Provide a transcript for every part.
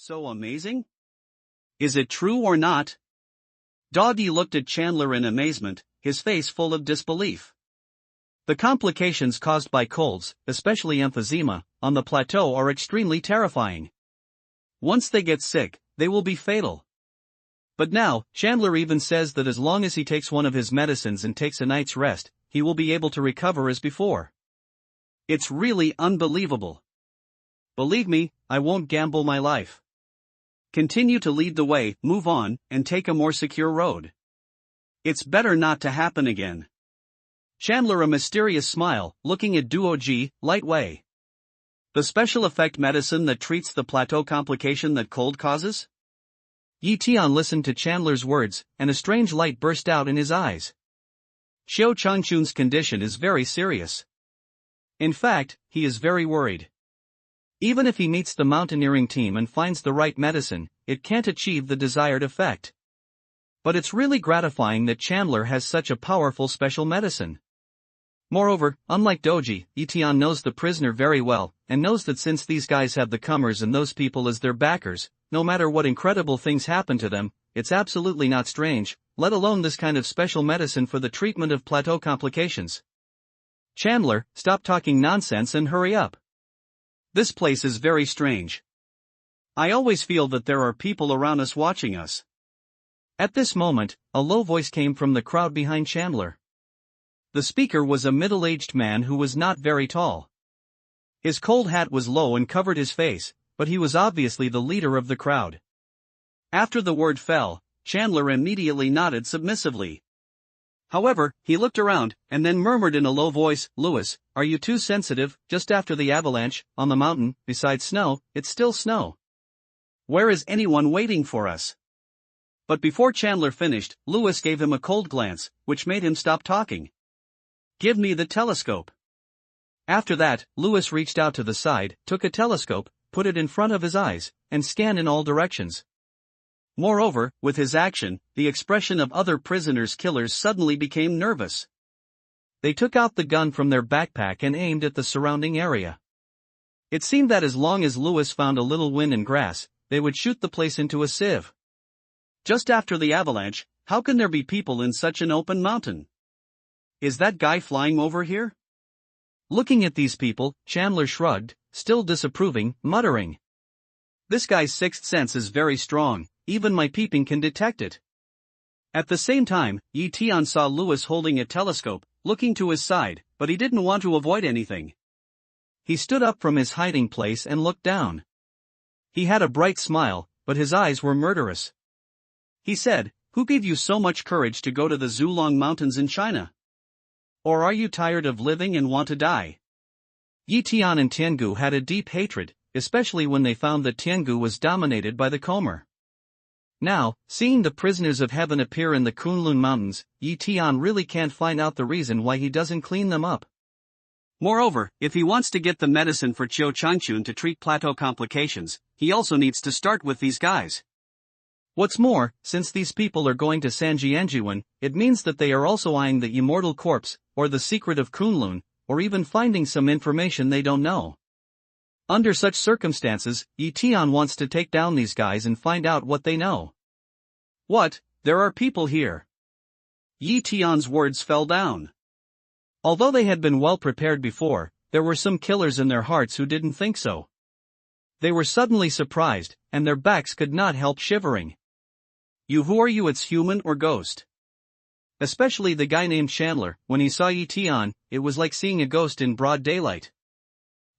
So amazing? Is it true or not? Doggy looked at Chandler in amazement, his face full of disbelief. The complications caused by colds, especially emphysema, on the plateau are extremely terrifying. Once they get sick, they will be fatal. But now, Chandler even says that as long as he takes one of his medicines and takes a night's rest, he will be able to recover as before. It's really unbelievable. Believe me, I won't gamble my life. Continue to lead the way, move on, and take a more secure road. It's better not to happen again. Chandler, a mysterious smile, looking at Duo G, light way. The special effect medicine that treats the plateau complication that cold causes? Tian listened to Chandler's words, and a strange light burst out in his eyes. Xiao Changchun's condition is very serious. In fact, he is very worried. Even if he meets the mountaineering team and finds the right medicine, it can't achieve the desired effect. But it's really gratifying that Chandler has such a powerful special medicine. Moreover, unlike Doji, Tian knows the prisoner very well, and knows that since these guys have the comers and those people as their backers, no matter what incredible things happen to them, it's absolutely not strange, let alone this kind of special medicine for the treatment of plateau complications. Chandler, stop talking nonsense and hurry up. This place is very strange. I always feel that there are people around us watching us. At this moment, a low voice came from the crowd behind Chandler. The speaker was a middle-aged man who was not very tall. His cold hat was low and covered his face, but he was obviously the leader of the crowd. After the word fell, Chandler immediately nodded submissively. However, he looked around, and then murmured in a low voice, "Lewis, are you too sensitive? Just after the avalanche, on the mountain, besides snow, it's still snow. Where is anyone waiting for us?" But before Chandler finished, Lewis gave him a cold glance, which made him stop talking. "Give me the telescope." After that, Lewis reached out to the side, took a telescope, put it in front of his eyes, and scanned in all directions. Moreover, with his action, the expression of other prisoners' killers suddenly became nervous. They took out the gun from their backpack and aimed at the surrounding area. It seemed that as long as Lewis found a little wind and grass, they would shoot the place into a sieve. Just after the avalanche, how can there be people in such an open mountain? Is that guy flying over here? Looking at these people, Chandler shrugged, still disapproving, muttering. This guy's sixth sense is very strong, even my peeping can detect it. At the same time, Tian saw Lewis holding a telescope, looking to his side, but he didn't want to avoid anything. He stood up from his hiding place and looked down. He had a bright smile, but his eyes were murderous. He said, "Who gave you so much courage to go to the Zulong Mountains in China? Or are you tired of living and want to die?" Tian and Tiangu had a deep hatred, especially when they found that Tiangu was dominated by the Comer. Now, seeing the prisoners of heaven appear in the Kunlun Mountains, Tian really can't find out the reason why he doesn't clean them up. Moreover, if he wants to get the medicine for Qiu Changchun to treat plateau complications, he also needs to start with these guys. What's more, since these people are going to Sanjianjuan, it means that they are also eyeing the immortal corpse, or the secret of Kunlun, or even finding some information they don't know. Under such circumstances, Tian wants to take down these guys and find out what they know. What? There are people here. Tian's words fell down. Although they had been well prepared before, there were some killers in their hearts who didn't think so. They were suddenly surprised, and their backs could not help shivering. Who are you? It's human or ghost? Especially the guy named Chandler, when he saw Tian, it was like seeing a ghost in broad daylight.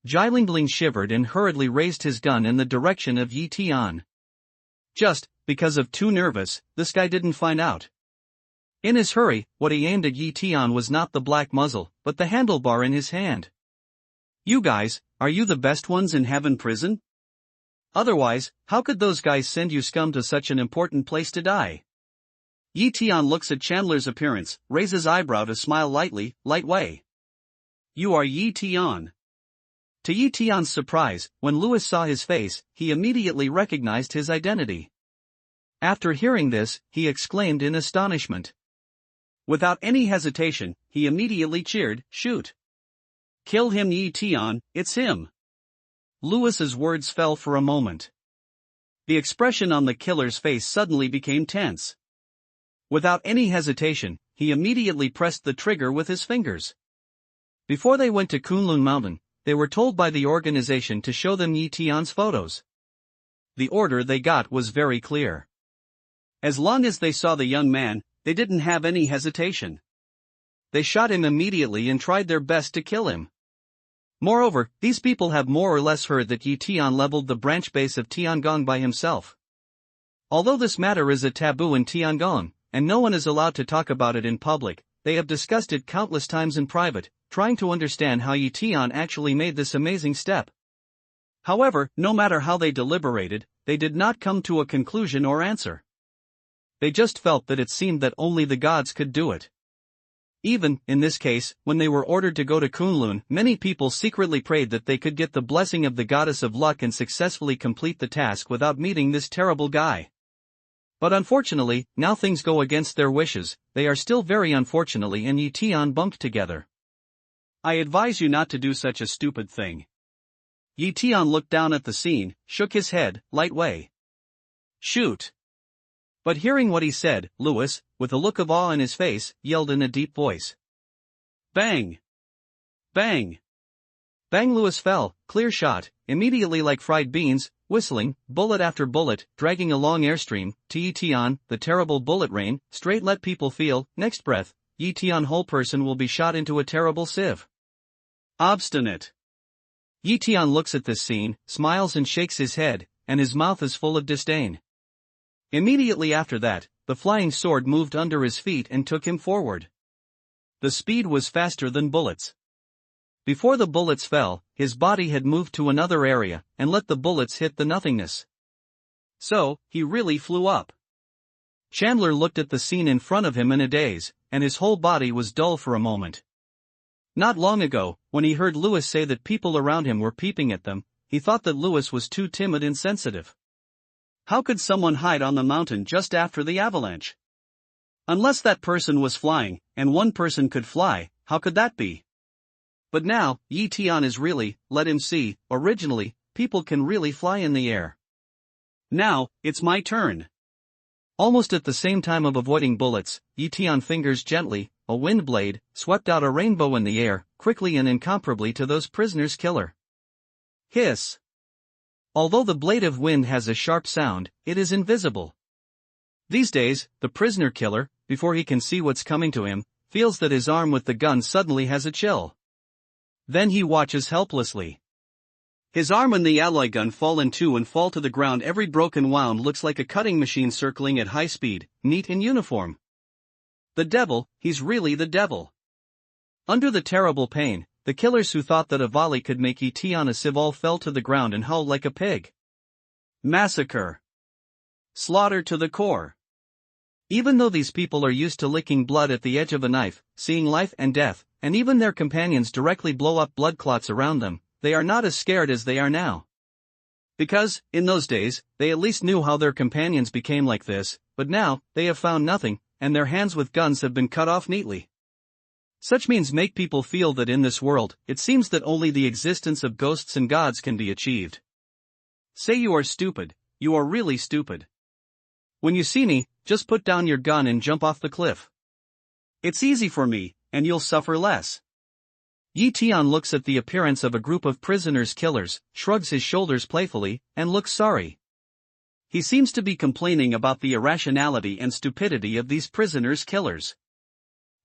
Jilingling shivered and hurriedly raised his gun in the direction of Tian. Just, because of too nervous, this guy didn't find out. In his hurry, what he aimed at Tian was not the black muzzle, but the handlebar in his hand. You guys, are you the best ones in heaven prison? Otherwise, how could those guys send you scum to such an important place to die? Tian looks at Chandler's appearance, raises eyebrow to smile lightly, light way. You are Tian. To Tian's surprise, when Lewis saw his face, he immediately recognized his identity. After hearing this, he exclaimed in astonishment. Without any hesitation, he immediately cheered, "Shoot! Kill him, Tian, it's him!" Lewis's words fell for a moment. The expression on the killer's face suddenly became tense. Without any hesitation, he immediately pressed the trigger with his fingers. Before they went to Kunlun Mountain, they were told by the organization to show them Yi Tian's photos. The order they got was very clear. As long as they saw the young man, they didn't have any hesitation. They shot him immediately and tried their best to kill him. Moreover, these people have more or less heard that Yi Tian leveled the branch base of Tiangong by himself. Although this matter is a taboo in Tiangong, and no one is allowed to talk about it in public, they have discussed it countless times in private, trying to understand how Yi Tian actually made this amazing step. However, no matter how they deliberated, they did not come to a conclusion or answer. They just felt that it seemed that only the gods could do it. Even, in this case, when they were ordered to go to Kunlun, many people secretly prayed that they could get the blessing of the goddess of luck and successfully complete the task without meeting this terrible guy. But unfortunately, now things go against their wishes. They are still very unfortunately and Yi Tian bunked together. I advise you not to do such a stupid thing. Yi Tian looked down at the scene, shook his head, light way. Shoot. But hearing what he said, Lewis, with a look of awe in his face, yelled in a deep voice. Bang! Bang! Bang! Lewis fell, clear shot, immediately like fried beans, whistling, bullet after bullet, dragging a long airstream, to Yi Tian, the terrible bullet rain, straight let people feel, next breath, Yi Tian whole person will be shot into a terrible sieve. Obstinate. Yi Tian looks at this scene, smiles and shakes his head, and his mouth is full of disdain. Immediately after that, the flying sword moved under his feet and took him forward. The speed was faster than bullets. Before the bullets fell, his body had moved to another area, and let the bullets hit the nothingness. So, he really flew up. Chandler looked at the scene in front of him in a daze, and his whole body was dull for a moment. Not long ago, when he heard Lewis say that people around him were peeping at them, he thought that Lewis was too timid and sensitive. How could someone hide on the mountain just after the avalanche? Unless that person was flying, and one person could fly, how could that be? But now, Yi Tian is really, let him see, originally, people can really fly in the air. Now, it's my turn. Almost at the same time of avoiding bullets, Yi Tian fingers gently, a wind blade, swept out a rainbow in the air, quickly and incomparably to those prisoners' killer. Hiss. Although the blade of wind has a sharp sound, it is invisible. These days, the prisoner killer, before he can see what's coming to him, feels that his arm with the gun suddenly has a chill. Then he watches helplessly. His arm and the alloy gun fall in two and fall to the ground. Every broken wound looks like a cutting machine circling at high speed, neat and uniform. The devil, he's really the devil. Under the terrible pain, the killers who thought that a volley could make Yi Tian a civil fell to the ground and howled like a pig. Massacre. Slaughter to the core. Even though these people are used to licking blood at the edge of a knife, seeing life and death, and even their companions directly blow up blood clots around them, they are not as scared as they are now. Because, in those days, they at least knew how their companions became like this, but now, they have found nothing, and their hands with guns have been cut off neatly. Such means make people feel that in this world, it seems that only the existence of ghosts and gods can be achieved. Say you are stupid, you are really stupid. When you see me, just put down your gun and jump off the cliff. It's easy for me, and you'll suffer less. Yi Tian looks at the appearance of a group of prisoners killers, shrugs his shoulders playfully, and looks sorry. He seems to be complaining about the irrationality and stupidity of these prisoners killers.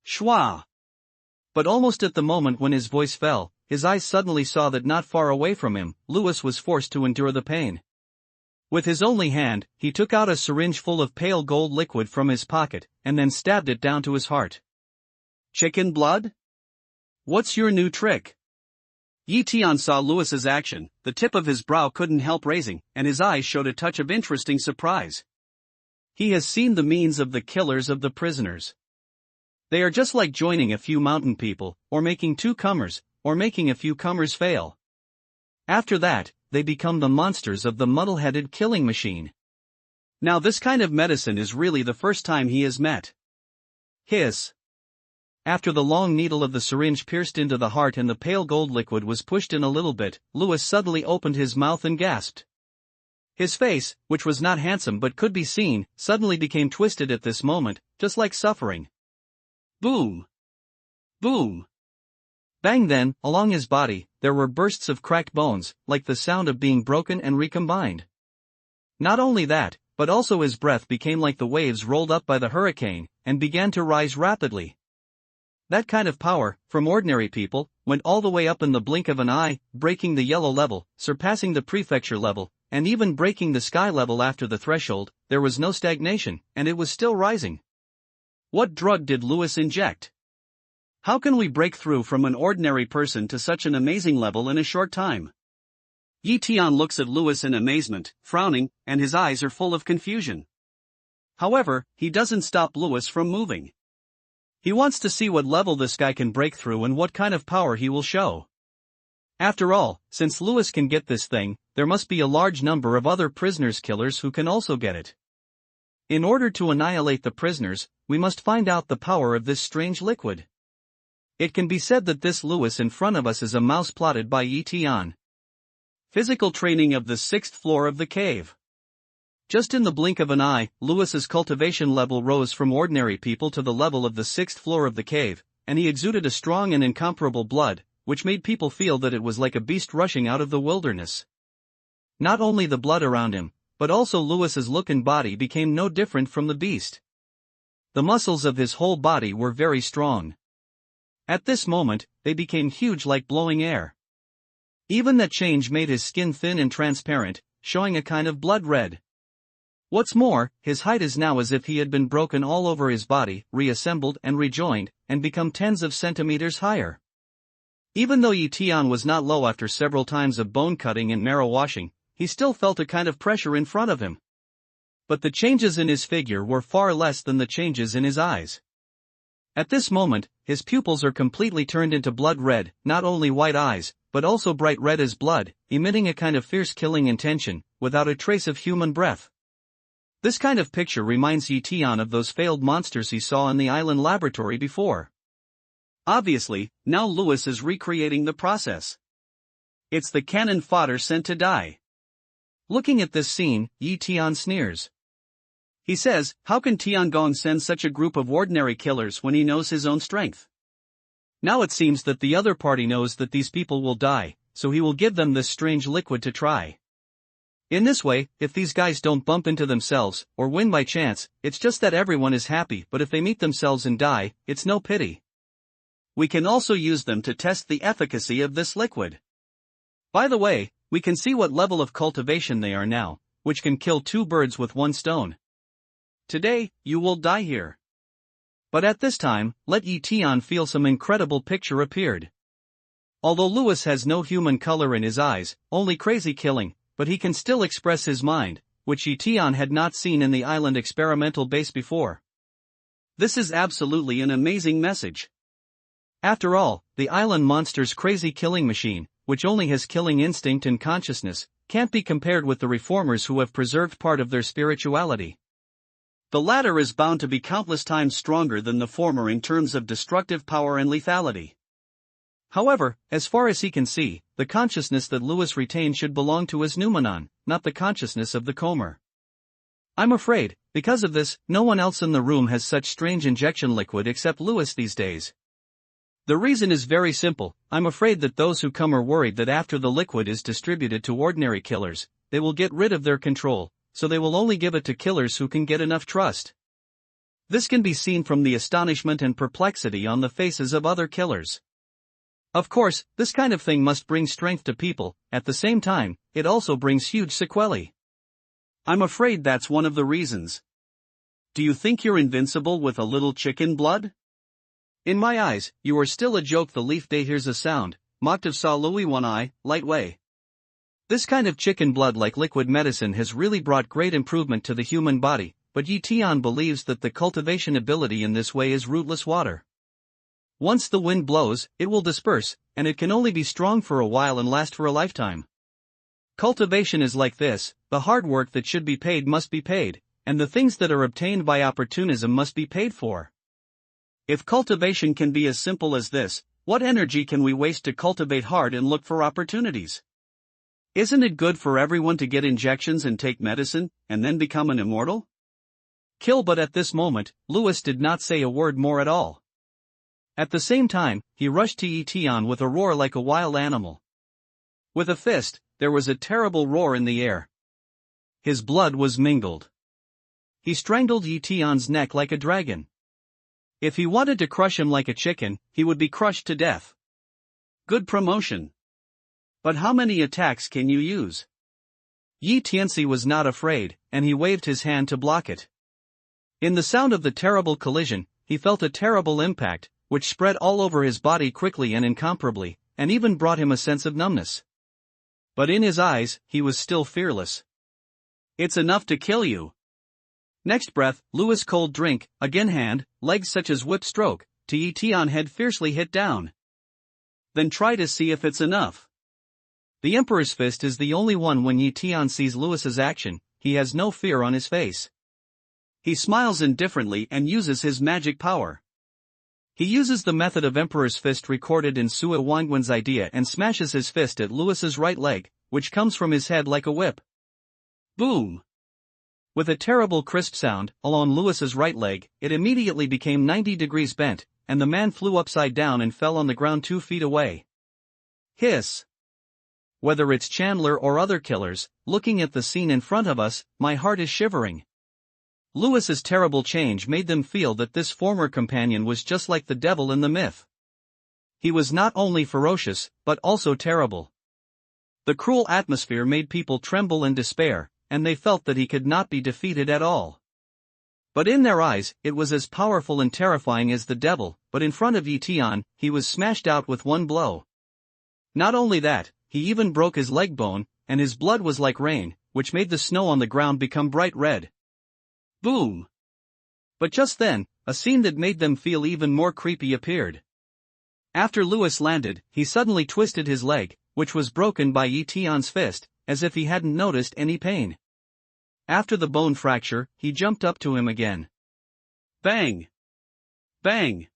Schwa! But almost at the moment when his voice fell, his eyes suddenly saw that not far away from him, Lewis was forced to endure the pain. With his only hand, he took out a syringe full of pale gold liquid from his pocket, and then stabbed it down to his heart. Chicken blood? What's your new trick? Yi Tian saw Lewis's action, the tip of his brow couldn't help raising, and his eyes showed a touch of interesting surprise. He has seen the means of the killers of the prisoners. They are just like joining a few mountain people, or making two comers, or making a few comers fail. After that, they become the monsters of the muddle-headed killing machine. Now this kind of medicine is really the first time he has met. Hiss. After the long needle of the syringe pierced into the heart and the pale gold liquid was pushed in a little bit, Lewis suddenly opened his mouth and gasped. His face, which was not handsome but could be seen, suddenly became twisted at this moment, just like suffering. Boom! Boom! Bang! Then, along his body, there were bursts of cracked bones, like the sound of being broken and recombined. Not only that, but also his breath became like the waves rolled up by the hurricane, and began to rise rapidly. That kind of power, from ordinary people, went all the way up in the blink of an eye, breaking the yellow level, surpassing the prefecture level, and even breaking the sky level after the threshold. There was no stagnation, and it was still rising. What drug did Lewis inject? How can we break through from an ordinary person to such an amazing level in a short time? Tian looks at Lewis in amazement, frowning, and his eyes are full of confusion. However, he doesn't stop Lewis from moving. He wants to see what level this guy can break through and what kind of power he will show. After all, since Lewis can get this thing, there must be a large number of other prisoners killers who can also get it. In order to annihilate the prisoners, we must find out the power of this strange liquid. It can be said that this Lewis in front of us is a mouse plotted by Tian. Physical training of the 6th floor of the cave. Just in the blink of an eye, Lewis's cultivation level rose from ordinary people to the level of the 6th floor of the cave, and he exuded a strong and incomparable blood, which made people feel that it was like a beast rushing out of the wilderness. Not only the blood around him, but also Lewis's look and body became no different from the beast. The muscles of his whole body were very strong. At this moment, they became huge like blowing air. Even that change made his skin thin and transparent, showing a kind of blood red. What's more, his height is now as if he had been broken all over his body, reassembled and rejoined, and become tens of centimeters higher. Even though Tian was not low after several times of bone cutting and marrow washing, he still felt a kind of pressure in front of him. But the changes in his figure were far less than the changes in his eyes. At this moment, his pupils are completely turned into blood red, not only white eyes, but also bright red as blood, emitting a kind of fierce killing intention, without a trace of human breath. This kind of picture reminds Tian of those failed monsters he saw in the island laboratory before. Obviously, now Lewis is recreating the process. It's the cannon fodder sent to die. Looking at this scene, Tian sneers. He says, how can Tiangong send such a group of ordinary killers when he knows his own strength? Now it seems that the other party knows that these people will die, so he will give them this strange liquid to try. In this way, if these guys don't bump into themselves, or win by chance, it's just that everyone is happy, but if they meet themselves and die, it's no pity. We can also use them to test the efficacy of this liquid. By the way, we can see what level of cultivation they are now, which can kill 2 birds with 1 stone. Today, you will die here. But at this time, let Tian feel some incredible picture appeared. Although Lewis has no human color in his eyes, only crazy killing, but he can still express his mind, which Tian had not seen in the island experimental base before. This is absolutely an amazing message. After all, the island monster's crazy killing machine, which only has killing instinct and consciousness, can't be compared with the reformers who have preserved part of their spirituality. The latter is bound to be countless times stronger than the former in terms of destructive power and lethality. However, as far as he can see, the consciousness that Lewis retained should belong to his noumenon, not the consciousness of the comer. I'm afraid, because of this, no one else in the room has such strange injection liquid except Lewis these days. The reason is very simple. I'm afraid that those who come are worried that after the liquid is distributed to ordinary killers, they will get rid of their control, so they will only give it to killers who can get enough trust. This can be seen from the astonishment and perplexity on the faces of other killers. Of course, this kind of thing must bring strength to people, at the same time, it also brings huge sequelae. I'm afraid that's one of the reasons. Do you think you're invincible with a little chicken blood? In my eyes, you are still a joke. The leaf day hears a sound, mocked of saw Louis one eye, light way. This kind of chicken blood like liquid medicine has really brought great improvement to the human body, but Tian believes that the cultivation ability in this way is rootless water. Once the wind blows, it will disperse, and it can only be strong for a while and last for a lifetime. Cultivation is like this, the hard work that should be paid must be paid, and the things that are obtained by opportunism must be paid for. If cultivation can be as simple as this, what energy can we waste to cultivate hard and look for opportunities? Isn't it good for everyone to get injections and take medicine, and then become an immortal? Kill. But at this moment, Lewis did not say a word more at all. At the same time, he rushed to Tian with a roar like a wild animal. With a fist, there was a terrible roar in the air. His blood was mingled. He strangled Tian's neck like a dragon. If he wanted to crush him like a chicken, he would be crushed to death. Good promotion. But how many attacks can you use? Tianzi was not afraid, and he waved his hand to block it. In the sound of the terrible collision, he felt a terrible impact, which spread all over his body quickly and incomparably, and even brought him a sense of numbness. But in his eyes, he was still fearless. It's enough to kill you. Next breath, Lewis cold drink, again hand, legs such as whip stroke, to Tian head fiercely hit down. Then try to see if it's enough. The Emperor's fist is the only one. When Tian sees Lewis's action, he has no fear on his face. He smiles indifferently and uses his magic power. He uses the method of Emperor's fist recorded in Sua Wangwen's idea and smashes his fist at Lewis's right leg, which comes from his head like a whip. Boom! With a terrible crisp sound, along Lewis's right leg, it immediately became 90 degrees bent, and the man flew upside down and fell on the ground 2 feet away. Hiss! Whether it's Chandler or other killers, looking at the scene in front of us, my heart is shivering. Lewis's terrible change made them feel that this former companion was just like the devil in the myth. He was not only ferocious, but also terrible. The cruel atmosphere made people tremble in despair, and they felt that he could not be defeated at all. But in their eyes, it was as powerful and terrifying as the devil, but in front of Tian, he was smashed out with one blow. Not only that, he even broke his leg bone, and his blood was like rain, which made the snow on the ground become bright red. Boom! But just then, a scene that made them feel even more creepy appeared. After Lewis landed, he suddenly twisted his leg, which was broken by Tian's fist, as if he hadn't noticed any pain. After the bone fracture, he jumped up to him again. Bang! Bang!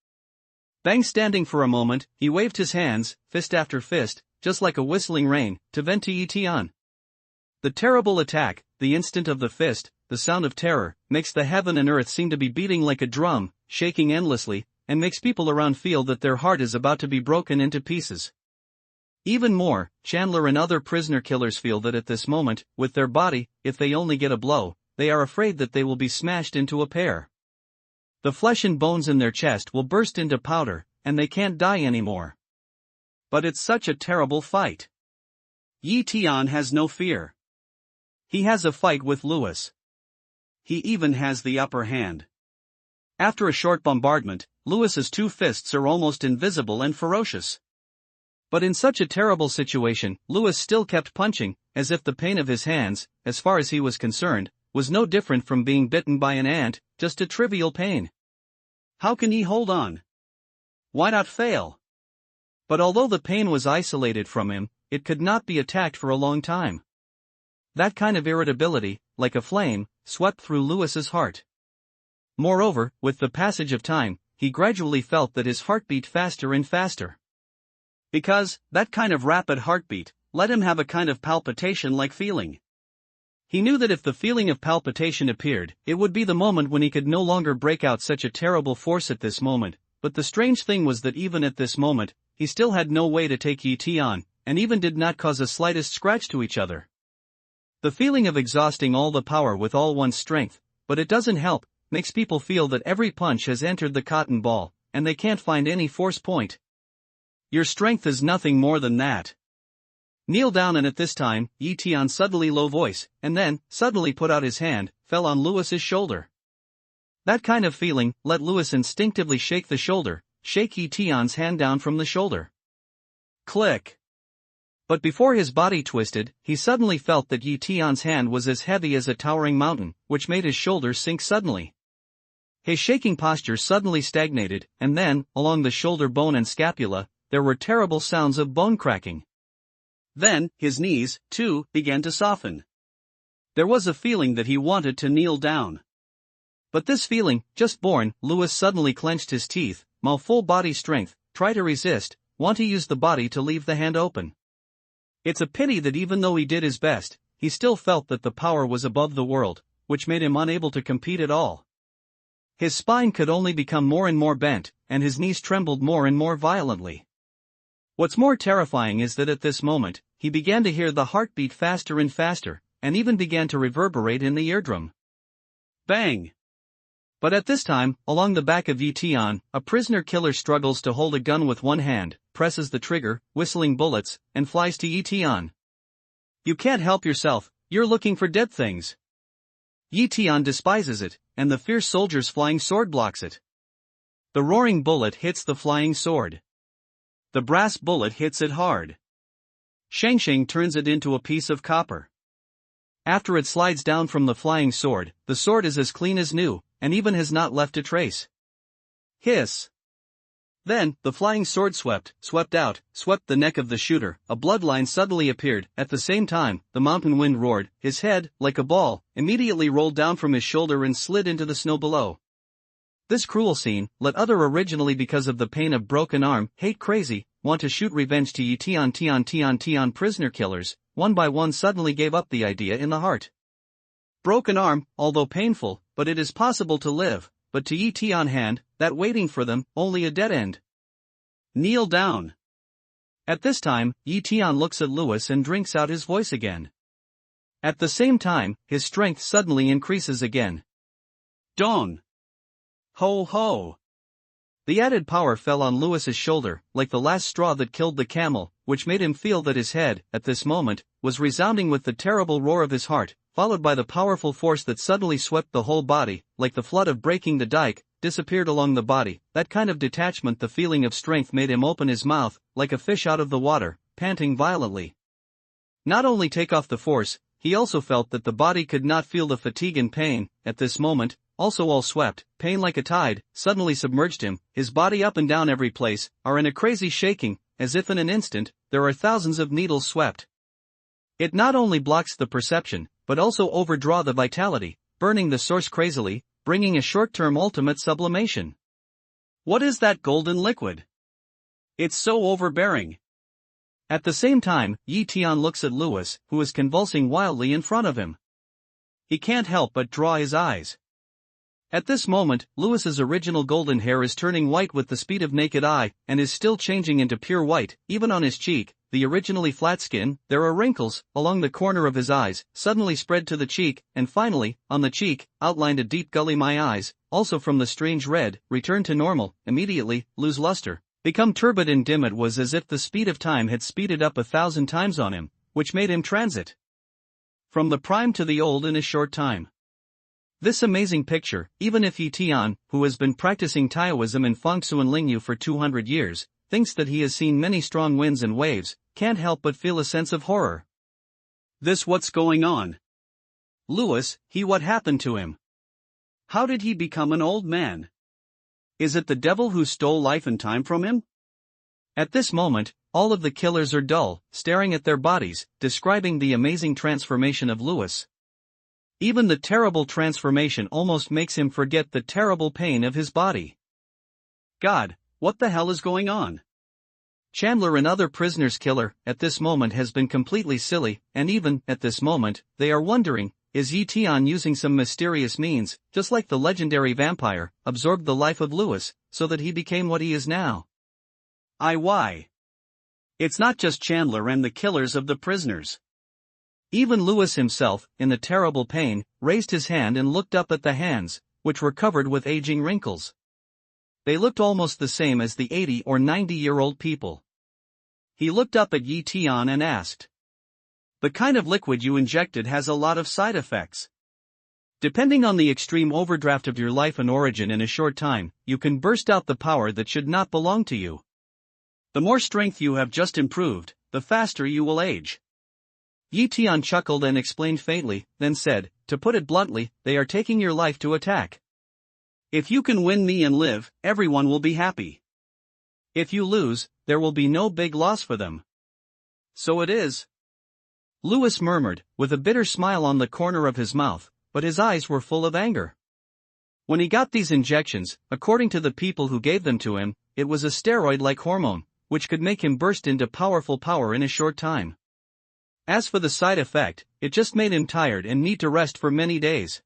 Bang! Standing for a moment, he waved his hands, fist after fist, just like a whistling rain, to vent to Tian. The terrible attack, the instant of the fist, the sound of terror, makes the heaven and earth seem to be beating like a drum, shaking endlessly, and makes people around feel that their heart is about to be broken into pieces. Even more, Chandler and other prisoner killers feel that at this moment, with their body, if they only get a blow, they are afraid that they will be smashed into a pair. The flesh and bones in their chest will burst into powder, and they can't die anymore. But it's such a terrible fight. Tian has no fear. He has a fight with Lewis. He even has the upper hand. After a short bombardment, Lewis's 2 fists are almost invisible and ferocious. But in such a terrible situation, Lewis still kept punching, as if the pain of his hands, as far as he was concerned, was no different from being bitten by an ant, just a trivial pain. How can he hold on? Why not fail? But although the pain was isolated from him, it could not be attacked for a long time. That kind of irritability, like a flame, swept through Lewis's heart. Moreover, with the passage of time, he gradually felt that his heart beat faster and faster. Because, that kind of rapid heartbeat, let him have a kind of palpitation-like feeling. He knew that if the feeling of palpitation appeared, it would be the moment when he could no longer break out such a terrible force at this moment, but the strange thing was that even at this moment, he still had no way to take Tian, and even did not cause a slightest scratch to each other. The feeling of exhausting all the power with all one's strength, but it doesn't help, makes people feel that every punch has entered the cotton ball, and they can't find any force point. Your strength is nothing more than that. Kneel down. And at this time, Tian's suddenly low voice, and then, suddenly put out his hand, fell on Lewis's shoulder. That kind of feeling let Lewis instinctively shake the shoulder, shake Tian's hand down from the shoulder. Click. But before his body twisted, he suddenly felt that Tian's hand was as heavy as a towering mountain, which made his shoulders sink suddenly. His shaking posture suddenly stagnated, and then, along the shoulder bone and scapula, there were terrible sounds of bone cracking. Then, his knees, too, began to soften. There was a feeling that he wanted to kneel down. But this feeling, just born, Lewis suddenly clenched his teeth, full body strength, try to resist, want to use the body to leave the hand open. It's a pity that even though he did his best, he still felt that the power was above the world, which made him unable to compete at all. His spine could only become more and more bent, and his knees trembled more and more violently. What's more terrifying is that at this moment, he began to hear the heartbeat faster and faster, and even began to reverberate in the eardrum. Bang! But at this time, along the back of Tian, a prisoner killer struggles to hold a gun with one hand, presses the trigger, whistling bullets, and flies to Tian. You can't help yourself, you're looking for dead things. Tian despises it, and the fierce soldier's flying sword blocks it. The roaring bullet hits the flying sword. The brass bullet hits it hard. Shang turns it into a piece of copper. After it slides down from the flying sword, the sword is as clean as new, and even has not left a trace. Hiss! Then, the flying sword swept the neck of the shooter, a bloodline suddenly appeared. At the same time, the mountain wind roared, his head, like a ball, immediately rolled down from his shoulder and slid into the snow below. This cruel scene, let other originally because of the pain of broken arm, hate crazy, want to shoot revenge to Tian prisoner killers, one by one suddenly gave up the idea in the heart. Broken arm, although painful, but it is possible to live, but to Tian hand, that waiting for them, only a dead end. Kneel down. At this time, Tian looks at Lewis and drinks out his voice again. At the same time, his strength suddenly increases again. Dawn! Ho ho! The added power fell on Lewis's shoulder, like the last straw that killed the camel, which made him feel that his head, at this moment, was resounding with the terrible roar of his heart, followed by the powerful force that suddenly swept the whole body, like the flood of breaking the dike, disappeared along the body. That kind of detachment, the feeling of strength made him open his mouth, like a fish out of the water, panting violently. Not only take off the force, he also felt that the body could not feel the fatigue and pain. At this moment, also all swept, pain like a tide, suddenly submerged him, his body up and down every place, are in a crazy shaking, as if in an instant, there are thousands of needles swept. It not only blocks the perception, but also overdraw the vitality, burning the source crazily, bringing a short-term ultimate sublimation. What is that golden liquid? It's so overbearing. At the same time, Tian looks at Lewis, who is convulsing wildly in front of him. He can't help but draw his eyes. At this moment, Lewis's original golden hair is turning white with the speed of naked eye, and is still changing into pure white. Even on his cheek, the originally flat skin, there are wrinkles, along the corner of his eyes, suddenly spread to the cheek, and finally, on the cheek, outlined a deep gully. My eyes, also from the strange red, return to normal, immediately, lose luster, become turbid and dim. It was as if the speed of time had speeded up 1,000 times on him, which made him transit from the prime to the old in a short time. This amazing picture, even if Tian, who has been practicing Taoism and Feng Shui and Lingyu for 200 years, thinks that he has seen many strong winds and waves, can't help but feel a sense of horror. This what's going on? Lewis, what happened to him? How did he become an old man? Is it the devil who stole life and time from him? At this moment, all of the killers are dull, staring at their bodies, describing the amazing transformation of Lewis. Even the terrible transformation almost makes him forget the terrible pain of his body. God, what the hell is going on? Chandler and other prisoners' killer, at this moment has been completely silly, and even, at this moment, they are wondering, is Tian using some mysterious means, just like the legendary vampire, absorbed the life of Lewis, so that he became what he is now? Why? It's not just Chandler and the killers of the prisoners. Even Lewis himself, in the terrible pain, raised his hand and looked up at the hands, which were covered with aging wrinkles. They looked almost the same as the 80 or 90-year-old people. He looked up at Tian and asked, "The kind of liquid you injected has a lot of side effects. Depending on the extreme overdraft of your life and origin in a short time, you can burst out the power that should not belong to you. The more strength you have just improved, the faster you will age." Tian chuckled and explained faintly, then said, "To put it bluntly, they are taking your life to attack. If you can win me and live, everyone will be happy. If you lose, there will be no big loss for them. So it is." Lewis murmured, with a bitter smile on the corner of his mouth, but his eyes were full of anger. When he got these injections, according to the people who gave them to him, it was a steroid-like hormone, which could make him burst into powerful power in a short time. As for the side effect, it just made him tired and need to rest for many days.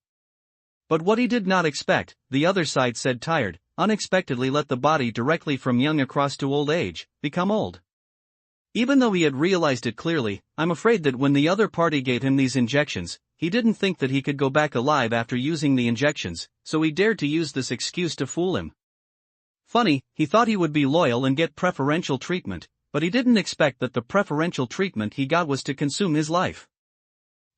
But what he did not expect, the other side said tired, unexpectedly let the body directly from young across to old age, become old. Even though he had realized it clearly, I'm afraid that when the other party gave him these injections, he didn't think that he could go back alive after using the injections, so he dared to use this excuse to fool him. Funny, he thought he would be loyal and get preferential treatment, but he didn't expect that the preferential treatment he got was to consume his life.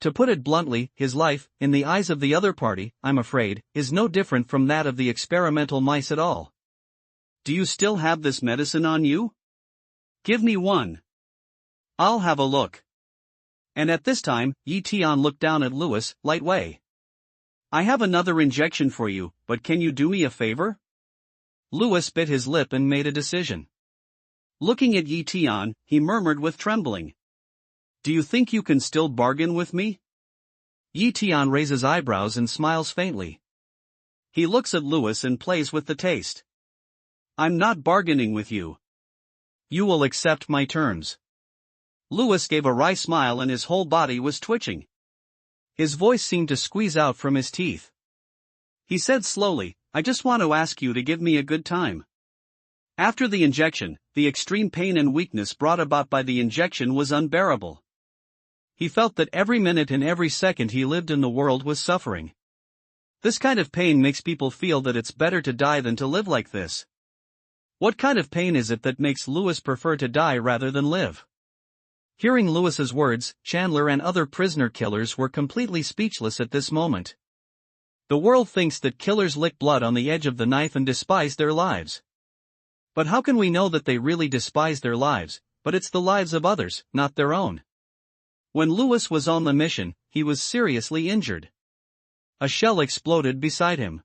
To put it bluntly, his life, in the eyes of the other party, I'm afraid, is no different from that of the experimental mice at all. Do you still have this medicine on you? Give me one. I'll have a look. And at this time, Tian looked down at Louis, light way. I have another injection for you, but can you do me a favor? Louis bit his lip and made a decision. Looking at Tian, he murmured with trembling. Do you think you can still bargain with me? Tian raises eyebrows and smiles faintly. He looks at Louis and plays with the taste. I'm not bargaining with you. You will accept my terms. Louis gave a wry smile and his whole body was twitching. His voice seemed to squeeze out from his teeth. He said slowly, I just want to ask you to give me a good time. After the injection, the extreme pain and weakness brought about by the injection was unbearable. He felt that every minute and every second he lived in the world was suffering. This kind of pain makes people feel that it's better to die than to live like this. What kind of pain is it that makes Louis prefer to die rather than live? Hearing Louis's words, Chandler and other prisoner killers were completely speechless at this moment. The world thinks that killers lick blood on the edge of the knife and despise their lives. But how can we know that they really despise their lives, but it's the lives of others, not their own? When Louis was on the mission, he was seriously injured. A shell exploded beside him.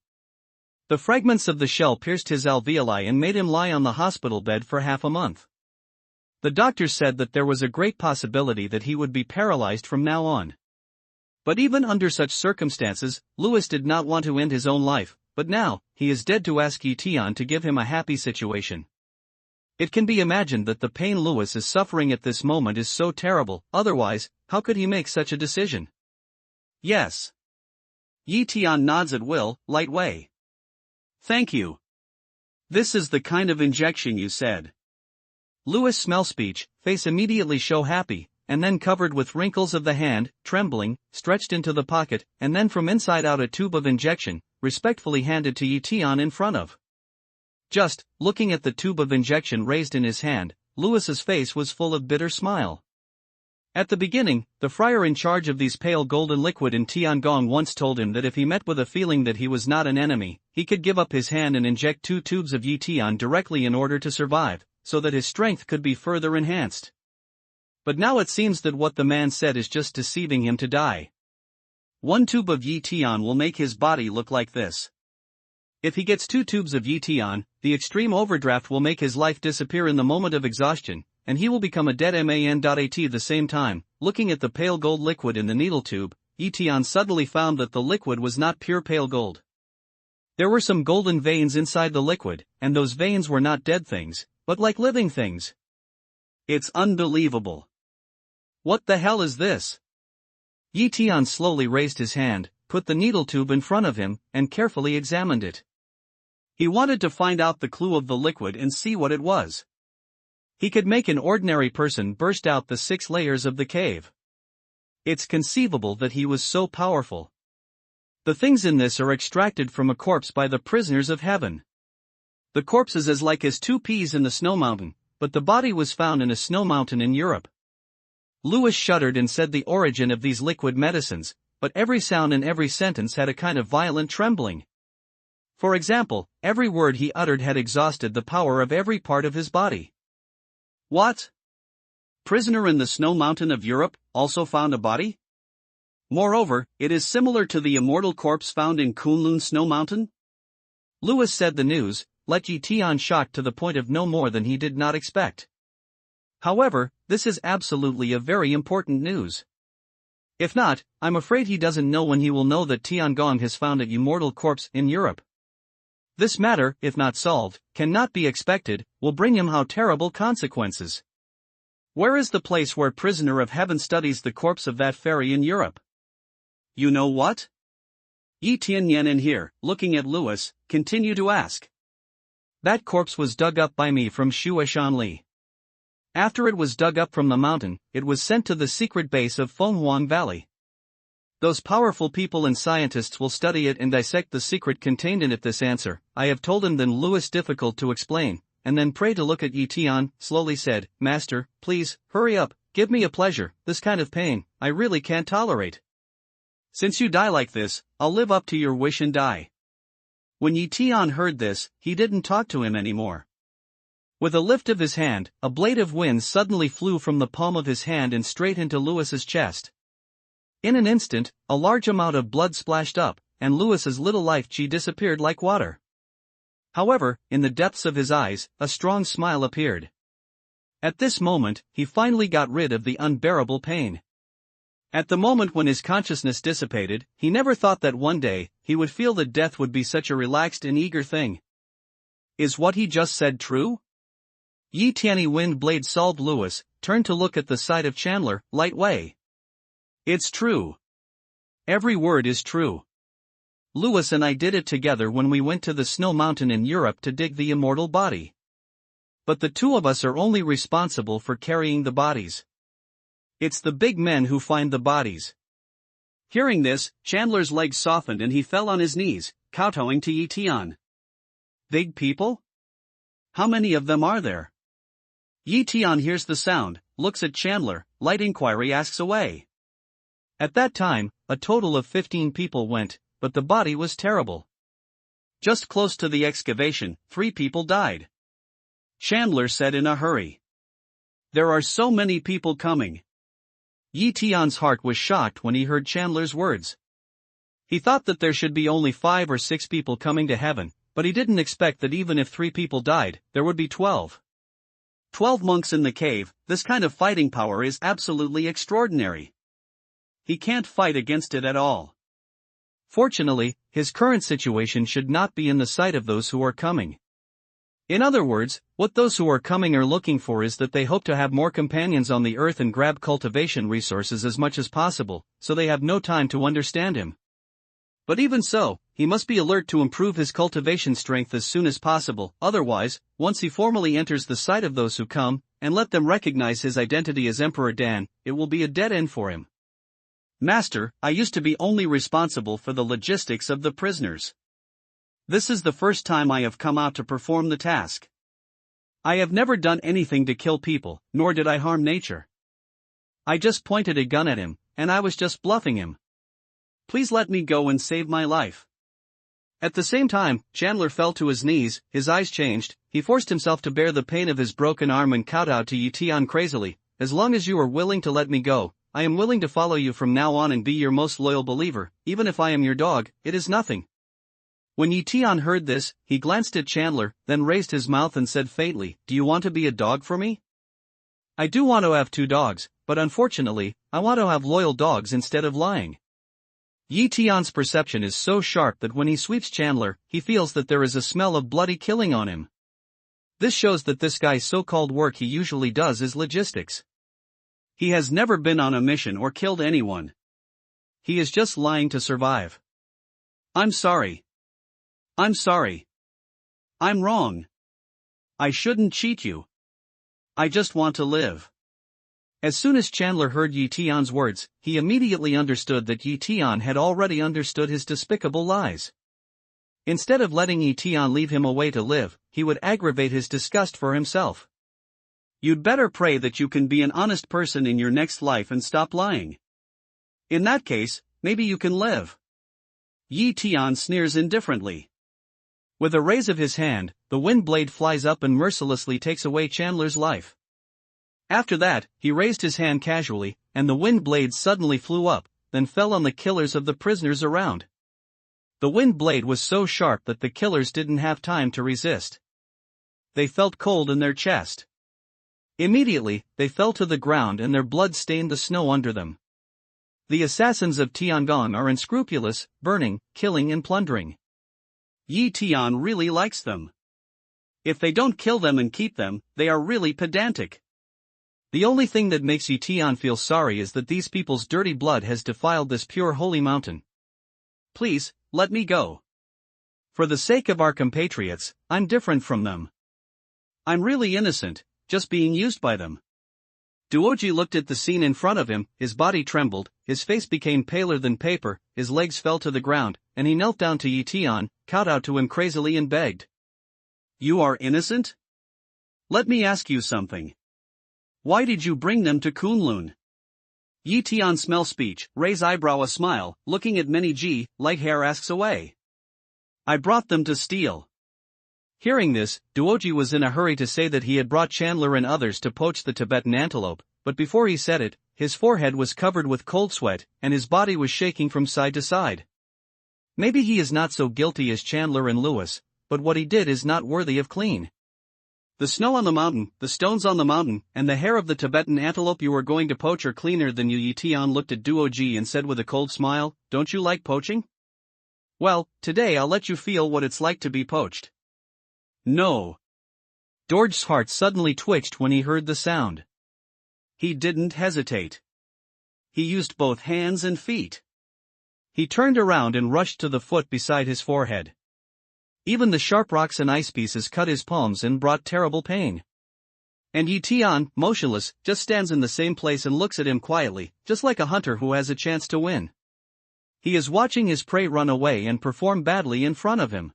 The fragments of the shell pierced his alveoli and made him lie on the hospital bed for half a month. The doctors said that there was a great possibility that he would be paralyzed from now on. But even under such circumstances, Louis did not want to end his own life, but now, he is dead to ask Tian to give him a happy situation. It can be imagined that the pain Louis is suffering at this moment is so terrible, otherwise, how could he make such a decision? Yes. Tian nods at will, light way. Thank you. This is the kind of injection you said. Louis' smell speech, face immediately show happy, and then covered with wrinkles of the hand, trembling, stretched into the pocket, and then from inside out a tube of injection, respectfully handed to Tian in front of. Just, looking at the tube of injection raised in his hand, Louis's face was full of bitter smile. At the beginning, the friar in charge of these pale golden liquid in Tiangong once told him that if he met with a feeling that he was not an enemy, he could give up his hand and inject 2 tubes of Tian directly in order to survive, so that his strength could be further enhanced. But now it seems that what the man said is just deceiving him to die. 1 tube of Tian will make his body look like this. If he gets 2 tubes of Tian, the extreme overdraft will make his life disappear in the moment of exhaustion, and he will become a dead man. At the same time, looking at the pale gold liquid in the needle tube, Tian suddenly found that the liquid was not pure pale gold. There were some golden veins inside the liquid, and those veins were not dead things, but like living things. It's unbelievable. What the hell is this? Tian slowly raised his hand, put the needle tube in front of him, and carefully examined it. He wanted to find out the clue of the liquid and see what it was. He could make an ordinary person burst out the 6 layers of the cave. It's conceivable that he was so powerful. The things in this are extracted from a corpse by the prisoners of heaven. The corpse is as like as 2 peas in the snow mountain, but the body was found in a snow mountain in Europe. Louis shuddered and said the origin of these liquid medicines, but every sound in every sentence had a kind of violent trembling. For example, every word he uttered had exhausted the power of every part of his body. What? Prisoner in the snow mountain of Europe, also found a body? Moreover, it is similar to the immortal corpse found in Kunlun Snow Mountain? Louis said the news, let Tian shocked to the point of no more than he did not expect. However, this is absolutely a very important news. If not, I'm afraid he doesn't know when he will know that Tiangong has found an immortal corpse in Europe. This matter, if not solved, cannot be expected, will bring him how terrible consequences. Where is the place where prisoner of heaven studies the corpse of that fairy in Europe? You know what? Tian in here, looking at Louis, continue to ask. That corpse was dug up by me from Shuashanli. After it was dug up from the mountain, it was sent to the secret base of Fenghuang Valley. Those powerful people and scientists will study it and dissect the secret contained in it. This answer, I have told him. Then Louis, difficult to explain, and then pray to look at Tian, slowly said, Master, please, hurry up, give me a pleasure, this kind of pain, I really can't tolerate. Since you die like this, I'll live up to your wish and die. When Tian heard this, he didn't talk to him anymore. With a lift of his hand, a blade of wind suddenly flew from the palm of his hand and straight into Louis's chest. In an instant, a large amount of blood splashed up, and Louis's little life chi disappeared like water. However, in the depths of his eyes, a strong smile appeared. At this moment, he finally got rid of the unbearable pain. At the moment when his consciousness dissipated, he never thought that one day, he would feel that death would be such a relaxed and eager thing. Is what he just said true? Tianyi wind blade solved. Louis turned to look at the side of Chandler, light way. It's true. Every word is true. Louis and I did it together when we went to the snow mountain in Europe to dig the immortal body. But the two of us are only responsible for carrying the bodies. It's the big men who find the bodies. Hearing this, Chandler's legs softened and he fell on his knees, kowtowing to Tian. Big people? How many of them are there? Tian hears the sound, looks at Chandler, light inquiry asks away. At that time, a total of 15 people went, but the body was terrible. Just close to the excavation, 3 people died. Chandler said in a hurry. There are so many people coming. Tian's heart was shocked when he heard Chandler's words. He thought that there should be only 5 or 6 people coming to heaven, but he didn't expect that even if 3 people died, there would be 12. 12 monks in the cave. This kind of fighting power is absolutely extraordinary. He can't fight against it at all. Fortunately, his current situation should not be in the sight of those who are coming. In other words, what those who are coming are looking for is that they hope to have more companions on the earth and grab cultivation resources as much as possible, so they have no time to understand him. But even so, he must be alert to improve his cultivation strength as soon as possible. Otherwise, once he formally enters the sight of those who come, and let them recognize his identity as Emperor Dan, it will be a dead end for him. Master, I used to be only responsible for the logistics of the prisoners. This is the first time I have come out to perform the task. I have never done anything to kill people, nor did I harm nature. I just pointed a gun at him, and I was just bluffing him. Please let me go and save my life. At the same time, Chandler fell to his knees, his eyes changed, he forced himself to bear the pain of his broken arm and kowtowed to Tian crazily. As long as you are willing to let me go, I am willing to follow you from now on and be your most loyal believer. Even if I am your dog, it is nothing. When Tian heard this, he glanced at Chandler, then raised his mouth and said faintly, Do you want to be a dog for me? I do want to have 2 dogs, but unfortunately, I want to have loyal dogs instead of lying. Tian's perception is so sharp that when he sweeps Chandler, he feels that there is a smell of bloody killing on him. This shows that this guy's so-called work he usually does is logistics. He has never been on a mission or killed anyone. He is just lying to survive. I'm sorry. I'm sorry. I'm wrong. I shouldn't cheat you. I just want to live. As soon as Chandler heard Tian's words, he immediately understood that Tian had already understood his despicable lies. Instead of letting Tian leave him a way to live, he would aggravate his disgust for himself. You'd better pray that you can be an honest person in your next life and stop lying. In that case, maybe you can live. Tian sneers indifferently. With a raise of his hand, the wind blade flies up and mercilessly takes away Chandler's life. After that, he raised his hand casually, and the wind blade suddenly flew up, then fell on the killers of the prisoners around. The wind blade was so sharp that the killers didn't have time to resist. They felt cold in their chest. Immediately, they fell to the ground and their blood stained the snow under them. The assassins of Tiangong are unscrupulous, burning, killing and plundering. Tian really likes them. If they don't kill them and keep them, they are really pedantic. The only thing that makes you Tian feel sorry is that these people's dirty blood has defiled this pure holy mountain. Please, let me go. For the sake of our compatriots, I'm different from them. I'm really innocent, just being used by them. Duoji looked at the scene in front of him, his body trembled, his face became paler than paper, his legs fell to the ground, and he knelt down to Yi Tian, kowtowed to him crazily and begged. You are innocent? Let me ask you something. Why did you bring them to Kunlun? Yi Tian smell speech, raise eyebrow a smile, looking at many Ji, light hair asks away. I brought them to steal. Hearing this, Duoji was in a hurry to say that he had brought Chandler and others to poach the Tibetan antelope, but before he said it, his forehead was covered with cold sweat, and his body was shaking from side to side. Maybe he is not so guilty as Chandler and Lewis, but what he did is not worthy of clean. The snow on the mountain, the stones on the mountain, and the hair of the Tibetan antelope you were going to poach are cleaner than you. Yi Tian looked at Duoji and said with a cold smile, don't you like poaching? Well, today I'll let you feel what it's like to be poached. No. Dorj's heart suddenly twitched when he heard the sound. He didn't hesitate. He used both hands and feet. He turned around and rushed to the foot beside his forehead. Even the sharp rocks and ice pieces cut his palms and brought terrible pain. And Yi Tian, motionless, just stands in the same place and looks at him quietly, just like a hunter who has a chance to win. He is watching his prey run away and perform badly in front of him.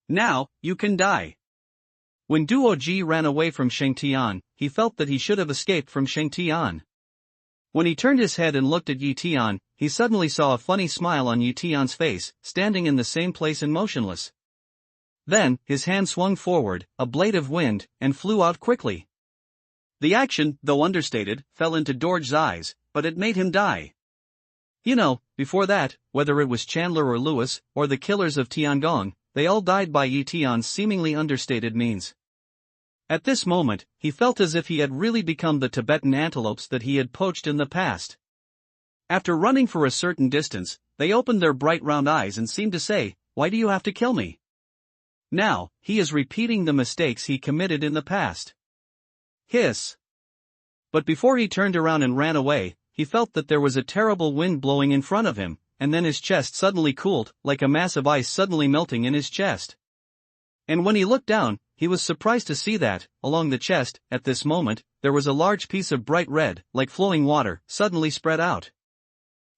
Now, you can die. When Duoji ran away from Sheng Tian, he felt that he should have escaped from Sheng Tian. When he turned his head and looked at Yi Tian, he suddenly saw a funny smile on Yi Tian's face, standing in the same place and motionless. Then, his hand swung forward, a blade of wind, and flew out quickly. The action, though understated, fell into Dorj's eyes, but it made him die. You know, before that, whether it was Chandler or Lewis, or the killers of Tiangong, they all died by Yi Tian's seemingly understated means. At this moment, he felt as if he had really become the Tibetan antelopes that he had poached in the past. After running for a certain distance, they opened their bright round eyes and seemed to say, why do you have to kill me? Now, he is repeating the mistakes he committed in the past. Hiss. But before he turned around and ran away, he felt that there was a terrible wind blowing in front of him, and then his chest suddenly cooled, like a mass of ice suddenly melting in his chest. And when he looked down, he was surprised to see that, along the chest, at this moment, there was a large piece of bright red, like flowing water, suddenly spread out.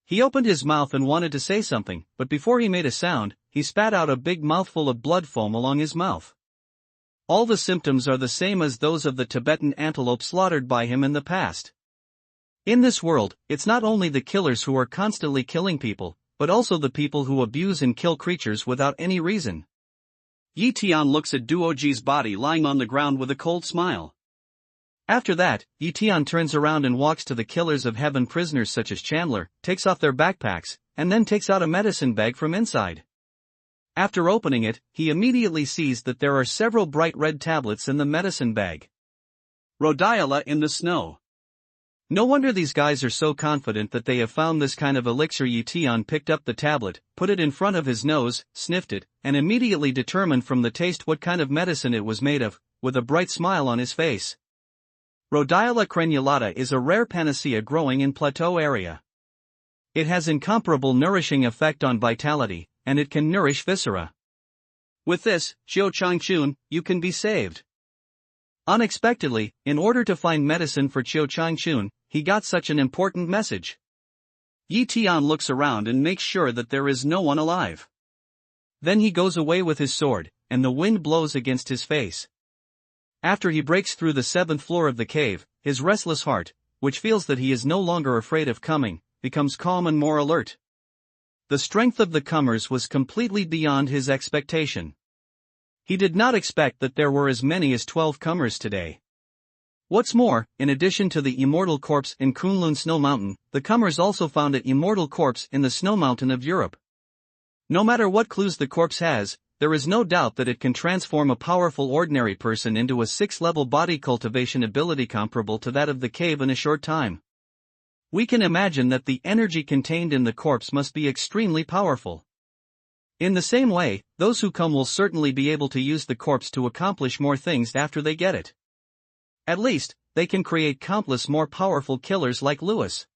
He opened his mouth and wanted to say something, but before he made a sound, he spat out a big mouthful of blood foam along his mouth. All the symptoms are the same as those of the Tibetan antelope slaughtered by him in the past. In this world, it's not only the killers who are constantly killing people, but also the people who abuse and kill creatures without any reason. Yi Tian looks at Duoji's body lying on the ground with a cold smile. After that, Yi Tian turns around and walks to the killers of heaven prisoners such as Chandler, takes off their backpacks, and then takes out a medicine bag from inside. After opening it, he immediately sees that there are several bright red tablets in the medicine bag. Rhodiola in the snow. No wonder these guys are so confident that they have found this kind of elixir. Yi Tian picked up the tablet, put it in front of his nose, sniffed it, and immediately determined from the taste what kind of medicine it was made of, with a bright smile on his face. Rhodiola crenulata is a rare panacea growing in plateau area. It has incomparable nourishing effect on vitality, and it can nourish viscera. With this, Xiao Changchun, you can be saved. Unexpectedly, in order to find medicine for Xiao Changchun, he got such an important message. Yi Tian looks around and makes sure that there is no one alive. Then he goes away with his sword, and the wind blows against his face. After he breaks through the 7th floor of the cave, his restless heart, which feels that he is no longer afraid of coming, becomes calm and more alert. The strength of the comers was completely beyond his expectation. He did not expect that there were as many as 12 comers today. What's more, in addition to the immortal corpse in Kunlun Snow Mountain, the comers also found an immortal corpse in the Snow Mountain of Europe. No matter what clues the corpse has, there is no doubt that it can transform a powerful ordinary person into a 6th-level body cultivation ability comparable to that of the cave in a short time. We can imagine that the energy contained in the corpse must be extremely powerful. In the same way, those who come will certainly be able to use the corpse to accomplish more things after they get it. At least, they can create countless more powerful killers like Lewis.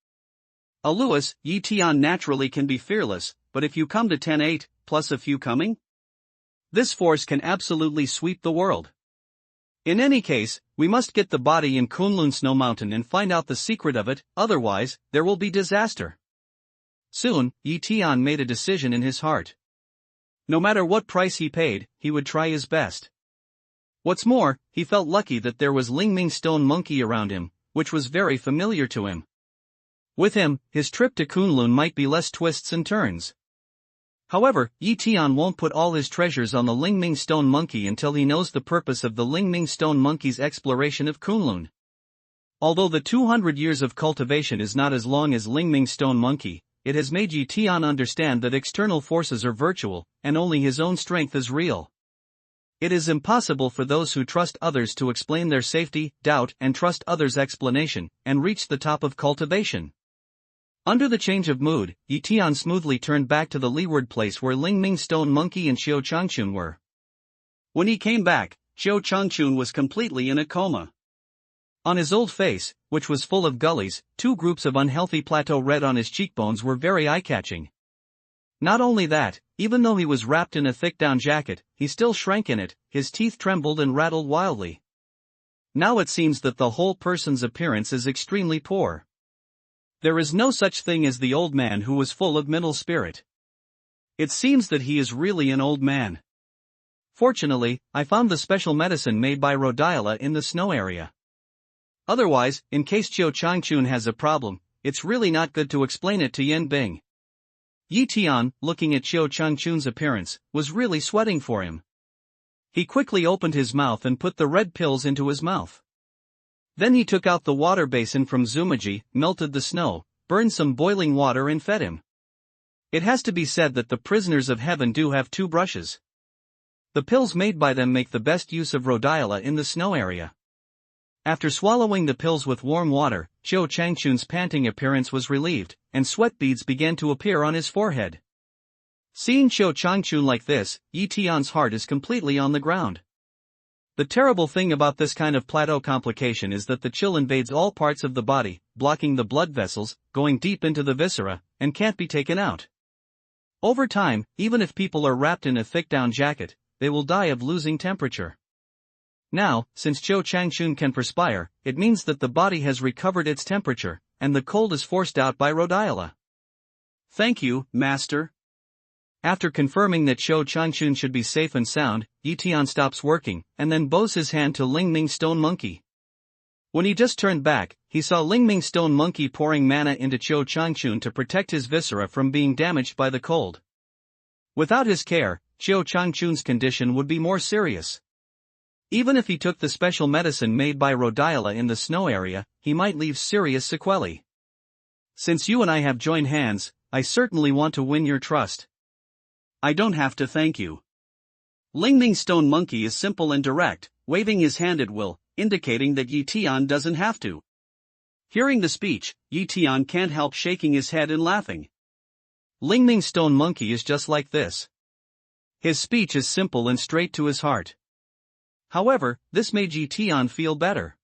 A Lewis, Yi Tian naturally can be fearless, but if you come to 10-8, plus a few coming, this force can absolutely sweep the world. In any case, we must get the body in Kunlun Snow Mountain and find out the secret of it, otherwise, there will be disaster. Soon, Yi Tian made a decision in his heart. No matter what price he paid, he would try his best. What's more, he felt lucky that there was Lingming Stone Monkey around him, which was very familiar to him. With him, his trip to Kunlun might be less twists and turns. However, Yi Tian won't put all his treasures on the Lingming Stone Monkey until he knows the purpose of the Lingming Stone Monkey's exploration of Kunlun. Although the 200 years of cultivation is not as long as Lingming Stone Monkey, it has made Yi Tian understand that external forces are virtual, and only his own strength is real. It is impossible for those who trust others to explain their safety, doubt and trust others' explanation, and reach the top of cultivation. Under the change of mood, Yi Tian smoothly turned back to the leeward place where Lingming Stone Monkey and Xiao Changchun were. When he came back, Xiao Changchun was completely in a coma. On his old face, which was full of gullies, 2 groups of unhealthy plateau red on his cheekbones were very eye-catching. Not only that, even though he was wrapped in a thick down jacket, he still shrank in it, his teeth trembled and rattled wildly. Now it seems that the whole person's appearance is extremely poor. There is no such thing as the old man who was full of mental spirit. It seems that he is really an old man. Fortunately, I found the special medicine made by Rhodiola in the snow area. Otherwise, in case Xiao Changchun has a problem, it's really not good to explain it to Yin Bing. Yi Tian, looking at Xiao Changchun's appearance, was really sweating for him. He quickly opened his mouth and put the red pills into his mouth. Then he took out the water basin from Zumaji, melted the snow, burned some boiling water and fed him. It has to be said that the prisoners of heaven do have 2 brushes. The pills made by them make the best use of Rhodiola in the snow area. After swallowing the pills with warm water, Xiao Changchun's panting appearance was relieved, and sweat beads began to appear on his forehead. Seeing Xiao Changchun like this, Yi Tian's heart is completely on the ground. The terrible thing about this kind of plateau complication is that the chill invades all parts of the body, blocking the blood vessels, going deep into the viscera, and can't be taken out. Over time, even if people are wrapped in a thick down jacket, they will die of losing temperature. Now, since Xiao Changchun can perspire, it means that the body has recovered its temperature, and the cold is forced out by Rhodiola. Thank you, Master. After confirming that Xiao Changchun should be safe and sound, Yi Tian stops working, and then bows his hand to Lingming Stone Monkey. When he just turned back, he saw Lingming Stone Monkey pouring mana into Xiao Changchun to protect his viscera from being damaged by the cold. Without his care, Xiao Changchun's condition would be more serious. Even if he took the special medicine made by Rhodiola in the snow area, he might leave serious sequelae. Since you and I have joined hands, I certainly want to win your trust. I don't have to thank you. Lingming Stone Monkey is simple and direct, waving his hand at will, indicating that Yi Tian doesn't have to. Hearing the speech, Yi Tian can't help shaking his head and laughing. Lingming Stone Monkey is just like this. His speech is simple and straight to his heart. However, this made Yi Tian feel better.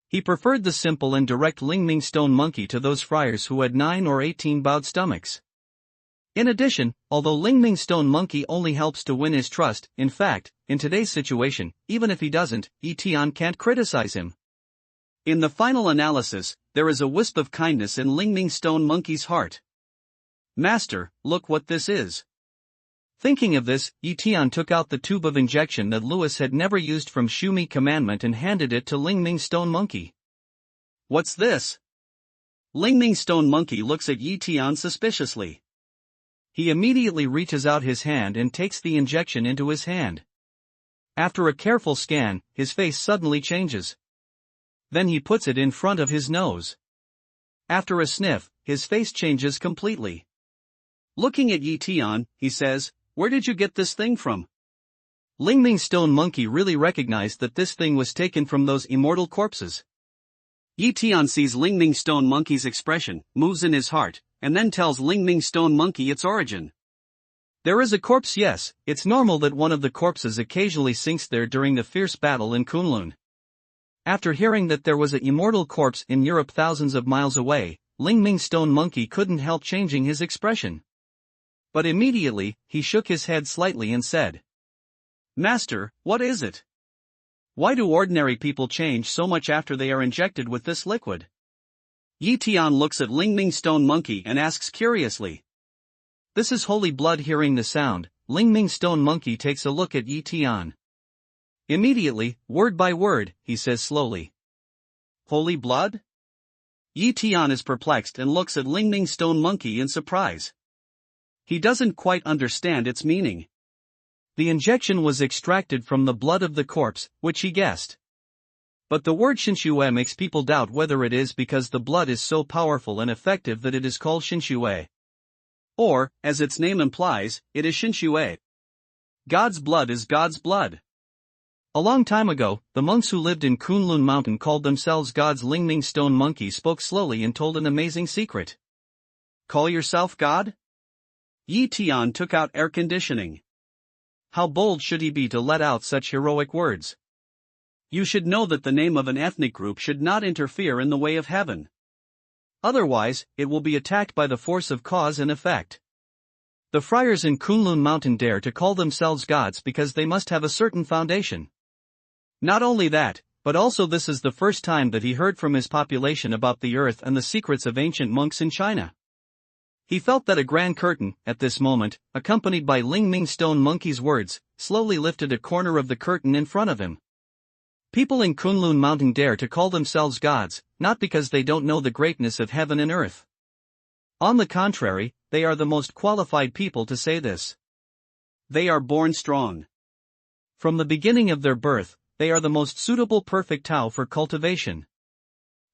He preferred the simple and direct Lingming Stone Monkey to those friars who had 9 or 18 bowed stomachs. In addition, although Lingming Stone Monkey only helps to win his trust, in fact, in today's situation, even if he doesn't, Yi Tian can't criticize him. In the final analysis, there is a wisp of kindness in Lingming Stone Monkey's heart. Master, look what this is. Thinking of this, Yi Tian took out the tube of injection that Lewis had never used from Shumi Commandment and handed it to Lingming Stone Monkey. What's this? Lingming Stone Monkey looks at Yi Tian suspiciously. He immediately reaches out his hand and takes the injection into his hand. After a careful scan, his face suddenly changes. Then he puts it in front of his nose. After a sniff, his face changes completely. Looking at Yi Tian, he says, "Where did you get this thing from?" Lingming Stone Monkey really recognized that this thing was taken from those immortal corpses. Yi Tian sees Lingming Stone Monkey's expression, moves in his heart, and then tells Lingming Stone Monkey its origin. There is a corpse, yes, it's normal that one of the corpses occasionally sinks there during the fierce battle in Kunlun. After hearing that there was an immortal corpse in Europe thousands of miles away, Ling Ming Stone Monkey couldn't help changing his expression. But immediately, he shook his head slightly and said, "Master, what is it? Why do ordinary people change so much after they are injected with this liquid?" Tian looks at Ling Ming Stone Monkey and asks curiously. "This is holy blood." Hearing the sound, Ling Ming Stone Monkey takes a look at Tian. Immediately, word by word, he says slowly, "Holy blood?" Tian is perplexed and looks at Ling Ming Stone Monkey in surprise. He doesn't quite understand its meaning. The injection was extracted from the blood of the corpse, which he guessed. But the word Shinshue makes people doubt whether it is because the blood is so powerful and effective that it is called Shinshue. Or, as its name implies, it is Shinshue. God's blood is God's blood. A long time ago, the monks who lived in Kunlun Mountain called themselves gods. Ling Ming Stone Monkey spoke slowly and told an amazing secret. "Call yourself God?" Tian took out air conditioning. How bold should he be to let out such heroic words? You should know that the name of an ethnic group should not interfere in the way of heaven. Otherwise, it will be attacked by the force of cause and effect. The friars in Kunlun Mountain dare to call themselves gods because they must have a certain foundation. Not only that, but also this is the first time that he heard from his population about the earth and the secrets of ancient monks in China. He felt that a grand curtain, at this moment, accompanied by Ling Ming Stone Monkey's words, slowly lifted a corner of the curtain in front of him. People in Kunlun Mountain dare to call themselves gods, not because they don't know the greatness of heaven and earth. On the contrary, they are the most qualified people to say this. They are born strong. From the beginning of their birth, they are the most suitable perfect Tao for cultivation.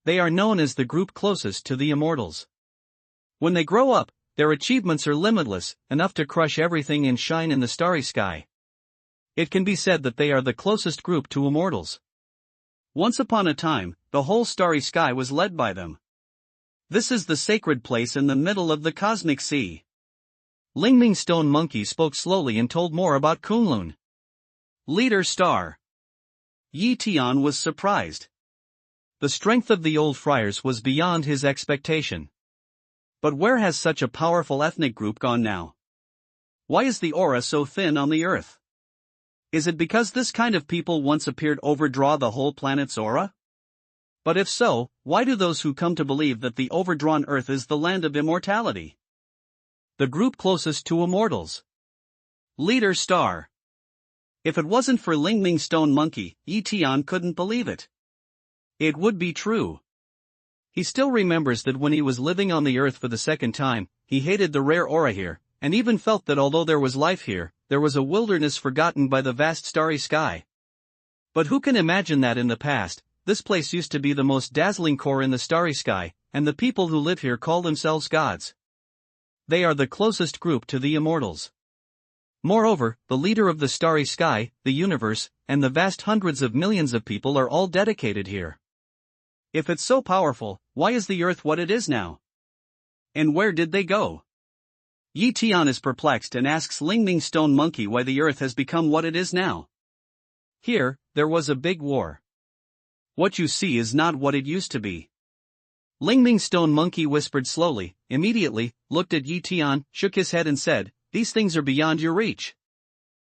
They are known as the group closest to the Immortals. When they grow up, their achievements are limitless, enough to crush everything and shine in the starry sky. It can be said that they are the closest group to Immortals. Once upon a time, the whole starry sky was led by them. This is the sacred place in the middle of the cosmic sea. Ling Ming Stone Monkey spoke slowly and told more about Kunlun. Leader Star. Tian was surprised. The strength of the old friars was beyond his expectation. But where has such a powerful ethnic group gone now? Why is the aura so thin on the earth? Is it because this kind of people once appeared overdraw the whole planet's aura? But if so, why do those who come to believe that the overdrawn earth is the land of immortality? The group closest to Immortals. Leader Star. If it wasn't for Ling Ming Stone Monkey, Tian couldn't believe it. It would be true. He still remembers that when he was living on the earth for the second time, he hated the rare aura here, and even felt that although there was life here, there was a wilderness forgotten by the vast starry sky. But who can imagine that in the past, this place used to be the most dazzling core in the starry sky, and the people who live here call themselves gods. They are the closest group to the Immortals. Moreover, the leader of the starry sky, the universe, and the vast hundreds of millions of people are all dedicated here. If it's so powerful, why is the earth what it is now? And where did they go? Tian is perplexed and asks Ling Ming Stone Monkey why the earth has become what it is now. Here, there was a big war. What you see is not what it used to be. Ling Ming Stone Monkey whispered slowly, immediately, looked at Tian, shook his head and said, "These things are beyond your reach.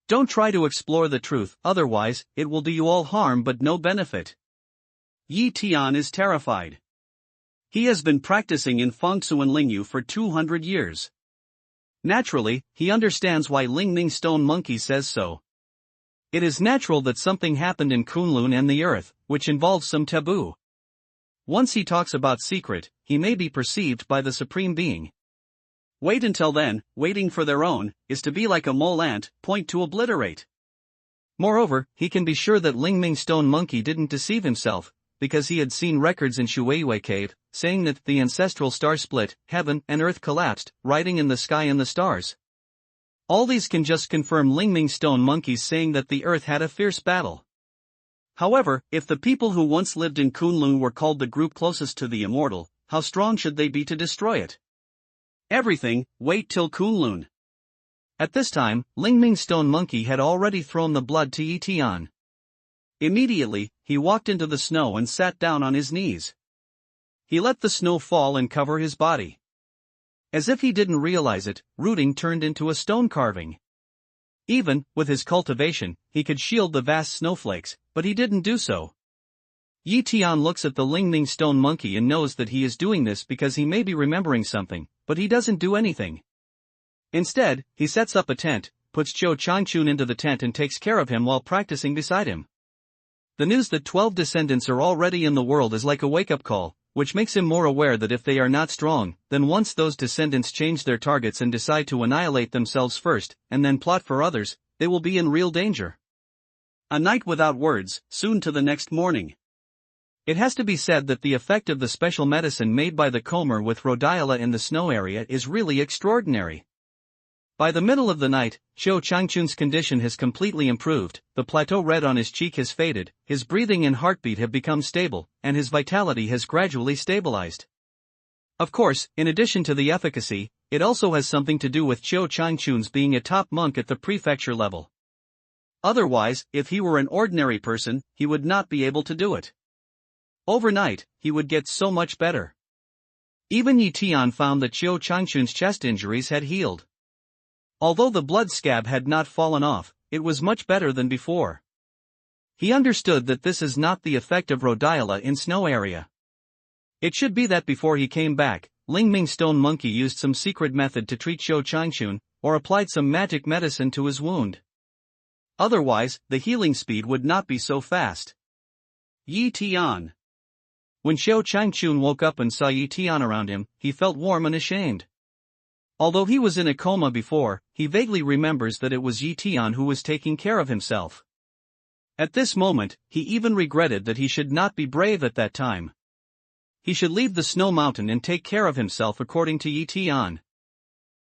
Don't try to explore the truth, otherwise, it will do you all harm but no benefit." Tian is terrified. He has been practicing in Fengsu and Lingyu for 200 years. Naturally, he understands why Ling Ming Stone Monkey says so. It is natural that something happened in Kunlun and the earth, which involves some taboo. Once he talks about secret, he may be perceived by the Supreme Being. Wait until then, waiting for their own, is to be like a mole ant, point to obliterate. Moreover, he can be sure that Ling Ming Stone Monkey didn't deceive himself, because he had seen records in Shueiyue Cave, saying that the ancestral star split, heaven and earth collapsed, writing in the sky and the stars. All these can just confirm Ling Ming Stone Monkey's saying that the earth had a fierce battle. However, if the people who once lived in Kunlun were called the group closest to the immortal, how strong should they be to destroy it? Everything, wait till Kunlun. At this time, Ling Ming Stone Monkey had already thrown the blood to Tian. Immediately, he walked into the snow and sat down on his knees. He let the snow fall and cover his body. As if he didn't realize it, rooting turned into a stone carving. Even, with his cultivation, he could shield the vast snowflakes, but he didn't do so. Tian looks at the Lingming stone monkey and knows that he is doing this because he may be remembering something, but he doesn't do anything. Instead, he sets up a tent, puts Qiu Changchun into the tent and takes care of him while practicing beside him. The news that 12 descendants are already in the world is like a wake-up call, which makes him more aware that if they are not strong, then once those descendants change their targets and decide to annihilate themselves first, and then plot for others, they will be in real danger. A night without words, soon to the next morning. It has to be said that the effect of the special medicine made by the comber with rhodiola in the snow area is really extraordinary. By the middle of the night, Qiu Changchun's condition has completely improved, the plateau red on his cheek has faded, his breathing and heartbeat have become stable, and his vitality has gradually stabilized. Of course, in addition to the efficacy, it also has something to do with Qiu Changchun's being a top monk at the prefecture level. Otherwise, if he were an ordinary person, he would not be able to do it. Overnight, he would get so much better. Even Tian found that Qiu Changchun's chest injuries had healed. Although the blood scab had not fallen off, it was much better than before. He understood that this is not the effect of rhodiola in snow area. It should be that before he came back, Lingming stone monkey used some secret method to treat Qiu Changchun, or applied some magic medicine to his wound. Otherwise, the healing speed would not be so fast. Tian. When Qiu Changchun woke up and saw Tian around him, he felt warm and ashamed. Although he was in a coma before, he vaguely remembers that it was Tian who was taking care of himself. At this moment, he even regretted that he should not be brave at that time. He should leave the snow mountain and take care of himself according to Tian.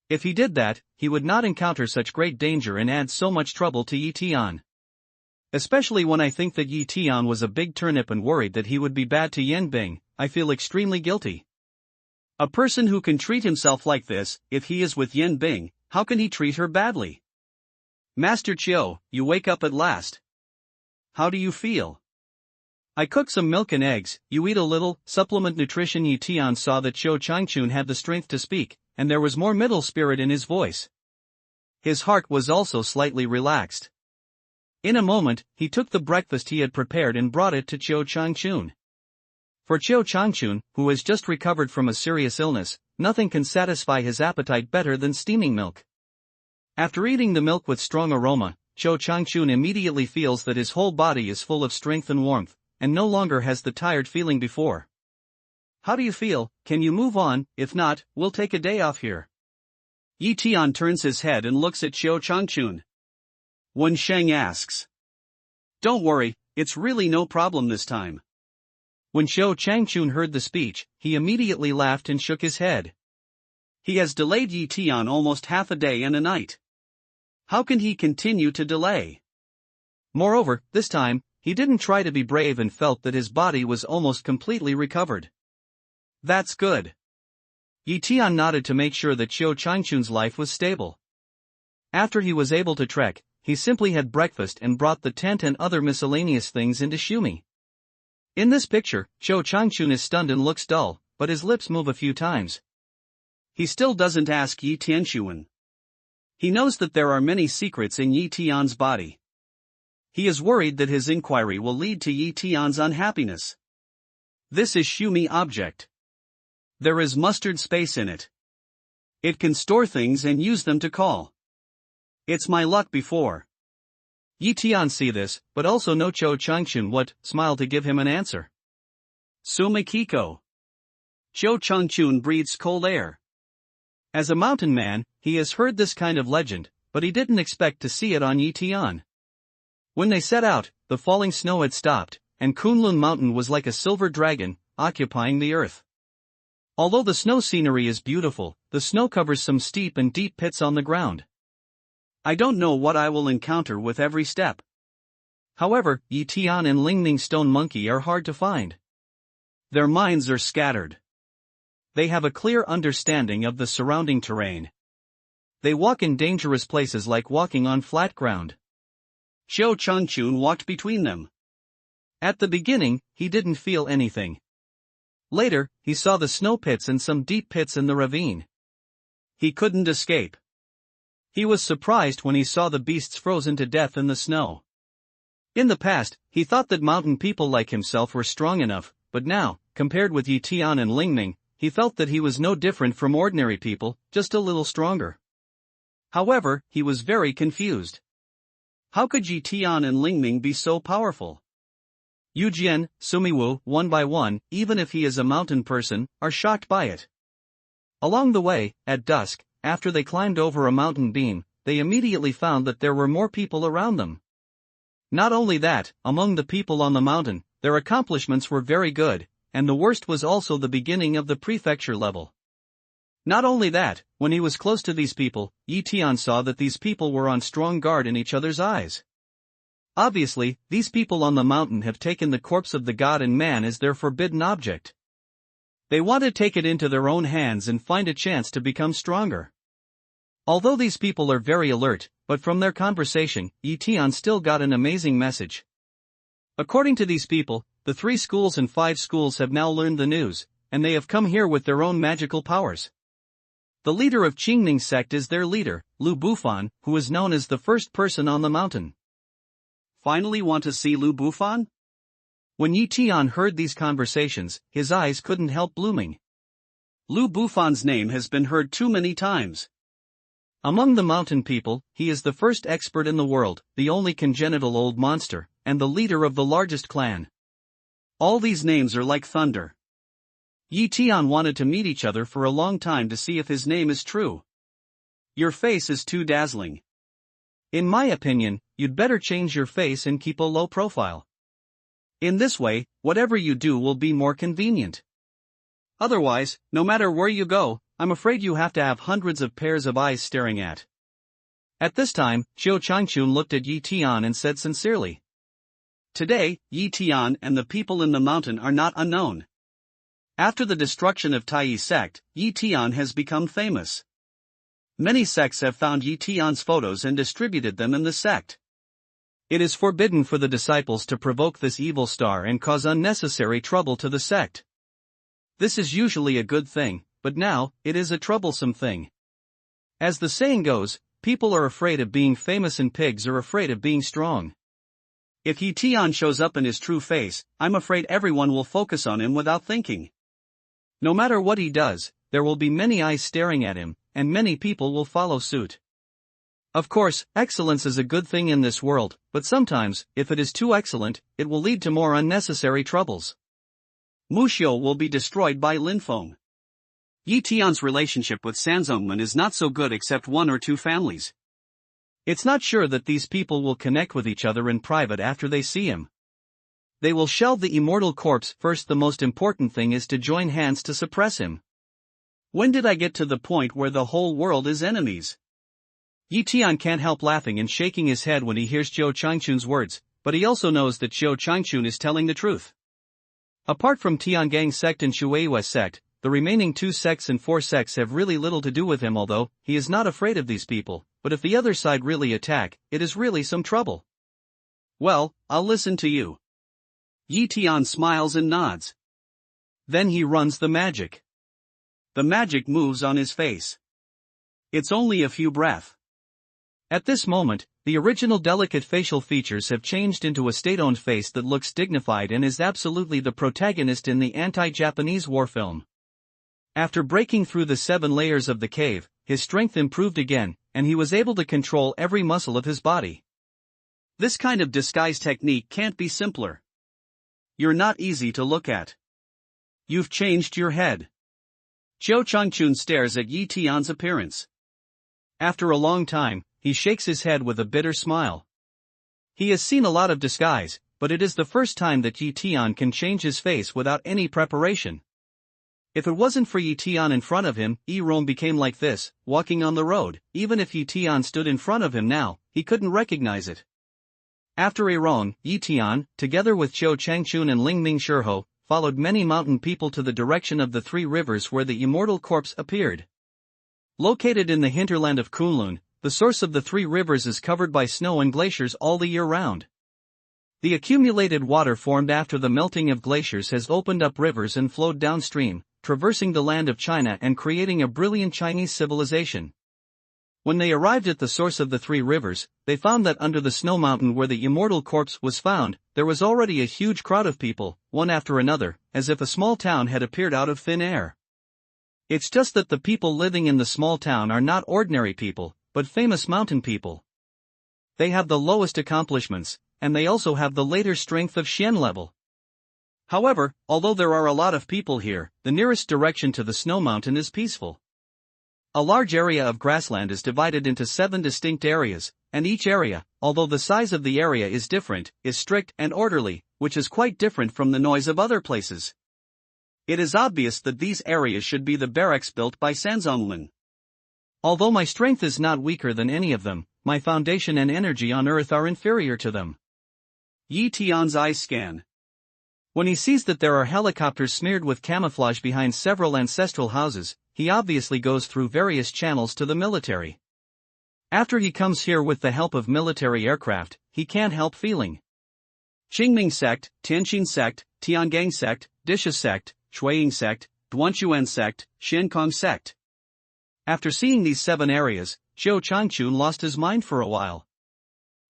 If he did that, he would not encounter such great danger and add so much trouble to Tian. Especially when I think that Tian was a big turnip and worried that he would be bad to Yanbing, I feel extremely guilty. A person who can treat himself like this, if he is with Yanbing, how can he treat her badly? Master Qiu, you wake up at last. How do you feel? I cook some milk and eggs, you eat a little, supplement nutrition. Tian saw that Qiu Changchun had the strength to speak, and there was more middle spirit in his voice. His heart was also slightly relaxed. In a moment, he took the breakfast he had prepared and brought it to Qiu Changchun. For Qiu Changchun, who has just recovered from a serious illness, nothing can satisfy his appetite better than steaming milk. After eating the milk with strong aroma, Qiu Changchun immediately feels that his whole body is full of strength and warmth, and no longer has the tired feeling before. How do you feel? Can you move on? If not, we'll take a day off here. Tian turns his head and looks at Qiu Changchun. Wen Sheng asks. Don't worry, it's really no problem this time. When Qiu Changchun heard the speech, he immediately laughed and shook his head. He has delayed Tian almost half a day and a night. How can he continue to delay? Moreover, this time, he didn't try to be brave and felt that his body was almost completely recovered. That's good. Tian nodded to make sure that Qiu Changchun's life was stable. After he was able to trek, he simply had breakfast and brought the tent and other miscellaneous things into Shumi. In this picture, Qiu Changchun is stunned and looks dull, but his lips move a few times. He still doesn't ask Tianxuan. He knows that there are many secrets in Tian's body. He is worried that his inquiry will lead to Tian's unhappiness. This is Shumi object. There is mustard space in it. It can store things and use them to call. It's my luck before. Tian see this, but also know Qiu Changchun would smile to give him an answer. Sumikiko. Qiu Changchun breathes cold air. As a mountain man, he has heard this kind of legend, but he didn't expect to see it on Tian. When they set out, the falling snow had stopped, and Kunlun Mountain was like a silver dragon, occupying the earth. Although the snow scenery is beautiful, the snow covers some steep and deep pits on the ground. I don't know what I will encounter with every step. However, Tian and Lingning stone monkey are hard to find. Their minds are scattered. They have a clear understanding of the surrounding terrain. They walk in dangerous places like walking on flat ground. Qiu Changchun walked between them. At the beginning, he didn't feel anything. Later, he saw the snow pits and some deep pits in the ravine. He couldn't escape. He was surprised when he saw the beasts frozen to death in the snow. In the past, he thought that mountain people like himself were strong enough, but now, compared with Yi Tian and Lingming, he felt that he was no different from ordinary people, just a little stronger. However, he was very confused. How could Yi Tian and Lingming be so powerful? Yu Jian, Sumiwu, one by one, even if he is a mountain person, are shocked by it. Along the way, at dusk, after they climbed over a mountain beam, they immediately found that there were more people around them. Not only that, among the people on the mountain, their accomplishments were very good, and the worst was also the beginning of the prefecture level. Not only that, when he was close to these people, Yi Tian saw that these people were on strong guard in each other's eyes. Obviously, these people on the mountain have taken the corpse of the god and man as their forbidden object. They want to take it into their own hands and find a chance to become stronger. Although these people are very alert, but from their conversation, Yi Tian still got an amazing message. According to these people, the 3 schools and 5 schools have now learned the news, and they have come here with their own magical powers. The leader of Qingning sect is their leader, Lu Bufan, who is known as the first person on the mountain. Finally want to see Lu Bufan? When Yi Tian heard these conversations, his eyes couldn't help blooming. Lu Bufan's name has been heard too many times. Among the mountain people, he is the first expert in the world, the only congenital old monster, and the leader of the largest clan. All these names are like thunder. Yi Tian wanted to meet each other for a long time to see if his name is true. Your face is too dazzling. In my opinion, you'd better change your face and keep a low profile. In this way, whatever you do will be more convenient. Otherwise, no matter where you go, I'm afraid you have to have hundreds of pairs of eyes staring at. At this time, Qiu Changchun looked at Yi Tian and said sincerely. Today, Yi Tian and the people in the mountain are not unknown. After the destruction of Tai sect, Yi Tian has become famous. Many sects have found Yi Tian's photos and distributed them in the sect. It is forbidden for the disciples to provoke this evil star and cause unnecessary trouble to the sect. This is usually a good thing, but now, it is a troublesome thing. As the saying goes, people are afraid of being famous and pigs are afraid of being strong. If Yi Tian shows up in his true face, I'm afraid everyone will focus on him without thinking. No matter what he does, there will be many eyes staring at him, and many people will follow suit. Of course, excellence is a good thing in this world, but sometimes, if it is too excellent, it will lead to more unnecessary troubles. Muxiu will be destroyed by Linfeng. Yi Tian's relationship with Sanzongmen is not so good except 1 or 2 families. It's not sure that these people will connect with each other in private after they see him. They will shelve the immortal corpse first. The most important thing is to join hands to suppress him. When did I get to the point where the whole world is enemies? Yi Tian can't help laughing and shaking his head when he hears Qiu Changchun's words, but he also knows that Qiu Changchun is telling the truth. Apart from Tiangang sect and Shueiyue sect, the remaining 2 sects and 4 sects have really little to do with him. Although he is not afraid of these people, but if the other side really attack, it is really some trouble. Well, I'll listen to you. Yi Tian smiles and nods. Then he runs the magic. The magic moves on his face. It's only a few breaths. At this moment, the original delicate facial features have changed into a state-owned face that looks dignified and is absolutely the protagonist in the anti-Japanese war film. After breaking through the 7 layers of the cave, his strength improved again, and he was able to control every muscle of his body. This kind of disguise technique can't be simpler. You're not easy to look at. You've changed your head. Qiu Changchun stares at Yi Tian's appearance. After a long time, he shakes his head with a bitter smile. He has seen a lot of disguise, but it is the first time that Yi Tian can change his face without any preparation. If it wasn't for Yi Tian in front of him, Yi Rong became like this, walking on the road. Even if Yi Tian stood in front of him now, he couldn't recognize it. After Yi Rong, Yi Tian, together with Qiu Changchun and Lingming Shurho, followed many mountain people to the direction of the 3 rivers where the immortal corpse appeared. Located in the hinterland of Kunlun, the source of the 3 rivers is covered by snow and glaciers all the year round. The accumulated water formed after the melting of glaciers has opened up rivers and flowed downstream, traversing the land of China and creating a brilliant Chinese civilization. When they arrived at the source of the three rivers, they found that under the snow mountain where the immortal corpse was found, there was already a huge crowd of people, one after another, as if a small town had appeared out of thin air. It's just that the people living in the small town are not ordinary people, but famous mountain people. They have the lowest accomplishments, and they also have the later strength of Xian level. However, although there are a lot of people here, the nearest direction to the snow mountain is peaceful. A large area of grassland is divided into 7 distinct areas, and each area, although the size of the area is different, is strict and orderly, which is quite different from the noise of other places. It is obvious that these areas should be the barracks built by Sanzonglin. Although my strength is not weaker than any of them, my foundation and energy on earth are inferior to them. Yi Tian's eyes scan. When he sees that there are helicopters smeared with camouflage behind several ancestral houses, he obviously goes through various channels to the military. After he comes here with the help of military aircraft, he can't help feeling. Qingming sect, Tianqin sect, Tiangang sect, Disha sect, Shuiying sect, Duanshuan sect, Xiankong sect. After seeing these 7 areas, Zhou Changchun lost his mind for a while.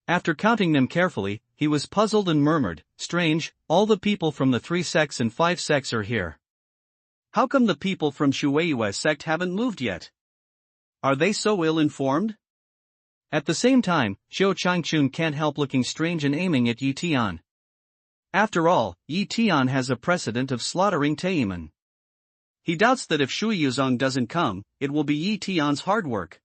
After counting them carefully, he was puzzled and murmured, "Strange, all the people from the 3 sects and 5 sects are here. How come the people from Shuiyue's sect haven't moved yet? Are they so ill-informed?" At the same time, Zhou Changchun can't help looking strange and aiming at Yi Tian. After all, Yi Tian has a precedent of slaughtering Taiman. He doubts that if Shui Yuzong doesn't come, it will be Yi Tian's hard work.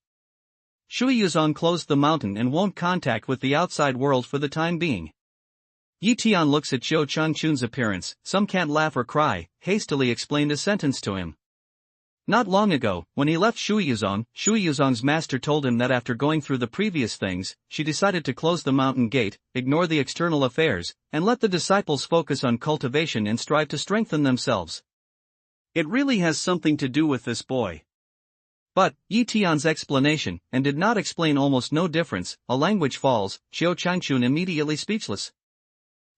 Shui Yuzong closed the mountain and won't contact with the outside world for the time being. Yi Tian looks at Zhou Changchun's appearance, "Some can't laugh or cry," hastily explained a sentence to him. Not long ago, when he left Shui Yuzong's master told him that after going through the previous things, she decided to close the mountain gate, ignore the external affairs, and let the disciples focus on cultivation and strive to strengthen themselves. It really has something to do with this boy. But, Yi Tian's explanation, and did not explain almost no difference, a language falls, Zhou Changchun immediately speechless.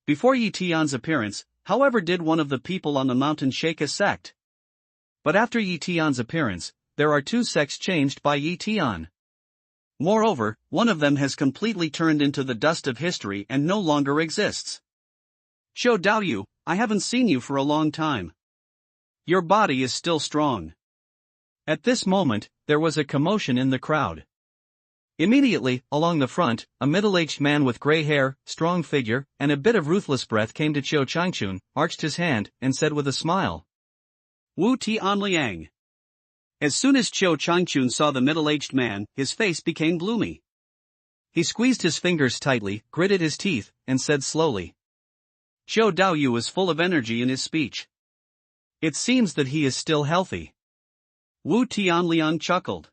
Before Yi Tian's appearance, however, did one of the people on the mountain shake a sect. But after Yi Tian's appearance, there are 2 sects changed by Yi Tian. Moreover, one of them has completely turned into the dust of history and no longer exists. Zhou Daoyu, I haven't seen you for a long time. Your body is still strong. At this moment, there was a commotion in the crowd. Immediately, along the front, a middle-aged man with gray hair, strong figure, and a bit of ruthless breath came to Zhou Changchun, arched his hand, and said with a smile, "Wu Tianliang." As soon as Zhou Changchun saw the middle-aged man, his face became gloomy. He squeezed his fingers tightly, gritted his teeth, and said slowly. Zhou Daoyu is full of energy in his speech. It seems that he is still healthy. Wu Tianliang chuckled.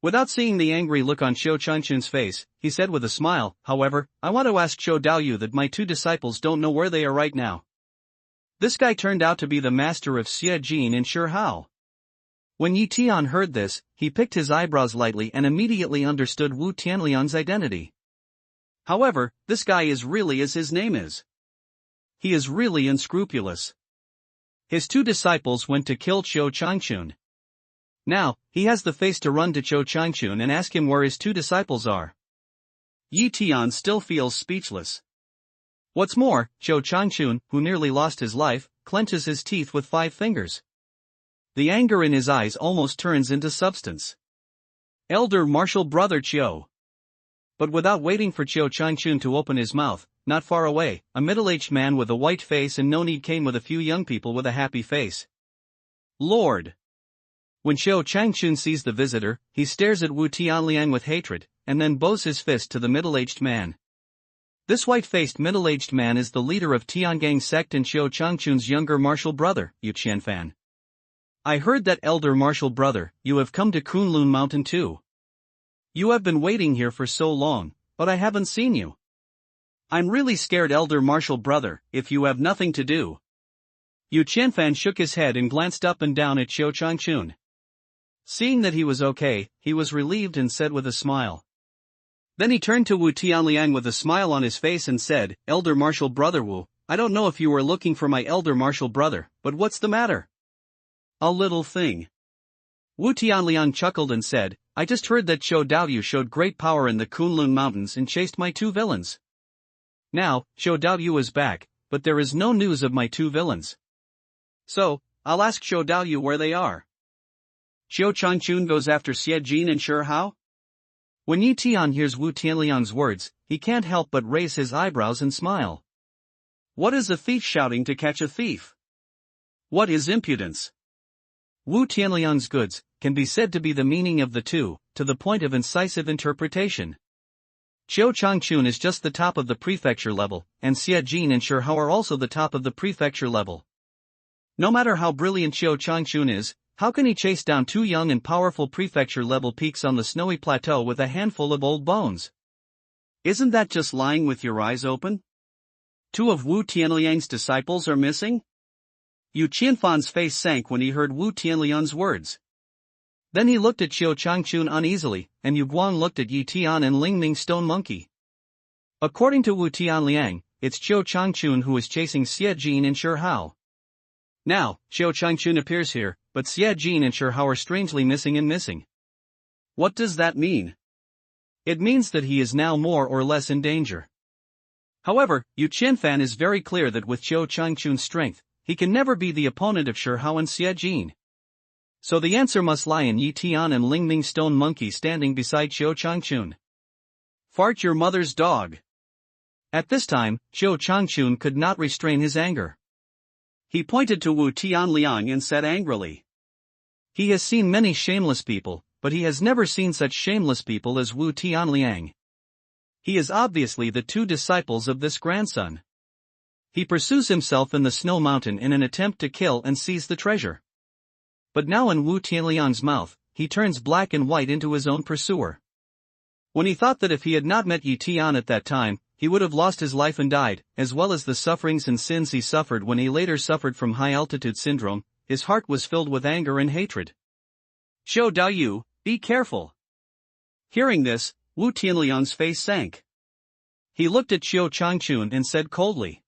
Without seeing the angry look on Zhou Changchun's face, he said with a smile, "However, I want to ask Zhou Daoyu that my 2 disciples don't know where they are right now." This guy turned out to be the master of Xie Jin in Shihao. When Yi Tian heard this, he picked his eyebrows lightly and immediately understood Wu Tianliang's identity. However, this guy is really as his name is. He is really unscrupulous. His 2 disciples went to kill Zhou Changchun. Now, he has the face to run to Zhou Changchun and ask him where his 2 disciples are. Yi Tian still feels speechless. What's more, Zhou Changchun, who nearly lost his life, clenches his teeth with 5 fingers. The anger in his eyes almost turns into substance. Elder Martial Brother Zhou. But without waiting for Zhou Changchun to open his mouth, not far away, a middle-aged man with a white face and no need came with a few young people with a happy face. Lord! When Zhou Changchun sees the visitor, he stares at Wu Tianliang with hatred, and then bows his fist to the middle-aged man. This white-faced middle-aged man is the leader of Tiangang sect and Zhou Changchun's younger martial brother, Yu Qianfan. I heard that, elder martial brother, you have come to Kunlun Mountain too. You have been waiting here for so long, but I haven't seen you. I'm really scared, elder martial brother, if you have nothing to do. Yu Qianfan shook his head and glanced up and down at Zhou Changchun. Seeing that he was okay, he was relieved and said with a smile. Then he turned to Wu Tianliang with a smile on his face and said, "Elder Martial Brother Wu, I don't know if you are looking for my elder martial brother, but what's the matter?" "A little thing." Wu Tianliang chuckled and said, "I just heard that Zhou Daoyu showed great power in the Kunlun Mountains and chased my two villains. Now, Zhou Daoyu is back, but there is no news of my two villains. So, I'll ask Zhou Daoyu where they are." Xiao Changchun goes after Xie Jin and Shi Hao? When Yi Tian hears Wu Tianliang's words, he can't help but raise his eyebrows and smile. What is a thief shouting to catch a thief? What is impudence? Wu Tianliang's goods can be said to be the meaning of the two, to the point of incisive interpretation. Xiao Changchun is just the top of the prefecture level, and Xie Jin and Shi Hao are also the top of the prefecture level. No matter how brilliant Xiao Changchun is, how can he chase down two young and powerful prefecture-level peaks on the snowy plateau with a handful of old bones? Isn't that just lying with your eyes open? Two of Wu Tianliang's disciples are missing? Yu Qianfan's face sank when he heard Wu Tianliang's words. Then he looked at Xiao Changchun uneasily, and Yu Guang looked at Yi Tian and Ling Ming Stone Monkey. According to Wu Tianliang, it's Xiao Changchun who is chasing Xie Jin and Shi Hao. Now, Xiao Changchun appears here, but Xie Jin and Shi Hao are strangely missing. What does that mean? It means that he is now more or less in danger. However, Yu Qianfan is very clear that with Xiao Changchun's strength, he can never be the opponent of Shi Hao and Xie Jin. So the answer must lie in Yi Tian and Ling Ming Stone Monkey standing beside Xiao Changchun. Fart your mother's dog. At this time, Xiao Changchun could not restrain his anger. He pointed to Wu Tianliang and said angrily. He has seen many shameless people, but he has never seen such shameless people as Wu Tianliang. He is obviously the two disciples of this grandson. He pursues himself in the snow mountain in an attempt to kill and seize the treasure. But now in Wu Tianliang's mouth, he turns black and white into his own pursuer. When he thought that if he had not met Yi Tian at that time, he would have lost his life and died, as well as the sufferings and sins he suffered when he later suffered from high-altitude syndrome, his heart was filled with anger and hatred. Zhou Daoyu, be careful. Hearing this, Wu Tianliang's face sank. He looked at Xiao Changchun and said coldly.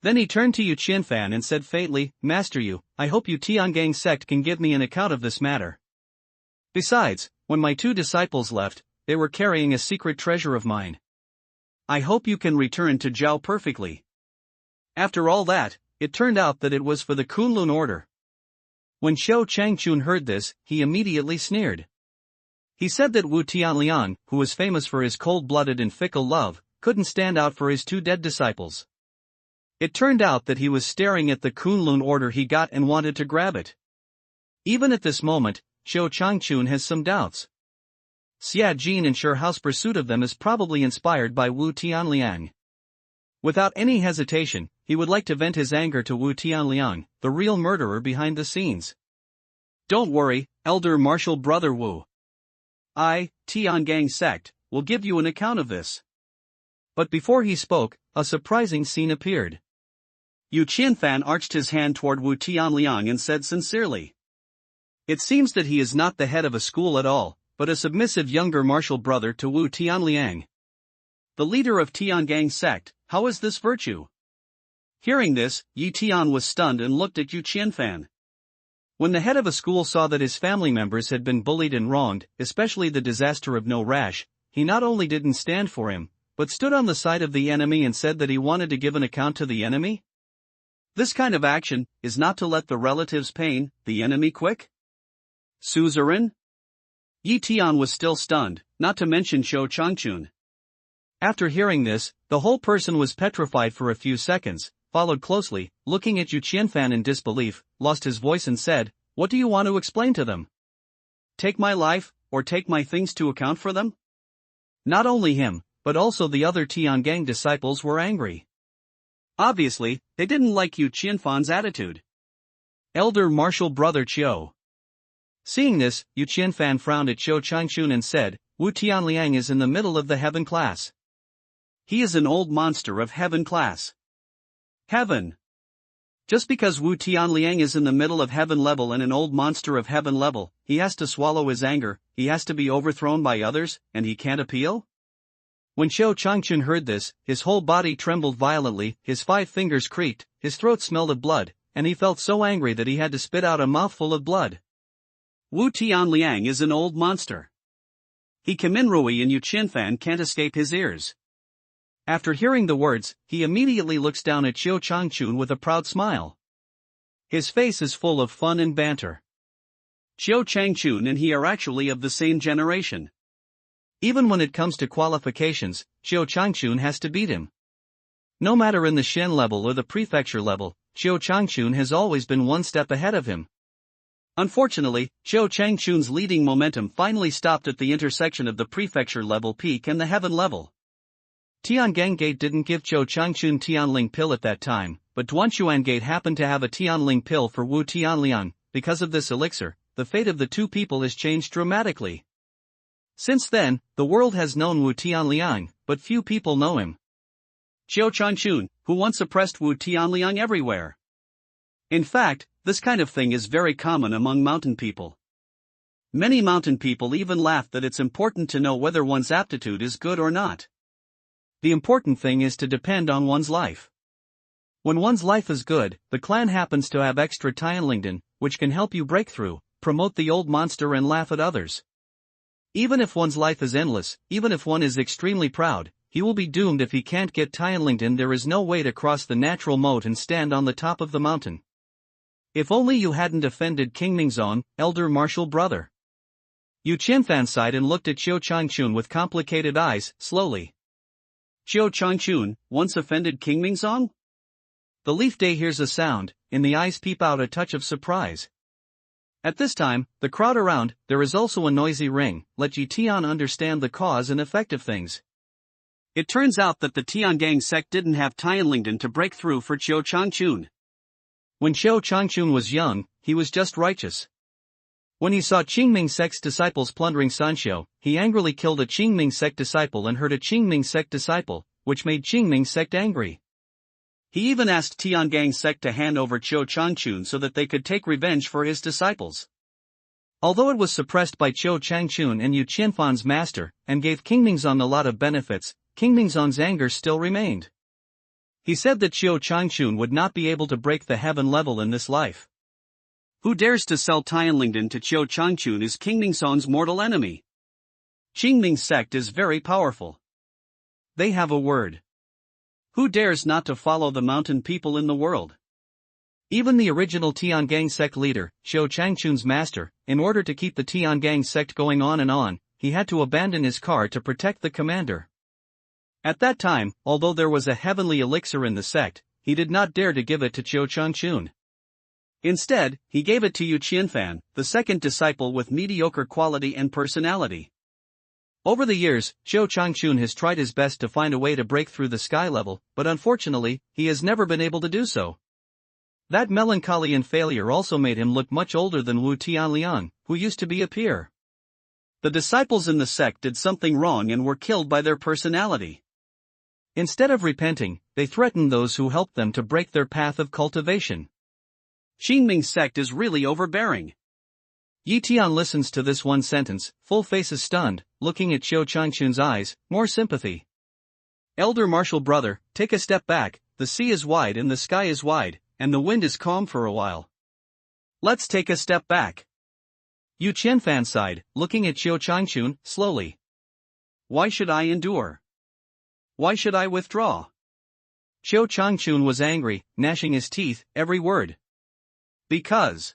Then he turned to Yu Qianfan and said faintly, Master Yu, I hope Yu Tiangang sect can give me an account of this matter. Besides, when my two disciples left, they were carrying a secret treasure of mine. I hope you can return to Zhao perfectly. After all that, it turned out that it was for the Kunlun order. When Xiao Changchun heard this, he immediately sneered. He said that Wu Tianliang, who was famous for his cold-blooded and fickle love, couldn't stand out for his two dead disciples. It turned out that he was staring at the Kunlun order he got and wanted to grab it. Even at this moment, Xiao Changchun has some doubts. Xie Jin and Shi Hao's pursuit of them is probably inspired by Wu Tianliang. Without any hesitation, he would like to vent his anger to Wu Tianliang, the real murderer behind the scenes. Don't worry, Elder Martial Brother Wu. I, Tiangang sect, will give you an account of this. But before he spoke, a surprising scene appeared. Yu Qianfan arched his hand toward Wu Tianliang and said sincerely. It seems that he is not the head of a school at all, but a submissive younger martial brother to Wu Tianliang. The leader of Tiangang sect, how is this virtue? Hearing this, Yi Tian was stunned and looked at Yu Qianfan. When the head of a school saw that his family members had been bullied and wronged, especially the disaster of No Rash, he not only didn't stand for him, but stood on the side of the enemy and said that he wanted to give an account to the enemy? This kind of action is not to let the relatives pain the enemy quick? Suzerain? Yi Tian was still stunned, not to mention Xiao Changchun. After hearing this, the whole person was petrified for a few seconds, followed closely, looking at Yu Qianfan in disbelief, lost his voice and said, What do you want to explain to them? Take my life, or take my things to account for them? Not only him, but also the other Tiangang disciples were angry. Obviously, they didn't like Yu Qianfan's attitude. Elder Martial Brother Qiu. Seeing this, Yu Qianfan frowned at Xiao Changchun and said, Wu Tianliang is in the middle of the heaven class. He is an old monster of heaven class. Heaven. Just because Wu Tianliang is in the middle of heaven level and an old monster of heaven level, he has to swallow his anger, he has to be overthrown by others, and he can't appeal? When Xiao Changchun heard this, his whole body trembled violently, his 5 fingers creaked, his throat smelled of blood, and he felt so angry that he had to spit out a mouthful of blood. Wu Tianliang is an old monster. He Kaminrui and Yu Qianfan can't escape his ears. After hearing the words, he immediately looks down at Xiao Changchun with a proud smile. His face is full of fun and banter. Xiao Changchun and he are actually of the same generation. Even when it comes to qualifications, Xiao Changchun has to beat him. No matter in the Shen level or the prefecture level, Xiao Changchun has always been one step ahead of him. Unfortunately, Xiao Changchun's leading momentum finally stopped at the intersection of the prefecture level peak and the heaven level. Tian Gate didn't give Xiao Changchun Tianling pill at that time, but Duanshuan Gate happened to have a Tianling pill for Wu Tianliang. Because of this elixir, the fate of the two people has changed dramatically. Since then, the world has known Wu Tianliang, but few people know him. Xiao Changchun, who once oppressed Wu Tianliang everywhere. In fact, this kind of thing is very common among mountain people. Many mountain people even laugh that it's important to know whether one's aptitude is good or not. The important thing is to depend on one's life. When one's life is good, the clan happens to have extra Tianlingdon, which can help you break through, promote the old monster and laugh at others. Even if one's life is endless, even if one is extremely proud, he will be doomed if he can't get Tianlingdon. There is no way to cross the natural moat and stand on the top of the mountain. If only you hadn't offended King Mingzong, elder martial brother. Yu Qianfan sighed and looked at Xiao Changchun with complicated eyes, slowly. Xiao Changchun, once offended King Mingzong? The Leaf Day hears a sound, in the eyes peep out a touch of surprise. At this time, the crowd around, there is also a noisy ring. Let Yi Tian understand the cause and effect of things. It turns out that the Tiangang sect didn't have Tianlingdon to break through for Xiao Changchun. When Xiao Changchun was young, he was just righteous. When he saw Qingming sect's disciples plundering Sanxiao, he angrily killed a Qingming sect disciple and hurt a Qingming sect disciple, which made Qingming sect angry. He even asked Tiangang sect to hand over Xiao Changchun so that they could take revenge for his disciples. Although it was suppressed by Xiao Changchun and Yu Qianfan's master, and gave King Mingzong a lot of benefits, King Mingzong's anger still remained. He said that Xiao Changchun would not be able to break the heaven level in this life. Who dares to sell Tianlingdon to Xiao Changchun is King Mingzong's mortal enemy. Qingming sect is very powerful. They have a word. Who dares not to follow the mountain people in the world? Even the original Tiangang sect leader, Xiao Changchun's master, in order to keep the Tiangang sect going on and on, he had to abandon his car to protect the commander. At that time, although there was a heavenly elixir in the sect, he did not dare to give it to Xiao Changchun. Instead, he gave it to Yu Qianfan, the second disciple with mediocre quality and personality. Over the years, Xiao Changchun has tried his best to find a way to break through the sky level, but unfortunately, he has never been able to do so. That melancholy and failure also made him look much older than Wu Tianliang, who used to be a peer. The disciples in the sect did something wrong and were killed by their personality. Instead of repenting, they threatened those who helped them to break their path of cultivation. Qingming sect is really overbearing. Yi Tian listens to this one sentence, full faces stunned, looking at Xiao Changchun's eyes, more sympathy. Elder martial brother, take a step back, the sea is wide and the sky is wide, and the wind is calm for a while. Let's take a step back. Yu Qianfan sighed, looking at Xiao Changchun, slowly. Why should I endure? Why should I withdraw? Xiao Changchun was angry, gnashing his teeth, every word. Because.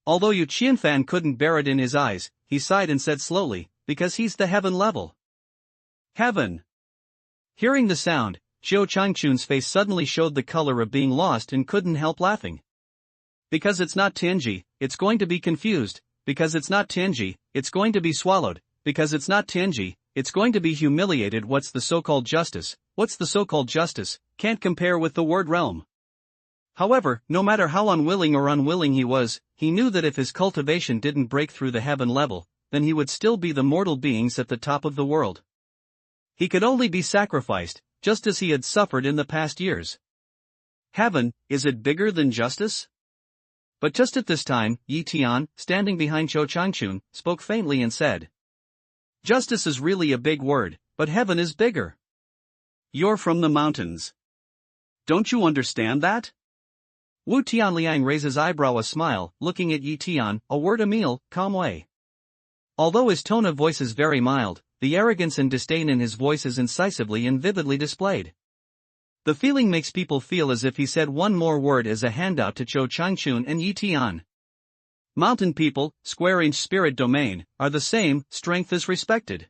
Although Yu Qianfan couldn't bear it in his eyes, he sighed and said slowly, because he's the heaven level. Heaven. Hearing the sound, Xiao Changchun's face suddenly showed the color of being lost and couldn't help laughing. Because it's not Tianji, it's going to be confused, because it's not Tianji, it's going to be swallowed, because it's not Tianji, it's going to be humiliated. What's the so-called justice? What's the so-called justice? Can't compare with the word realm. However, no matter how unwilling he was, he knew that if his cultivation didn't break through the heaven level, then he would still be the mortal beings at the top of the world. He could only be sacrificed, just as he had suffered in the past years. Heaven, is it bigger than justice? But just at this time, Yi Tian, standing behind Xiao Changchun, spoke faintly and said, Justice is really a big word, but heaven is bigger. You're from the mountains. Don't you understand that? Wu Tianliang raises eyebrow a smile, looking at Yi Tian, a word Emil, calm way. Although his tone of voice is very mild, the arrogance and disdain in his voice is incisively and vividly displayed. The feeling makes people feel as if he said one more word as a handout to Zhou Changchun and Yi Tian. Mountain people, square-inch spirit domain, are the same, strength is respected.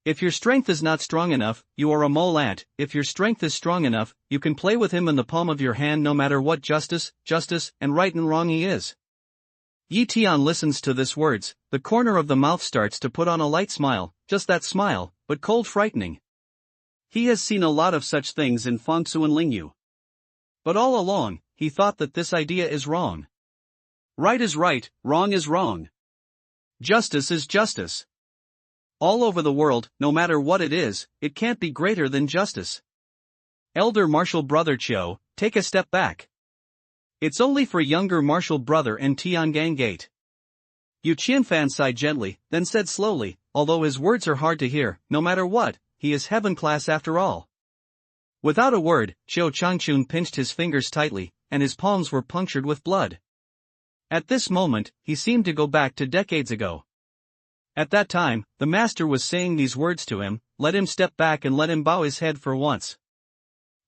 If your strength is not strong enough, you are a mole ant. If your strength is strong enough, you can play with him in the palm of your hand no matter what justice, and right and wrong he is. Yi Tian listens to these words, the corner of the mouth starts to put on a light smile, just that smile, but cold frightening. He has seen a lot of such things in Fangsu and Lingyu. But all along, he thought that this idea is wrong. Right is right, wrong is wrong. Justice is justice. All over the world, no matter what it is, it can't be greater than justice. Elder martial brother Qiu, take a step back. It's only for younger martial brother and Tiangang Gate. Yu Qianfan sighed gently, then said slowly, although his words are hard to hear, no matter what, he is heaven class after all. Without a word, Zhou Changchun pinched his fingers tightly, and his palms were punctured with blood. At this moment, he seemed to go back to decades ago. At that time, the master was saying these words to him, let him step back and let him bow his head for once.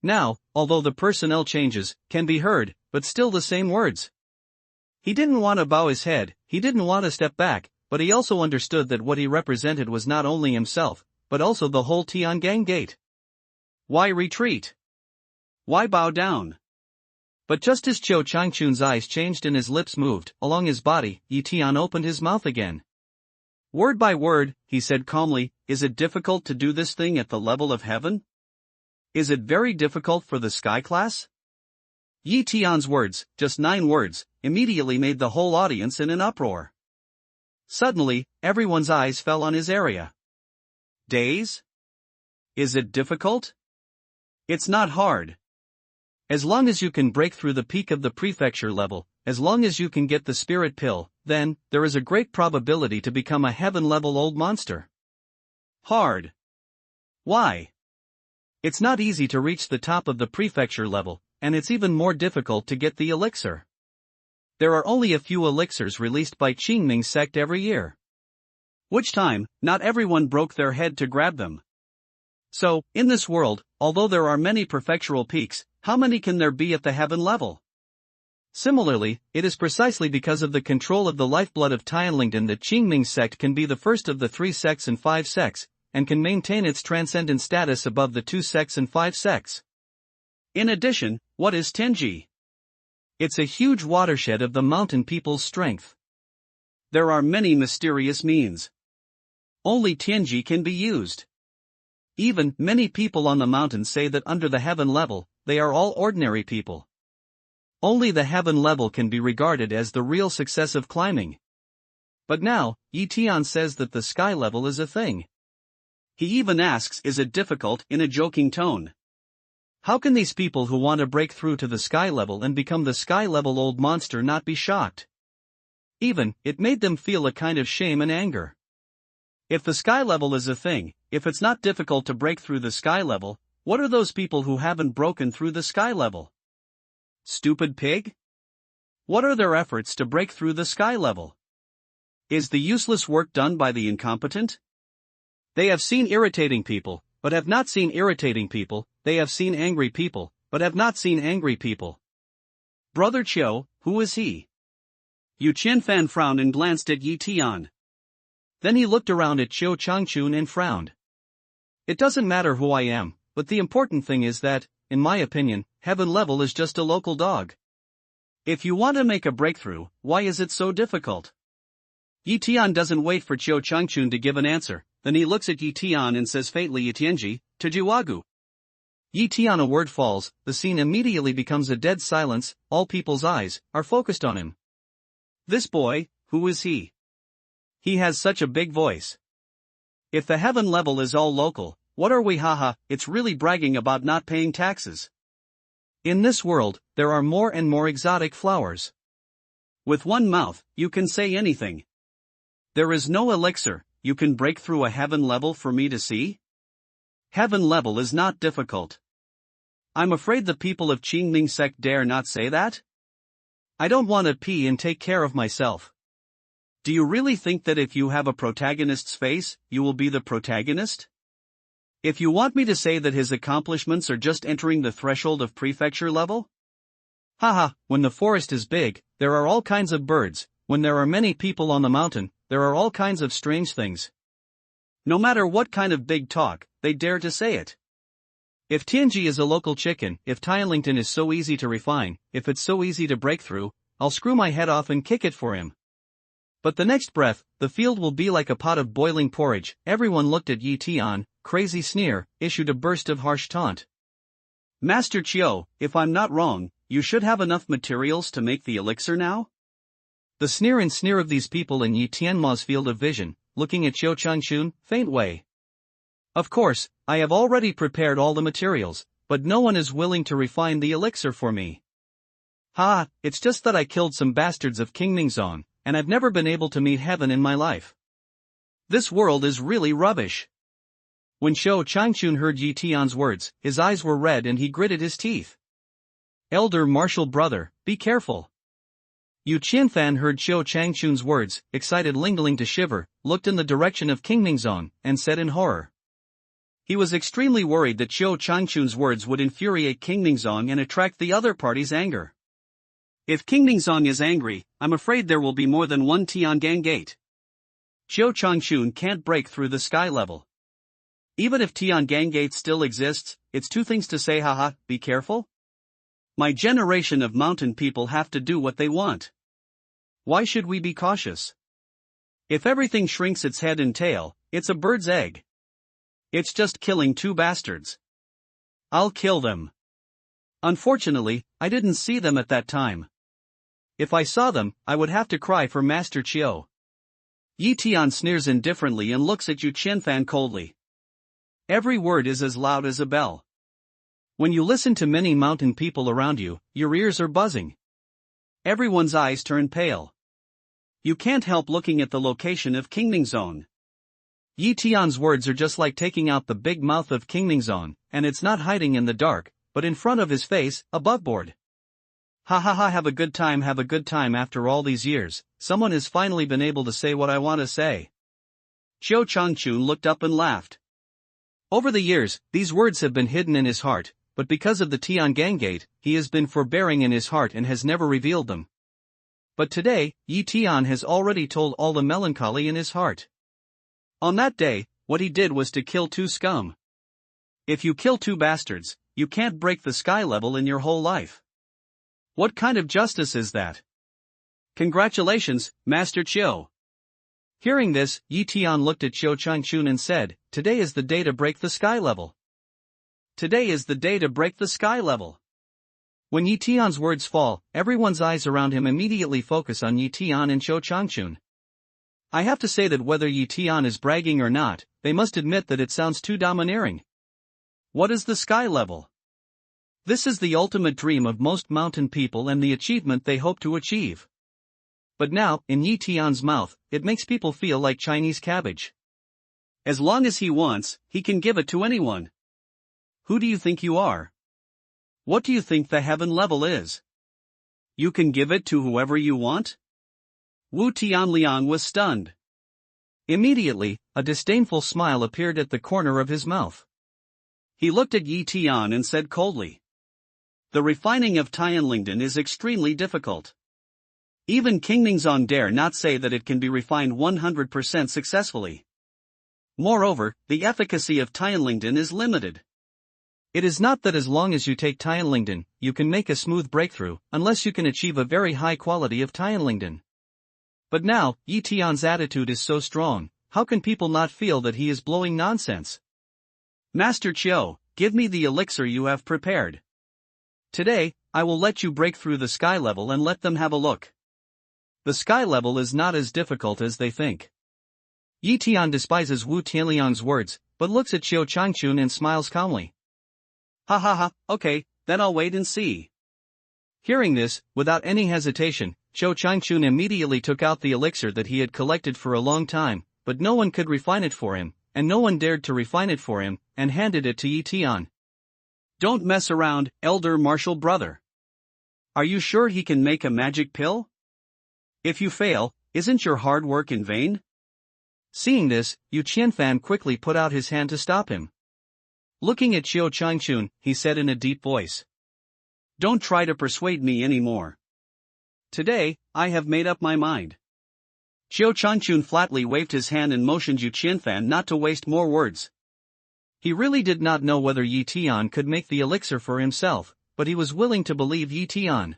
Now, although the personnel changes, can be heard, but still the same words. He didn't want to bow his head, he didn't want to step back, but he also understood that what he represented was not only himself, but also the whole Tiangang Gate. Why retreat? Why bow down? But just as Zhou Changchun's eyes changed and his lips moved, along his body, Yi Tian opened his mouth again. Word by word, he said calmly, is it difficult to do this thing at the level of heaven? Is it very difficult for the sky class? Yi Tian's words, just 9 words, immediately made the whole audience in an uproar. Suddenly, everyone's eyes fell on his area. Days? Is it difficult? It's not hard. As long as you can break through the peak of the prefecture level, as long as you can get the spirit pill, then, there is a great probability to become a heaven-level old monster. Hard. Why? It's not easy to reach the top of the prefecture level, and it's even more difficult to get the elixir. There are only a few elixirs released by Qingming sect every year. Which time, not everyone broke their head to grab them. So, in this world, although there are many prefectural peaks, how many can there be at the heaven level? Similarly, it is precisely because of the control of the lifeblood of Tianlingdan that Qingming sect can be the first of the 3 sects and 5 sects, and can maintain its transcendent status above the 2 sects and 5 sects. In addition, what is Tenji? It's a huge watershed of the mountain people's strength. There are many mysterious means. Only Tenji can be used. Even, many people on the mountain say that under the heaven level, they are all ordinary people. Only the heaven level can be regarded as the real success of climbing. But now, Yi Tian says that the sky level is a thing. He even asks, is it difficult, in a joking tone. How can these people who want to break through to the sky level and become the sky level old monster not be shocked? Even, it made them feel a kind of shame and anger. If the sky level is a thing, if it's not difficult to break through the sky level, what are those people who haven't broken through the sky level? Stupid pig? What are their efforts to break through the sky level? Is the useless work done by the incompetent? They have seen irritating people, but have not seen irritating people. They have seen angry people, but have not seen angry people. Brother Qiu, who is he? Yu Qianfan frowned and glanced at Yi Tian. Then he looked around at Zhou Changchun and frowned. It doesn't matter who I am, but the important thing is that, in my opinion, heaven level is just a local dog. If you want to make a breakthrough, why is it so difficult? Yi Tian doesn't wait for Zhou Changchun to give an answer, then he looks at Yi Tian and says faintly Yitianji, Tajuagu. Yi Tian a word falls, the scene immediately becomes a dead silence, all people's eyes are focused on him. This boy, who is he? He has such a big voice. If the heaven level is all local, what are we haha, it's really bragging about not paying taxes. In this world, there are more and more exotic flowers. With one mouth, you can say anything. There is no elixir, you can break through a heaven level for me to see? Heaven level is not difficult. I'm afraid the people of Qingming sect dare not say that? I don't want to pee and take care of myself. Do you really think that if you have a protagonist's face, you will be the protagonist? If you want me to say that his accomplishments are just entering the threshold of prefecture level? Haha, when the forest is big, there are all kinds of birds, when there are many people on the mountain, there are all kinds of strange things. No matter what kind of big talk, they dare to say it. If Tianji is a local chicken, if Tianlington is so easy to refine, if it's so easy to break through, I'll screw my head off and kick it for him. But the next breath, the field will be like a pot of boiling porridge. Everyone looked at Yi Tian, crazy sneer, issued a burst of harsh taunt. Master Chiu, if I'm not wrong, you should have enough materials to make the elixir now? The sneer and sneer of these people in Yi Tianma's field of vision, looking at Xiu Changchun, faint way. Of course, I have already prepared all the materials, but no one is willing to refine the elixir for me. Ha, it's just that I killed some bastards of King Ningzong, and I've never been able to meet heaven in my life. This world is really rubbish. When Xiu Changchun heard Yi Tian's words, his eyes were red and he gritted his teeth. Elder martial brother, be careful. Yu Qianfan heard Xiu Changchun's words, excited lingling to shiver, looked in the direction of King Ningzong, and said in horror. He was extremely worried that Xiu Changchun's words would infuriate King Ningzong and attract the other party's anger. If King Ningzong is angry, I'm afraid there will be more than one Tiangang gate. Xiu Changchun can't break through the sky level. Even if Tiangang gate still exists, it's two things to say haha, be careful? My generation of mountain people have to do what they want. Why should we be cautious? If everything shrinks its head and tail, it's a bird's egg. It's just killing two bastards. I'll kill them. Unfortunately, I didn't see them at that time. If I saw them, I would have to cry for Master Chiu. Yi Tian sneers indifferently and looks at Yu Qianfan coldly. Every word is as loud as a bell. When you listen to many mountain people around you, your ears are buzzing. Everyone's eyes turn pale. You can't help looking at the location of King Ningzong. Yi Tian's words are just like taking out the big mouth of King Ningzong, and it's not hiding in the dark, but in front of his face, aboveboard. Ha ha ha, have a good time after all these years, someone has finally been able to say what I want to say. Xiu Changchun looked up and laughed. Over the years, these words have been hidden in his heart, but because of the Tiangang gate, he has been forbearing in his heart and has never revealed them. But today, Yi Tian has already told all the melancholy in his heart. On that day, what he did was to kill two scum. If you kill two bastards, you can't break the sky level in your whole life. What kind of justice is that? Congratulations, Master Chiu. Hearing this, Yi Tian looked at Xiu Changchun and said, today is the day to break the sky level. Today is the day to break the sky level. When Yi Tian's words fall, everyone's eyes around him immediately focus on Yi Tian and Xiu Changchun. I have to say that whether Yi Tian is bragging or not, they must admit that it sounds too domineering. What is the sky level? This is the ultimate dream of most mountain people and the achievement they hope to achieve. But now, in Yi Tian's mouth, it makes people feel like Chinese cabbage. As long as he wants, he can give it to anyone. Who do you think you are? What do you think the heaven level is? You can give it to whoever you want? Wu Tianliang was stunned. Immediately, a disdainful smile appeared at the corner of his mouth. He looked at Yi Tian and said coldly. The refining of Tianlingdan is extremely difficult. Even King Ningzong dare not say that it can be refined 100% successfully. Moreover, the efficacy of Tianlingdan is limited. It is not that as long as you take Tianlingdan, you can make a smooth breakthrough, unless you can achieve a very high quality of Tianlingdan. But now, Yi Tian's attitude is so strong, how can people not feel that he is blowing nonsense? Master Chiu, give me the elixir you have prepared. Today, I will let you break through the sky level and let them have a look. The sky level is not as difficult as they think. Yi Tian despises Wu Tianliang's words, but looks at Xiu Changchun and smiles calmly. Ha ha ha, okay, then I'll wait and see. Hearing this, without any hesitation, Xiu Changchun immediately took out the elixir that he had collected for a long time, but no one could refine it for him, and no one dared to refine it for him, and handed it to Yi Tian. Don't mess around, elder martial brother. Are you sure he can make a magic pill? If you fail, isn't your hard work in vain? Seeing this, Yu Qianfan quickly put out his hand to stop him. Looking at Xiao Changchun, he said in a deep voice. Don't try to persuade me anymore. Today, I have made up my mind. Xiao Changchun flatly waved his hand and motioned Yu Qianfan not to waste more words. He really did not know whether Yi Tian could make the elixir for himself, but he was willing to believe Yi Tian.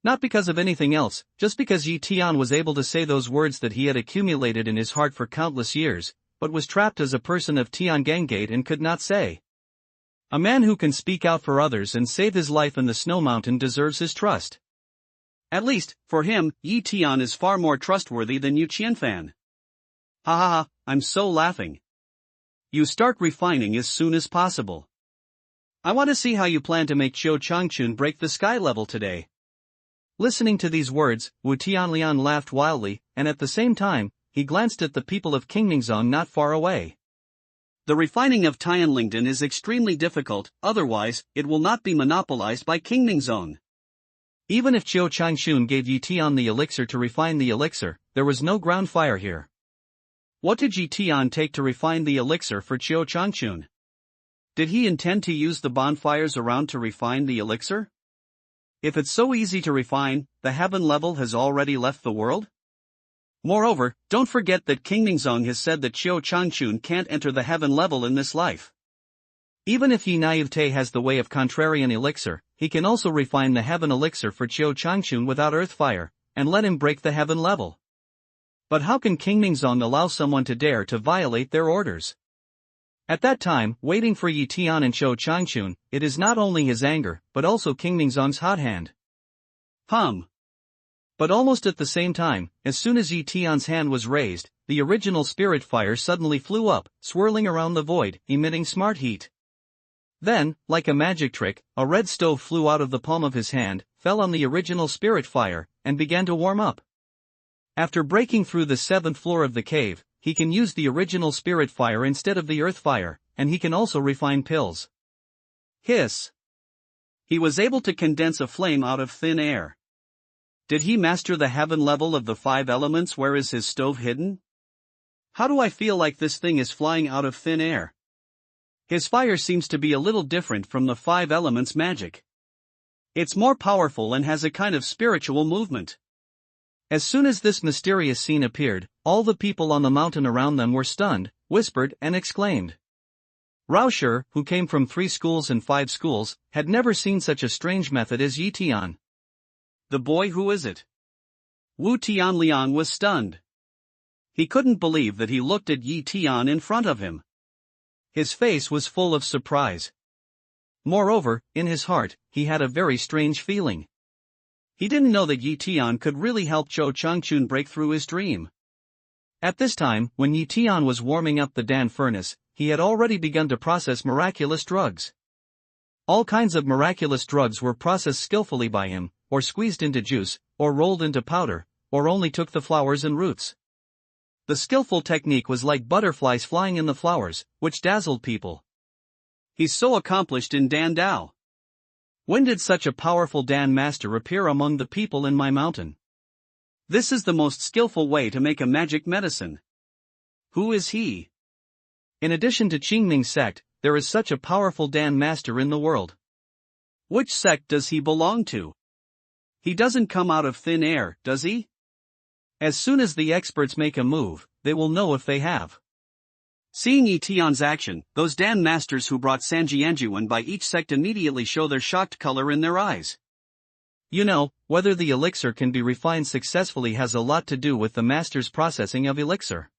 Not because of anything else, just because Yi Tian was able to say those words that he had accumulated in his heart for countless years, but was trapped as a person of Tiangangate and could not say. A man who can speak out for others and save his life in the snow mountain deserves his trust. At least, for him, Yi Tian is far more trustworthy than Yu Qianfan. Ha ha ha, I'm so laughing. You start refining as soon as possible. I want to see how you plan to make Xiao Changchun break the sky level today. Listening to these words, Wu Tianlian laughed wildly, and at the same time, he glanced at the people of Qingningzong not far away. The refining of Tianlingdon is extremely difficult, otherwise, it will not be monopolized by Qingningzong. Even if Xiao Changchun gave Yi Tian the elixir to refine the elixir, there was no ground fire here. What did Yi Tian take to refine the elixir for Xiao Changchun? Did he intend to use the bonfires around to refine the elixir? If it's so easy to refine, the heaven level has already left the world? Moreover, don't forget that Qingningzong has said that Xiao Changchun can't enter the heaven level in this life. Even if Yi Naivete has the way of contrarian elixir, he can also refine the heaven elixir for Xiao Changchun without earth fire, and let him break the heaven level. But how can Qingningzong allow someone to dare to violate their orders? At that time, waiting for Yi Tian and Xiao Changchun, it is not only his anger, but also Qingningzong's hot hand. But almost at the same time, as soon as Yi Tian's hand was raised, the original spirit fire suddenly flew up, swirling around the void, emitting smart heat. Then, like a magic trick, a red stove flew out of the palm of his hand, fell on the original spirit fire, and began to warm up. After breaking through the 7th floor of the cave, he can use the original spirit fire instead of the earth fire, and he can also refine pills. Hiss! He was able to condense a flame out of thin air. Did he master the heaven level of the 5 elements? Where is his stove hidden? How do I feel like this thing is flying out of thin air? His fire seems to be a little different from the 5 elements magic. It's more powerful and has a kind of spiritual movement. As soon as this mysterious scene appeared, all the people on the mountain around them were stunned, whispered and exclaimed. Rauscher, who came from 3 schools and 5 schools, had never seen such a strange method as Yi Tian. The boy, who is it? Wu Tianliang was stunned. He couldn't believe that he looked at Yi Tian in front of him. His face was full of surprise. Moreover, in his heart, he had a very strange feeling. He didn't know that Yi Tian could really help Xiao Changchun break through his dream. At this time, when Yi Tian was warming up the Dan furnace, he had already begun to process miraculous drugs. All kinds of miraculous drugs were processed skillfully by him, or squeezed into juice, or rolled into powder, or only took the flowers and roots. The skillful technique was like butterflies flying in the flowers, which dazzled people. He's so accomplished in Dan Dao. When did such a powerful Dan master appear among the people in my mountain? This is the most skillful way to make a magic medicine. Who is he? In addition to Qingming sect, there is such a powerful Dan master in the world. Which sect does he belong to? He doesn't come out of thin air, does he? As soon as the experts make a move, they will know if they have. Seeing Yi Tian's action, those Dan masters who brought Sanjianjuan by each sect immediately show their shocked color in their eyes. You know, whether the elixir can be refined successfully has a lot to do with the master's processing of elixir.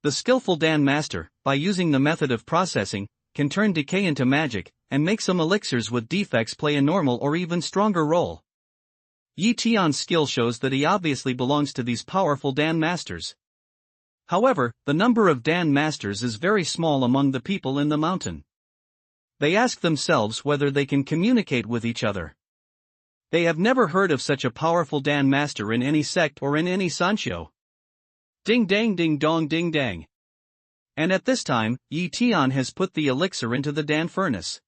The skillful Dan master, by using the method of processing, can turn decay into magic, and make some elixirs with defects play a normal or even stronger role. Yi Tian's skill shows that he obviously belongs to these powerful Dan masters. However, the number of Dan masters is very small among the people in the mountain. They ask themselves whether they can communicate with each other. They have never heard of such a powerful Dan master in any sect or in any sanshou. Ding dang ding dong ding dang. And at this time, Yi Tian has put the elixir into the Dan furnace.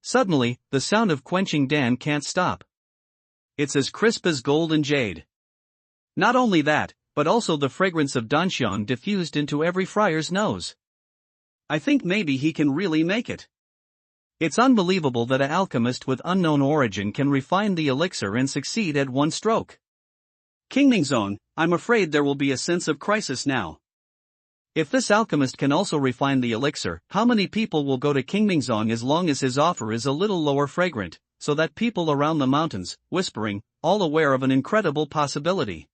Suddenly, the sound of quenching Dan can't stop. It's as crisp as gold and jade. Not only that, but also the fragrance of Danxiang diffused into every friar's nose. I think maybe he can really make it. It's unbelievable that an alchemist with unknown origin can refine the elixir and succeed at one stroke. King Ningzong, I'm afraid there will be a sense of crisis now. If this alchemist can also refine the elixir, how many people will go to King Ningzong as long as his offer is a little lower fragrant, so that people around the mountains, whispering, all aware of an incredible possibility.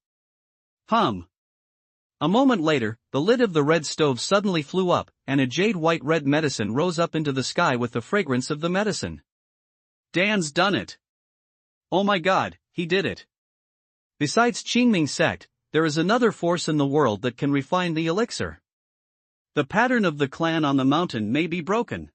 A moment later, the lid of the red stove suddenly flew up, and a jade-white red medicine rose up into the sky with the fragrance of the medicine. Dan's done it. Oh my god, he did it. Besides Qingming sect, there is another force in the world that can refine the elixir. The pattern of the clan on the mountain may be broken.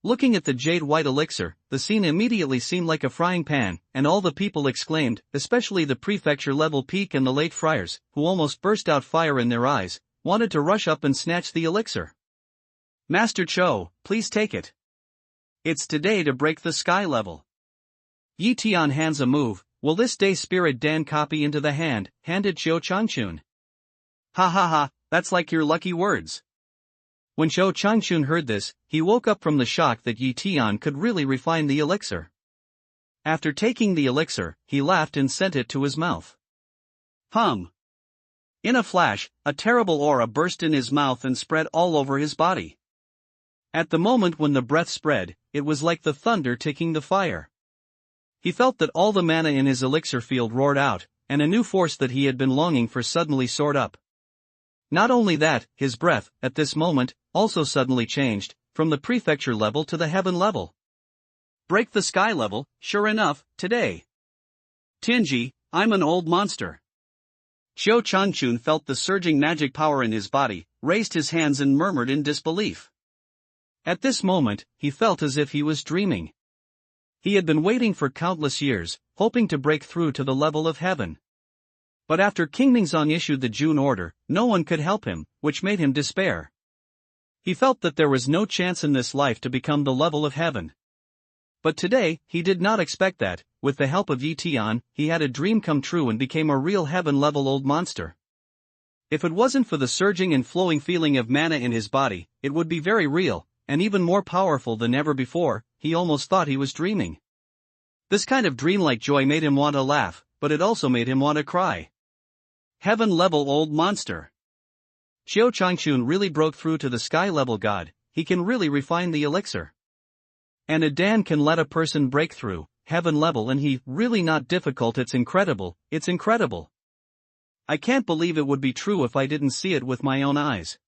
Looking at the jade-white elixir, the scene immediately seemed like a frying pan, and all the people exclaimed, especially the prefecture-level peak and the late friars, who almost burst out fire in their eyes, wanted to rush up and snatch the elixir. Master Cho, please take it. It's today to break the sky level. Yi Tian hands a move. Will this day spirit Dan copy into the hand, handed Xiao Changchun. Ha ha ha, that's like your lucky words. When Xiao Changchun heard this, he woke up from the shock that Yi Tian could really refine the elixir. After taking the elixir, he laughed and sent it to his mouth. In a flash, a terrible aura burst in his mouth and spread all over his body. At the moment when the breath spread, it was like the thunder ticking the fire. He felt that all the mana in his elixir field roared out, and a new force that he had been longing for suddenly soared up. Not only that, his breath, at this moment, also suddenly changed, from the prefecture level to the heaven level. Break the sky level, sure enough, today. Tianji, I'm an old monster. Xiao Changchun felt the surging magic power in his body, raised his hands and murmured in disbelief. At this moment, he felt as if he was dreaming. He had been waiting for countless years, hoping to break through to the level of heaven. But after King Ningzong issued the June order, no one could help him, which made him despair. He felt that there was no chance in this life to become the level of heaven. But today, he did not expect that. With the help of Yi Tian, he had a dream come true and became a real heaven-level old monster. If it wasn't for the surging and flowing feeling of mana in his body, it would be very real, and even more powerful than ever before. He almost thought he was dreaming. This kind of dreamlike joy made him want to laugh, but it also made him want to cry. Heaven-level old monster. Xiao Changchun really broke through to the sky-level god. He can really refine the elixir. And a Dan can let a person break through, heaven level, and he, really not difficult. It's incredible, it's incredible. I can't believe it would be true if I didn't see it with my own eyes.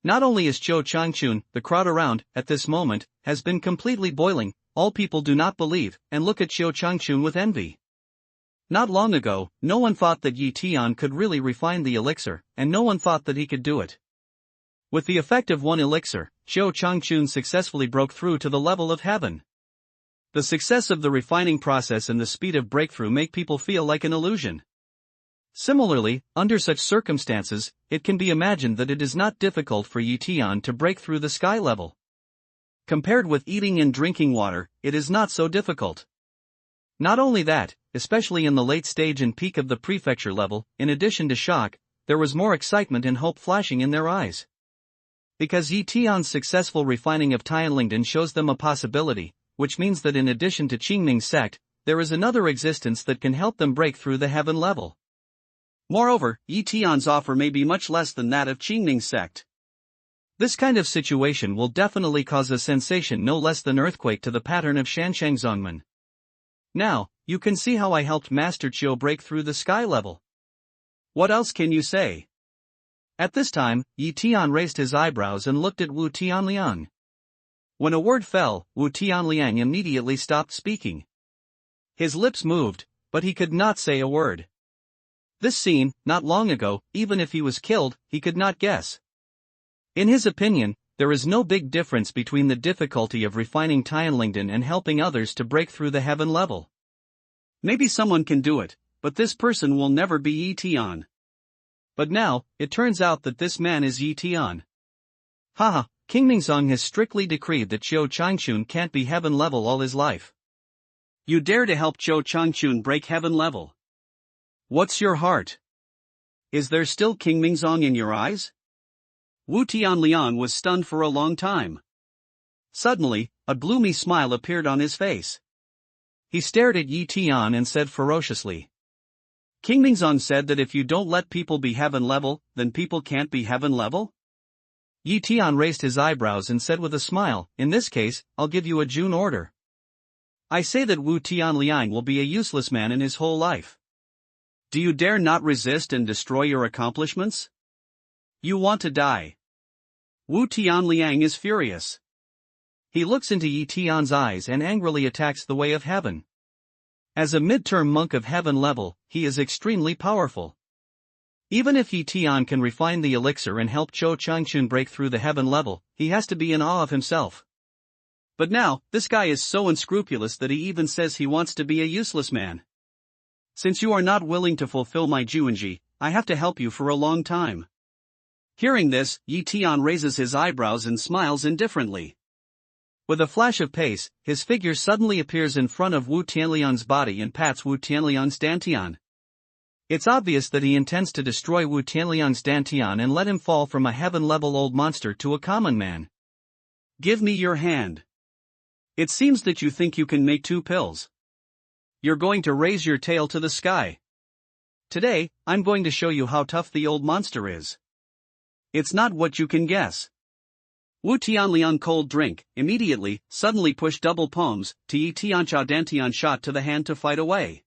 Not only is Xiao Changchun, the crowd around, at this moment, has been completely boiling, all people do not believe, and look at Xiao Changchun with envy. Not long ago, no one thought that Yi Tian could really refine the elixir, and no one thought that he could do it. With the effect of one elixir, Xiao Changchun successfully broke through to the level of heaven. The success of the refining process and the speed of breakthrough make people feel like an illusion. Similarly, under such circumstances, it can be imagined that it is not difficult for Yi Tian to break through the sky level. Compared with eating and drinking water, it is not so difficult. Not only that, especially in the late stage and peak of the prefecture level, in addition to shock, there was more excitement and hope flashing in their eyes. Because Yi Tian's successful refining of Tianlingdan shows them a possibility, which means that in addition to Qingming sect, there is another existence that can help them break through the heaven level. Moreover, Yi Tian's offer may be much less than that of Qingming sect. This kind of situation will definitely cause a sensation no less than earthquake to the pattern of Shanshangzongmen. Now, you can see how I helped Master Chiu break through the sky level. What else can you say? At this time, Yi Tian raised his eyebrows and looked at Wu Tianliang. When a word fell, Wu Tianliang immediately stopped speaking. His lips moved, but he could not say a word. This scene, not long ago, even if he was killed, he could not guess. In his opinion, there is no big difference between the difficulty of refining Tianlingdan and helping others to break through the heaven level. Maybe someone can do it, but this person will never be Yi Tian. But now, it turns out that this man is Yi Tian. Haha, King Mingzong has strictly decreed that Qiu Changchun can't be heaven level all his life. You dare to help Qiu Changchun break heaven level? What's your heart? Is there still King Mingzong in your eyes? Wu Tianliang was stunned for a long time. Suddenly, a gloomy smile appeared on his face. He stared at Yi Tian and said ferociously. King Mingzong said that if you don't let people be heaven level, then people can't be heaven level? Yi Tian raised his eyebrows and said with a smile, in this case, I'll give you a June order. I say that Wu Tianliang will be a useless man in his whole life. Do you dare not resist and destroy your accomplishments? You want to die. Wu Tianliang is furious. He looks into Yi Tian's eyes and angrily attacks the way of heaven. As a mid-term monk of heaven level, he is extremely powerful. Even if Yi Tian can refine the elixir and help Qiu Changchun break through the heaven level, he has to be in awe of himself. But now, this guy is so unscrupulous that he even says he wants to be a useless man. Since you are not willing to fulfill my Juanji, I have to help you for a long time. Hearing this, Yi Tian raises his eyebrows and smiles indifferently. With a flash of pace, his figure suddenly appears in front of Wu Tianliang's body and pats Wu Tianliang's dantian. It's obvious that he intends to destroy Wu Tianliang's dantian and let him fall from a heaven-level old monster to a common man. Give me your hand. It seems that you think you can make two pills. You're going to raise your tail to the sky. Today, I'm going to show you how tough the old monster is. It's not what you can guess. Wu Tianliang cold drink, immediately, suddenly pushed double palms, to Yi Tiancha dantian shot to the hand to fight away.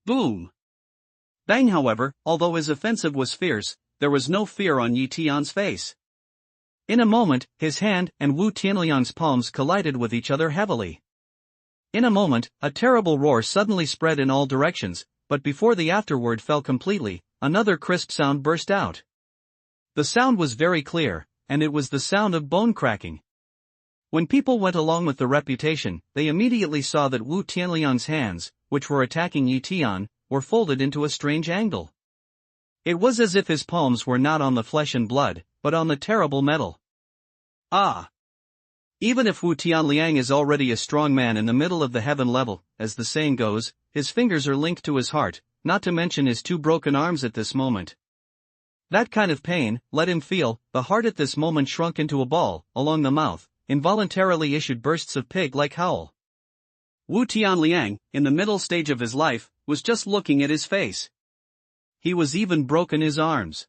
Boom! Bang. However, although his offensive was fierce, there was no fear on Yi Tian's face. In a moment, his hand and Wu Tianliang's palms collided with each other heavily. In a moment, a terrible roar suddenly spread in all directions, but before the afterword fell completely, another crisp sound burst out. The sound was very clear, and it was the sound of bone cracking. When people went along with the reputation, they immediately saw that Wu Tianliang's hands, which were attacking Yi Tian, were folded into a strange angle. It was as if his palms were not on the flesh and blood, but on the terrible metal. Ah! Even if Wu Tianliang is already a strong man in the middle of the heaven level, as the saying goes, his fingers are linked to his heart, not to mention his two broken arms at this moment. That kind of pain, let him feel, the heart at this moment shrunk into a ball, along the mouth, involuntarily issued bursts of pig-like howl. Wu Tianliang, in the middle stage of his life, was just looking at his face. He was even broken his arms.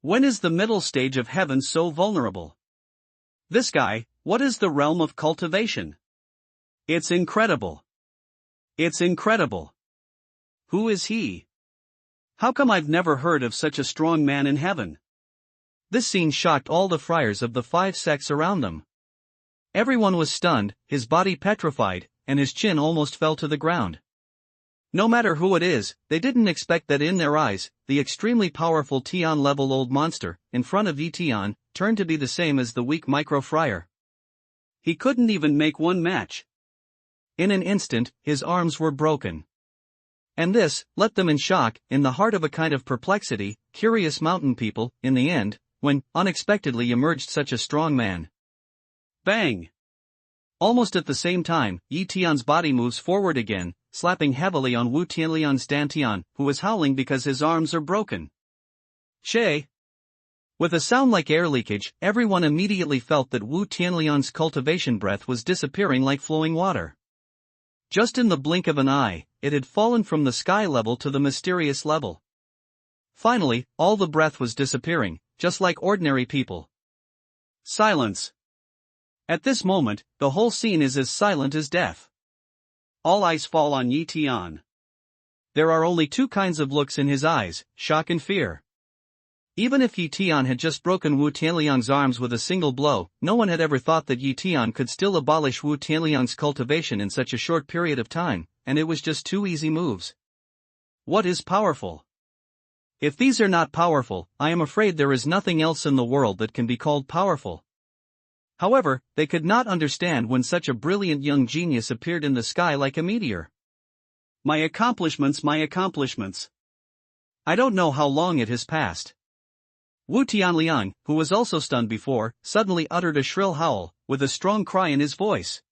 When is the middle stage of heaven so vulnerable? This guy, what is the realm of cultivation? It's incredible. It's incredible. Who is he? How come I've never heard of such a strong man in heaven? This scene shocked all the friars of the 5 sects around them. Everyone was stunned, his body petrified, and his chin almost fell to the ground. No matter who it is, they didn't expect that in their eyes, the extremely powerful Tian-level old monster, in front of Yi Tian, turned to be the same as the weak micro-friar. He couldn't even make one match. In an instant, his arms were broken. And this left them in shock, in the heart of a kind of perplexity, curious mountain people, in the end, when, unexpectedly emerged such a strong man. Bang! Almost at the same time, Yi Tian's body moves forward again, slapping heavily on Wu Tianliang's dantian, who is howling because his arms are broken. Che! With a sound like air leakage, everyone immediately felt that Wu Tianliang's cultivation breath was disappearing like flowing water. Just in the blink of an eye, it had fallen from the sky level to the mysterious level. Finally, all the breath was disappearing, just like ordinary people. Silence. At this moment, the whole scene is as silent as death. All eyes fall on Yi Tian. There are only 2 kinds of looks in his eyes, shock and fear. Even if Yi Tian had just broken Wu Tianliang's arms with a single blow, no one had ever thought that Yi Tian could still abolish Wu Tianliang's cultivation in such a short period of time, and it was just 2 easy moves. What is powerful? If these are not powerful, I am afraid there is nothing else in the world that can be called powerful. However, they could not understand when such a brilliant young genius appeared in the sky like a meteor. My accomplishments, my accomplishments. I don't know how long it has passed. Wu Tianliang, who was also stunned before, suddenly uttered a shrill howl, with a strong cry in his voice.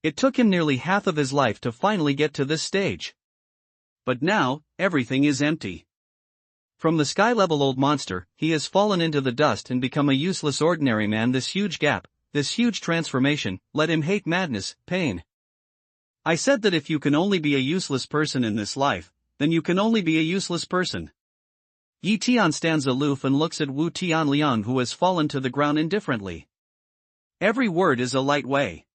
It took him nearly half of his life to finally get to this stage. But now, everything is empty. From the sky-level old monster, he has fallen into the dust and become a useless ordinary man. This huge gap, this huge transformation, let him hate madness, pain. I said that if you can only be a useless person in this life, then you can only be a useless person. Yi Tian stands aloof and looks at Wu Tianliang, who has fallen to the ground indifferently. Every word is a light way.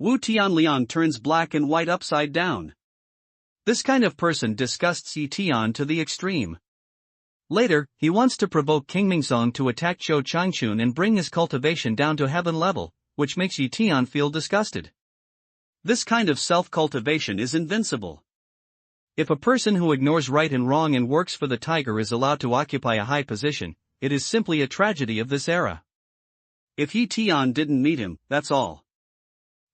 Wu Tianliang turns black and white upside down. This kind of person disgusts Yi Tian to the extreme. Later, he wants to provoke King Mingzong to attack Zhou Changchun and bring his cultivation down to heaven level, which makes Yi Tian feel disgusted. This kind of self-cultivation is invincible. If a person who ignores right and wrong and works for the tiger is allowed to occupy a high position, it is simply a tragedy of this era. If Yi Tian didn't meet him, that's all.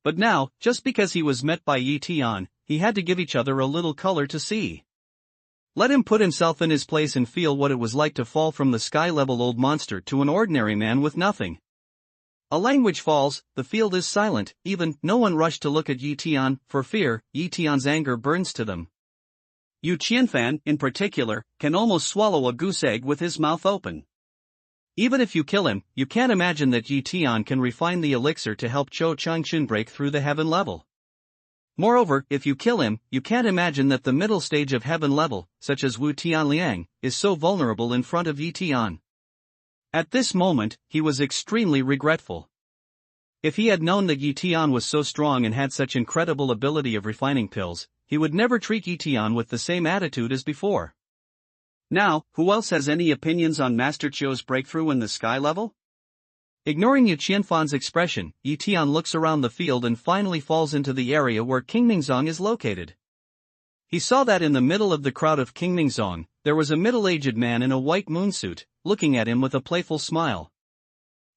But now, just because he was met by Yi Tian, he had to give each other a little color to see. Let him put himself in his place and feel what it was like to fall from the sky-level old monster to an ordinary man with nothing. A language falls, the field is silent, even no one rushed to look at Yi Tian, for fear. Yi Tian's anger burns to them. Yu Qianfan, in particular, can almost swallow a goose egg with his mouth open. Even if you kill him, you can't imagine that Yi Tian can refine the elixir to help Zhou Changchun break through the heaven level. Moreover, if you kill him, you can't imagine that the middle stage of heaven level, such as Wu Tianliang, is so vulnerable in front of Yi Tian. At this moment, he was extremely regretful. If he had known that Yi Tian was so strong and had such incredible ability of refining pills, he would never treat Yi Tian with the same attitude as before. Now, who else has any opinions on Master Zhou's breakthrough in the sky level? Ignoring Yu Qianfan's expression, Yi Tian looks around the field and finally falls into the area where King Mingzong is located. He saw that in the middle of the crowd of King Mingzong, there was a middle-aged man in a white moonsuit, looking at him with a playful smile.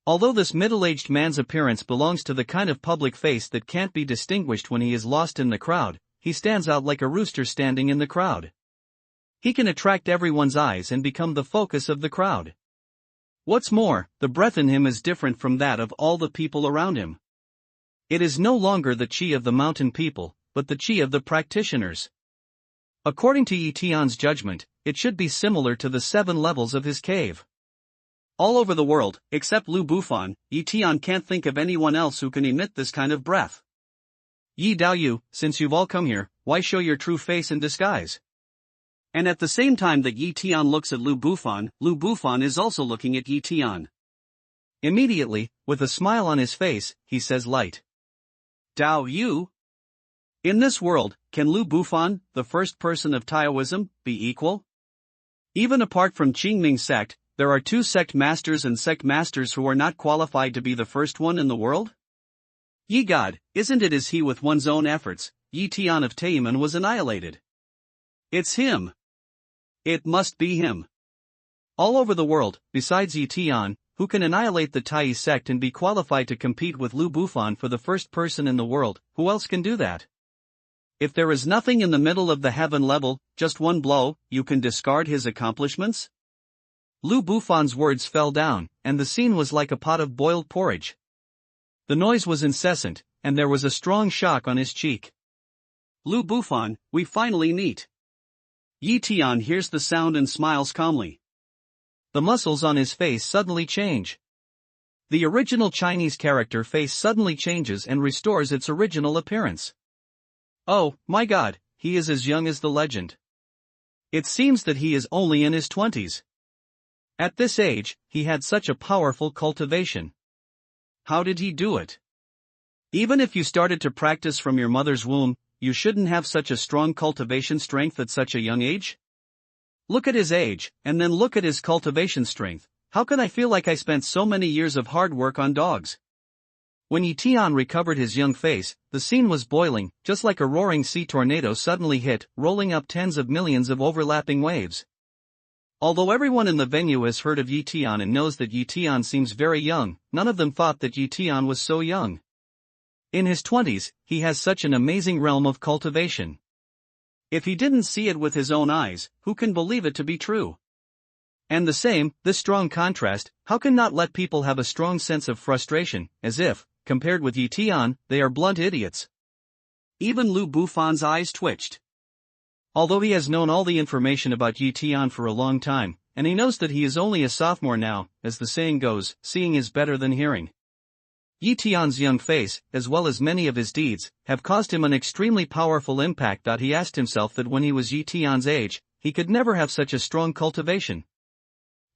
Although this middle-aged man's appearance belongs to the kind of public face that can't be distinguished when he is lost in the crowd, he stands out like a rooster standing in the crowd. He can attract everyone's eyes and become the focus of the crowd. What's more, the breath in him is different from that of all the people around him. It is no longer the chi of the mountain people, but the chi of the practitioners. According to Yi Tian's judgment, it should be similar to the 7 levels of his cave. All over the world, except Lu Bufan, Yi Tian can't think of anyone else who can emit this kind of breath. Yi Daoyu, since you've all come here, why show your true face in disguise? And at the same time that Yi Tian looks at Lu Bufan is also looking at Yi Tian. Immediately, with a smile on his face, he says light. Dao Yu? In this world, can Lu Bufan, the first person of Taoism, be equal? Even apart from Qingming sect, there are 2 sect masters and sect masters who are not qualified to be the first one in the world? Ye God, isn't it as he with one's own efforts, Yi Tian of Taiman was annihilated? It's him. It must be him. All over the world, besides Yi Tian, who can annihilate the Tai sect and be qualified to compete with Lu Bufan for the first person in the world, who else can do that? If there is nothing in the middle of the heaven level, just one blow, you can discard his accomplishments? Lu Bufan's words fell down, and the scene was like a pot of boiled porridge. The noise was incessant, and there was a strong shock on his cheek. Lu Bufan, we finally meet. Yi Tian hears the sound and smiles calmly. The muscles on his face suddenly change. The original Chinese character face suddenly changes and restores its original appearance. Oh, my God, he is as young as the legend. It seems that he is only in his 20s. At this age, he had such a powerful cultivation. How did he do it? Even if you started to practice from your mother's womb, you shouldn't have such a strong cultivation strength at such a young age? Look at his age, and then look at his cultivation strength. How can I feel like I spent so many years of hard work on dogs? When Yi Tian recovered his young face, the scene was boiling, just like a roaring sea tornado suddenly hit, rolling up tens of millions of overlapping waves. Although everyone in the venue has heard of Yi Tian and knows that Yi Tian seems very young, none of them thought that Yi Tian was so young. In his 20s, he has such an amazing realm of cultivation. If he didn't see it with his own eyes, who can believe it to be true? And the same, this strong contrast, how can not let people have a strong sense of frustration, as if, compared with Yi Tian, they are blunt idiots. Even Lu Bufan's eyes twitched. Although he has known all the information about Yi Tian for a long time, and he knows that he is only a sophomore now, as the saying goes, seeing is better than hearing. Yi Tian's young face, as well as many of his deeds, have caused him an extremely powerful impact. He asked himself that when he was Yi Tian's age, he could never have such a strong cultivation.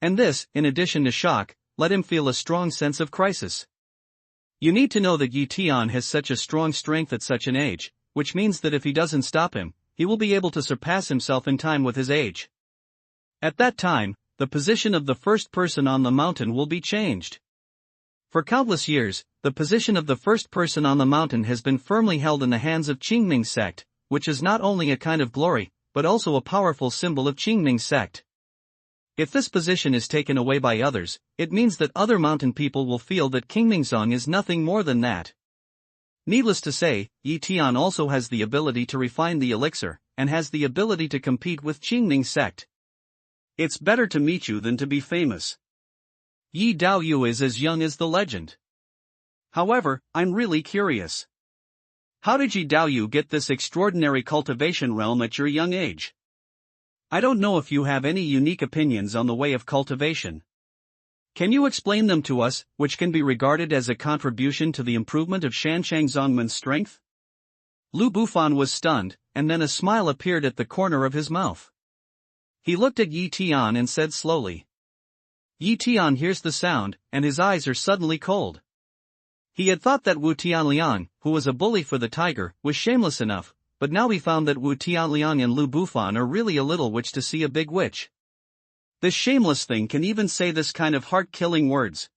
And this, in addition to shock, let him feel a strong sense of crisis. You need to know that Yi Tian has such a strong strength at such an age, which means that if he doesn't stop him, he will be able to surpass himself in time with his age. At that time, the position of the first person on the mountain will be changed. For countless years, the position of the first person on the mountain has been firmly held in the hands of Qingming sect, which is not only a kind of glory, but also a powerful symbol of Qingming sect. If this position is taken away by others, it means that other mountain people will feel that Qingmingzong is nothing more than that. Needless to say, Yi Tian also has the ability to refine the elixir, and has the ability to compete with Qingming sect. It's better to meet you than to be famous. Yi Daoyu is as young as the legend. However, I'm really curious. How did Yi Daoyu get this extraordinary cultivation realm at your young age? I don't know if you have any unique opinions on the way of cultivation. Can you explain them to us, which can be regarded as a contribution to the improvement of Shanshang Zongmen's strength? Lu Bufan was stunned, and then a smile appeared at the corner of his mouth. He looked at Yi Tian and said slowly. Yi Tian hears the sound, and his eyes are suddenly cold. He had thought that Wu Tianliang, who was a bully for the tiger, was shameless enough, but now he found that Wu Tianliang and Lu Bufan are really a little witch to see a big witch. This shameless thing can even say this kind of heart-killing words.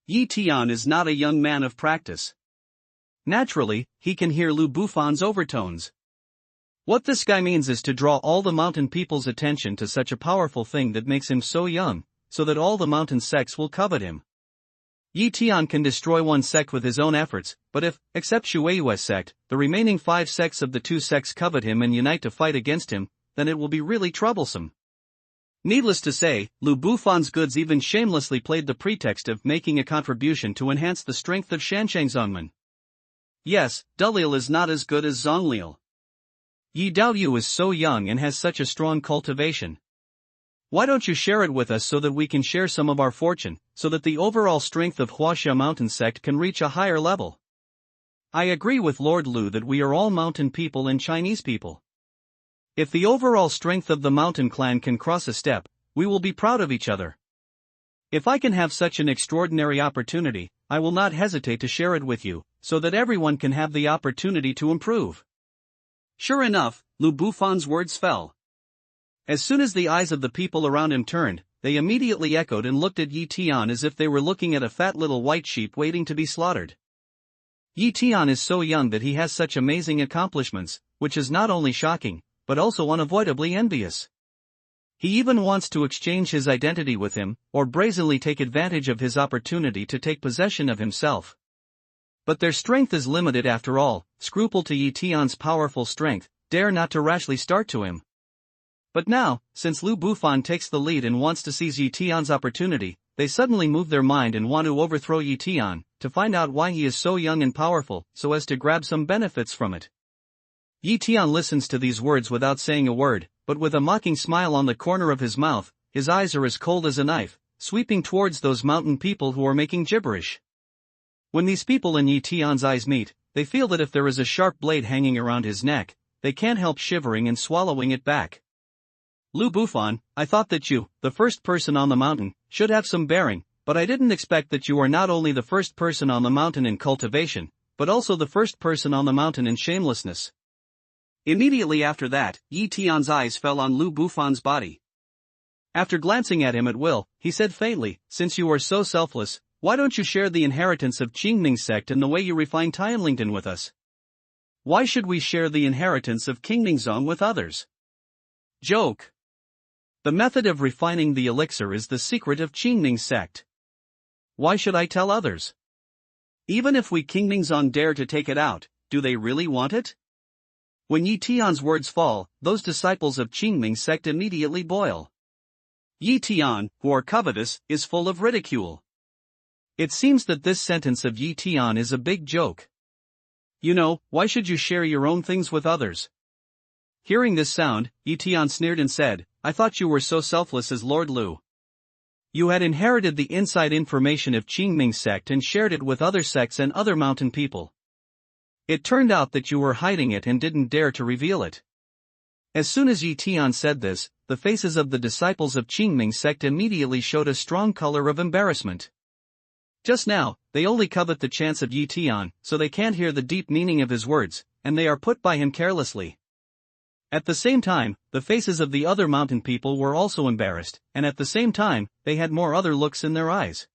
Yi Tian is not a young man of practice. Naturally, he can hear Lu Bufan's overtones. What this guy means is to draw all the mountain people's attention to such a powerful thing that makes him so young, so that all the mountain sects will covet him. Yi Tian can destroy one sect with his own efforts, but if, except Shueiyue's sect, the remaining 5 sects of the 2 sects covet him and unite to fight against him, then it will be really troublesome. Needless to say, Lu Bufan's goods even shamelessly played the pretext of making a contribution to enhance the strength of Shanshang Zongmen. Yes, Dulil is not as good as Zonglil. Yi Daoyu is so young and has such a strong cultivation. Why don't you share it with us so that we can share some of our fortune, so that the overall strength of Huaxia Mountain sect can reach a higher level? I agree with Lord Lu that we are all mountain people and Chinese people. If the overall strength of the mountain clan can cross a step, we will be proud of each other. If I can have such an extraordinary opportunity, I will not hesitate to share it with you, so that everyone can have the opportunity to improve. Sure enough, Lu Bufan's words fell. As soon as the eyes of the people around him turned, they immediately echoed and looked at Yi Tian as if they were looking at a fat little white sheep waiting to be slaughtered. Yi Tian is so young that he has such amazing accomplishments, which is not only shocking, but also unavoidably envious. He even wants to exchange his identity with him, or brazenly take advantage of his opportunity to take possession of himself. But their strength is limited after all, scruple to Yi Tian's powerful strength, dare not to rashly start to him. But now, since Lu Bufan takes the lead and wants to seize Yi Tian's opportunity, they suddenly move their mind and want to overthrow Yi Tian, to find out why he is so young and powerful, so as to grab some benefits from it. Yi Tian listens to these words without saying a word, but with a mocking smile on the corner of his mouth. His eyes are as cold as a knife, sweeping towards those mountain people who are making gibberish. When these people and Yi Tian's eyes meet, they feel that if there is a sharp blade hanging around his neck, they can't help shivering and swallowing it back. Lu Bufan, I thought that you, the first person on the mountain, should have some bearing, but I didn't expect that you are not only the first person on the mountain in cultivation, but also the first person on the mountain in shamelessness. Immediately after that, Yi Tian's eyes fell on Lu Bufan's body. After glancing at him at will, he said faintly, since you are so selfless, why don't you share the inheritance of Qingming sect in the way you refine Tianlington with us? Why should we share the inheritance of Qingmingzong with others? Joke. The method of refining the elixir is the secret of Qingming sect. Why should I tell others? Even if we Qingmingzong dare to take it out, do they really want it? When Yi Tian's words fall, those disciples of Qingming sect immediately boil. Ye Tian, who are covetous, is full of ridicule. It seems that this sentence of Ye Tian is a big joke. You know, why should you share your own things with others? Hearing this sound, Ye Tian sneered and said, I thought you were so selfless as Lord Lu. You had inherited the inside information of Qingming's sect and shared it with other sects and other mountain people. It turned out that you were hiding it and didn't dare to reveal it. As soon as Ye Tian said this, the faces of the disciples of Qingming's sect immediately showed a strong color of embarrassment. Just now, they only covet the chance of Ye Tian, so they can't hear the deep meaning of his words, and they are put by him carelessly. At the same time, the faces of the other mountain people were also embarrassed, and at the same time, they had more other looks in their eyes.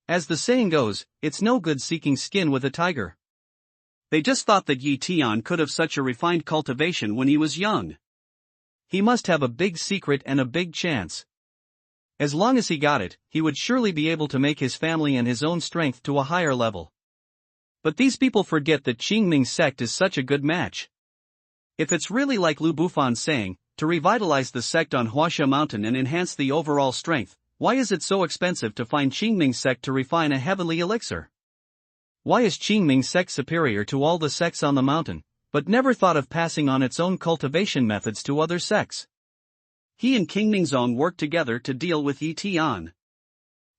As the saying goes, it's no good seeking skin with a tiger. They just thought that Ye Tian could have such a refined cultivation when he was young. He must have a big secret and a big chance. As long as he got it, he would surely be able to make his family and his own strength to a higher level. But these people forget that Qingming's sect is such a good match. If it's really like Lu Bufan's saying, to revitalize the sect on Huaxia Mountain and enhance the overall strength, why is it so expensive to find Qingming's sect to refine a heavenly elixir? Why is Qingming's sect superior to all the sects on the mountain, but never thought of passing on its own cultivation methods to other sects? He and Qingmingzong work together to deal with Ye Tian.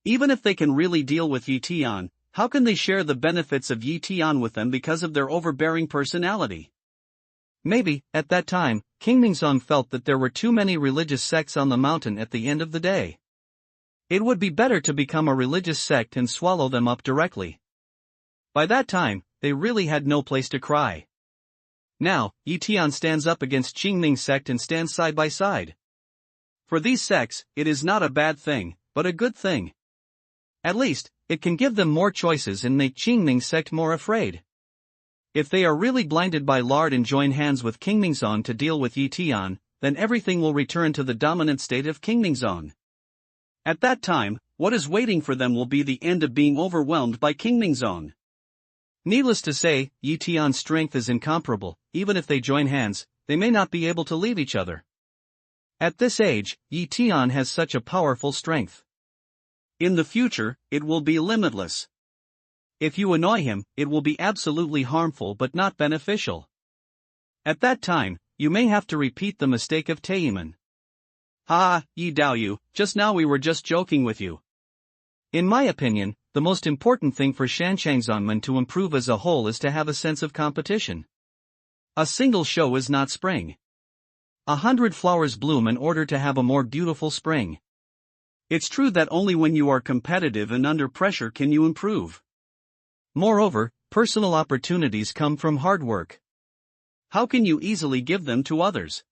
Even if they can really deal with Ye Tian, how can they share the benefits of Ye Tian with them because of their overbearing personality? Maybe, at that time, Qingmingzong felt that there were too many religious sects on the mountain at the end of the day. It would be better to become a religious sect and swallow them up directly. By that time, they really had no place to cry. Now, Ye Tian stands up against Qingming's sect and stands side by side. For these sects, it is not a bad thing, but a good thing. At least, it can give them more choices and make Qingming's sect more afraid. If they are really blinded by lard and join hands with Qingmingzong to deal with Ye Tian, then everything will return to the dominant state of Qingmingzong. At that time, what is waiting for them will be the end of being overwhelmed by Qingmingzong. Needless to say, Ye Tian's strength is incomparable. Even if they join hands, they may not be able to leave each other. At this age, Ye Tian has such a powerful strength. In the future, it will be limitless. If you annoy him, it will be absolutely harmful but not beneficial. At that time, you may have to repeat the mistake of Taemin. Ha, Ye Daoyu, just now we were just joking with you. In my opinion, the most important thing for Shanchangzongmen to improve as a whole is to have a sense of competition. A single show is not spring. 100 flowers bloom in order to have a more beautiful spring. It's true that only when you are competitive and under pressure can you improve. Moreover, personal opportunities come from hard work. How can you easily give them to others?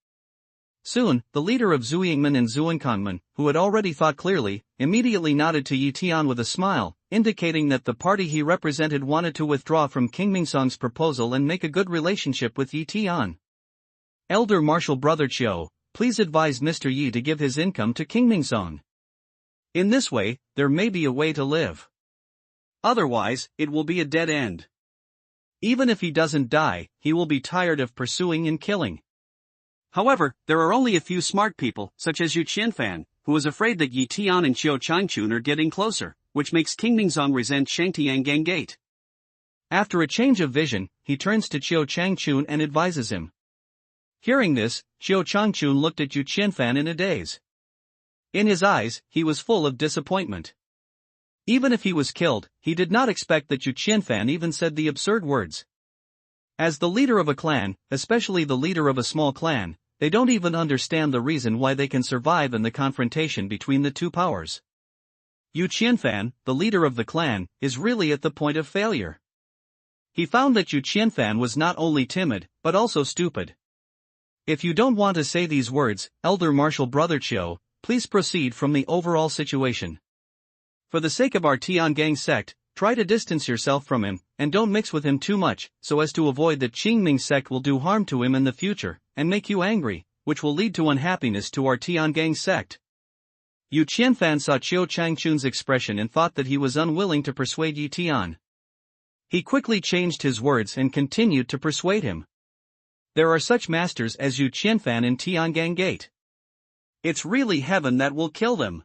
Soon, the leader of Zhuangmen and Zhuangkangmen, who had already thought clearly, immediately nodded to Ye Tian with a smile, indicating that the party he represented wanted to withdraw from Qingmingzong's proposal and make a good relationship with Ye Tian. Elder Marshal Brother Chiu, please advise Mr. Yi to give his income to Qingmingzong. In this way, there may be a way to live. Otherwise, it will be a dead end. Even if he doesn't die, he will be tired of pursuing and killing. However, there are only a few smart people, such as Yu Qianfan, who is afraid that Ye Tian and Qiu Changchun are getting closer, which makes Qingmingzong resent Shangtian Gate. After a change of vision, he turns to Qiu Changchun and advises him. Hearing this, Qiu Changchun looked at Yu Qianfan in a daze. In his eyes, he was full of disappointment. Even if he was killed, he did not expect that Yu Qianfan even said the absurd words. As the leader of a clan, especially the leader of a small clan, they don't even understand the reason why they can survive in the confrontation between the two powers. Yu Qianfan, the leader of the clan, is really at the point of failure. He found that Yu Qianfan was not only timid, but also stupid. If you don't want to say these words, Elder Marshal Brother Chiu, please proceed from the overall situation. For the sake of our Tiangang sect, try to distance yourself from him, and don't mix with him too much, so as to avoid that Qingming sect will do harm to him in the future, and make you angry, which will lead to unhappiness to our Tiangang sect. Yu Qianfan saw Qiu Changchun's expression and thought that he was unwilling to persuade Ye Tian. He quickly changed his words and continued to persuade him. There are such masters as Yu Qianfan in Tiangang Gate. It's really heaven that will kill them.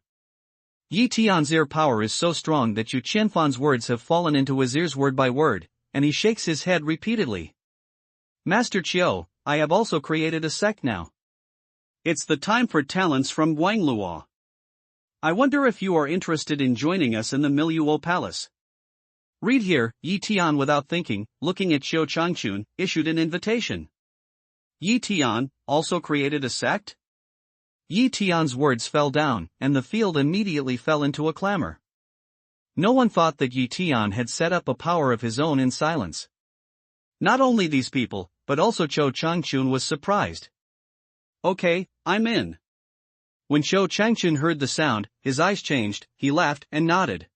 Yi Tian's ear power is so strong that Yu Qianfan's words have fallen into his ears word by word, and he shakes his head repeatedly. Master Qiu, I have also created a sect now. It's the time for talents from Guangluo. I wonder if you are interested in joining us in the Miluo Palace. Read here. Yi Tian, without thinking, looking at Xiu Changchun, issued an invitation. Yi Tian also created a sect? Yi Tian's words fell down, and the field immediately fell into a clamor. No one thought that Yi Tian had set up a power of his own in silence. Not only these people, but also Xiu Changchun was surprised. Okay, I'm in. When Xiu Changchun heard the sound, his eyes changed, he laughed and nodded.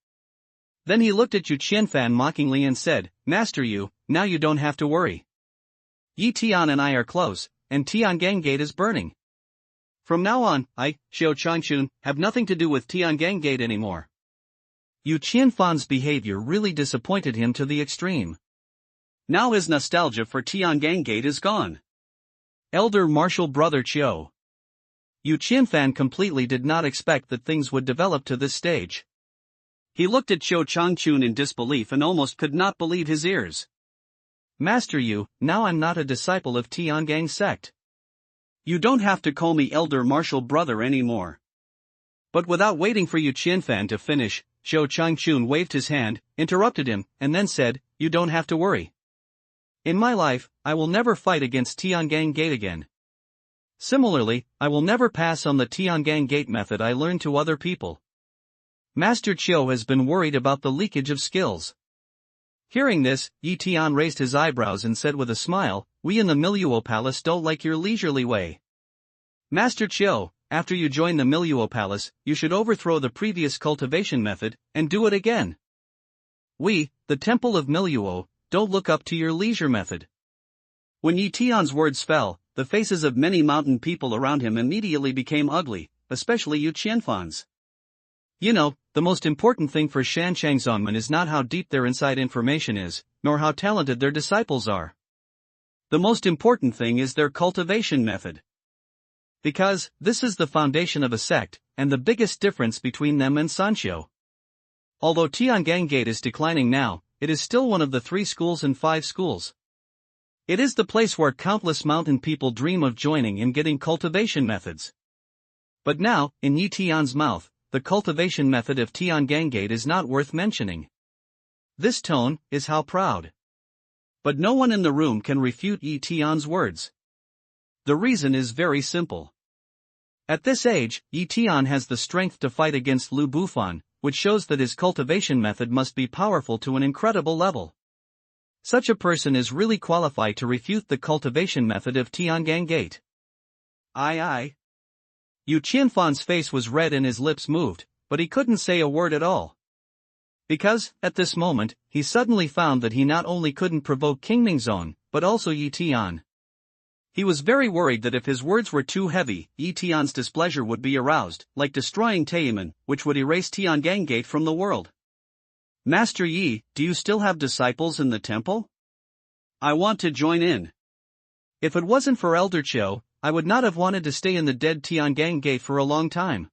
Then he looked at Yu Qianfan mockingly and said, Master Yu, now you don't have to worry. Yi Tian and I are close, and Tiangang Gate is burning. From now on, I, Xiu Changchun, have nothing to do with Tiangang Gate anymore. Yu Qianfan's behavior really disappointed him to the extreme. Now his nostalgia for Tiangang Gate is gone. Elder Martial Brother Qiu. Yu Qianfan completely did not expect that things would develop to this stage. He looked at Xiu Changchun in disbelief and almost could not believe his ears. Master Yu, now I'm not a disciple of Tiangang sect. You don't have to call me Elder Martial Brother anymore. But without waiting for Yu Qianfan to finish, Xiu Changchun waved his hand, interrupted him, and then said, You don't have to worry. In my life, I will never fight against Tiangang Gate again. Similarly, I will never pass on the Tiangang Gate method I learned to other people. Master Qiu has been worried about the leakage of skills. Hearing this, Yi Tian raised his eyebrows and said with a smile, We in the Miluo Palace don't like your leisurely way. Master Qiu, after you join the Miluo Palace, you should overthrow the previous cultivation method, and do it again. We, the Temple of Miluo, don't look up to your leisure method. When Yi Tian's words fell, the faces of many mountain people around him immediately became ugly, especially Yu Qianfan's. You know, the most important thing for Shanchangzongmen is not how deep their inside information is, nor how talented their disciples are. The most important thing is their cultivation method. Because, this is the foundation of a sect, and the biggest difference between them and Sanxiu. Although Tiangang Gate is declining now, it is still one of the 3 schools and 5 schools. It is the place where countless mountain people dream of joining and getting cultivation methods. But now, in Yi Tian's mouth, the cultivation method of Tiangang Gate is not worth mentioning. This tone is how proud. But no one in the room can refute Yi Tian's words. The reason is very simple. At this age, Yi Tian has the strength to fight against Lu Bufan, which shows that his cultivation method must be powerful to an incredible level. Such a person is really qualified to refute the cultivation method of Tiangang Gate. Aye. Yu Qianfan's face was red and his lips moved, but he couldn't say a word at all. Because, at this moment, he suddenly found that he not only couldn't provoke King Mingzong, but also Yi Tian. He was very worried that if his words were too heavy, Yi Tian's displeasure would be aroused, like destroying Taiyiman, which would erase Tiangang Gate from the world. Master Yi, do you still have disciples in the temple? I want to join in. If it wasn't for Elder Qiu, I would not have wanted to stay in the dead Tiangang Gate for a long time.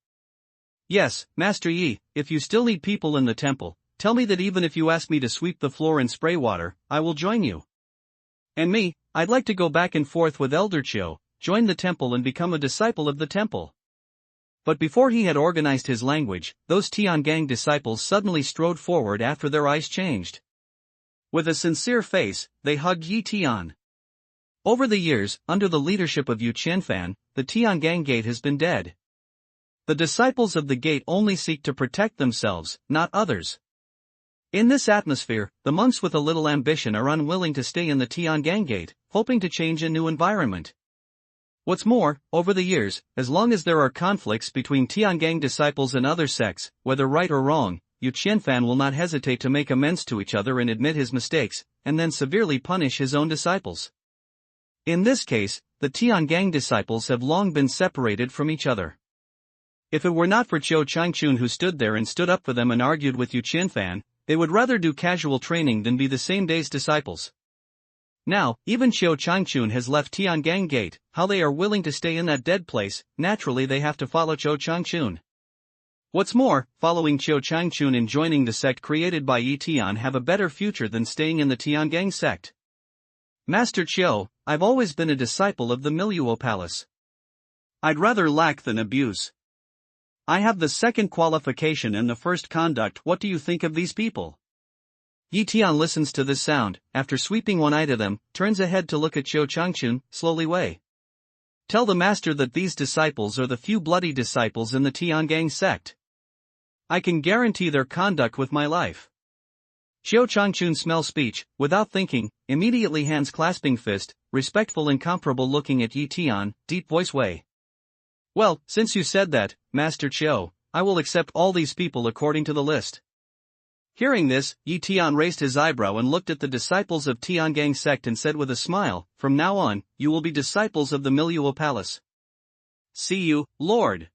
Yes, Master Yi, if you still need people in the temple, tell me that even if you ask me to sweep the floor and spray water, I will join you. And me, I'd like to go back and forth with Elder Qiu, join the temple and become a disciple of the temple. But before he had organized his language, those Tiangang disciples suddenly strode forward after their eyes changed. With a sincere face, they hugged Yi Tian. Over the years, under the leadership of Yu Qianfan, the Tiangang Gate has been dead. The disciples of the gate only seek to protect themselves, not others. In this atmosphere, the monks with a little ambition are unwilling to stay in the Tiangang Gate, hoping to change a new environment. What's more, over the years, as long as there are conflicts between Tiangang disciples and other sects, whether right or wrong, Yu Qianfan will not hesitate to make amends to each other and admit his mistakes, and then severely punish his own disciples. In this case, the Tiangang disciples have long been separated from each other. If it were not for Xiu Changchun who stood there and stood up for them and argued with Yu Qianfan, they would rather do casual training than be the same day's disciples. Now, even Qiu Changchun has left Tiangang Gate. How they are willing to stay in that dead place, naturally they have to follow Qiu Changchun. What's more, following Qiu Changchun and joining the sect created by Yi Tian have a better future than staying in the Tiangang sect. Master Qiu, I've always been a disciple of the Miluo Palace. I'd rather lack than abuse. I have the second qualification and the first conduct. What do you think of these people? Yi Tian listens to this sound, after sweeping one eye to them, turns ahead to look at Qiu Changchun, slowly Wei. Tell the master that these disciples are the few bloody disciples in the Tiangang sect. I can guarantee their conduct with my life. Qiu Changchun smells speech, without thinking, immediately hands clasping fist, respectful incomparable looking at Yi Tian, deep voice Wei. Well, since you said that, Master Qiu, I will accept all these people according to the list. Hearing this, Yi Tian raised his eyebrow and looked at the disciples of Tiangang sect and said with a smile, from now on, you will be disciples of the Miluo Palace. See you, Lord.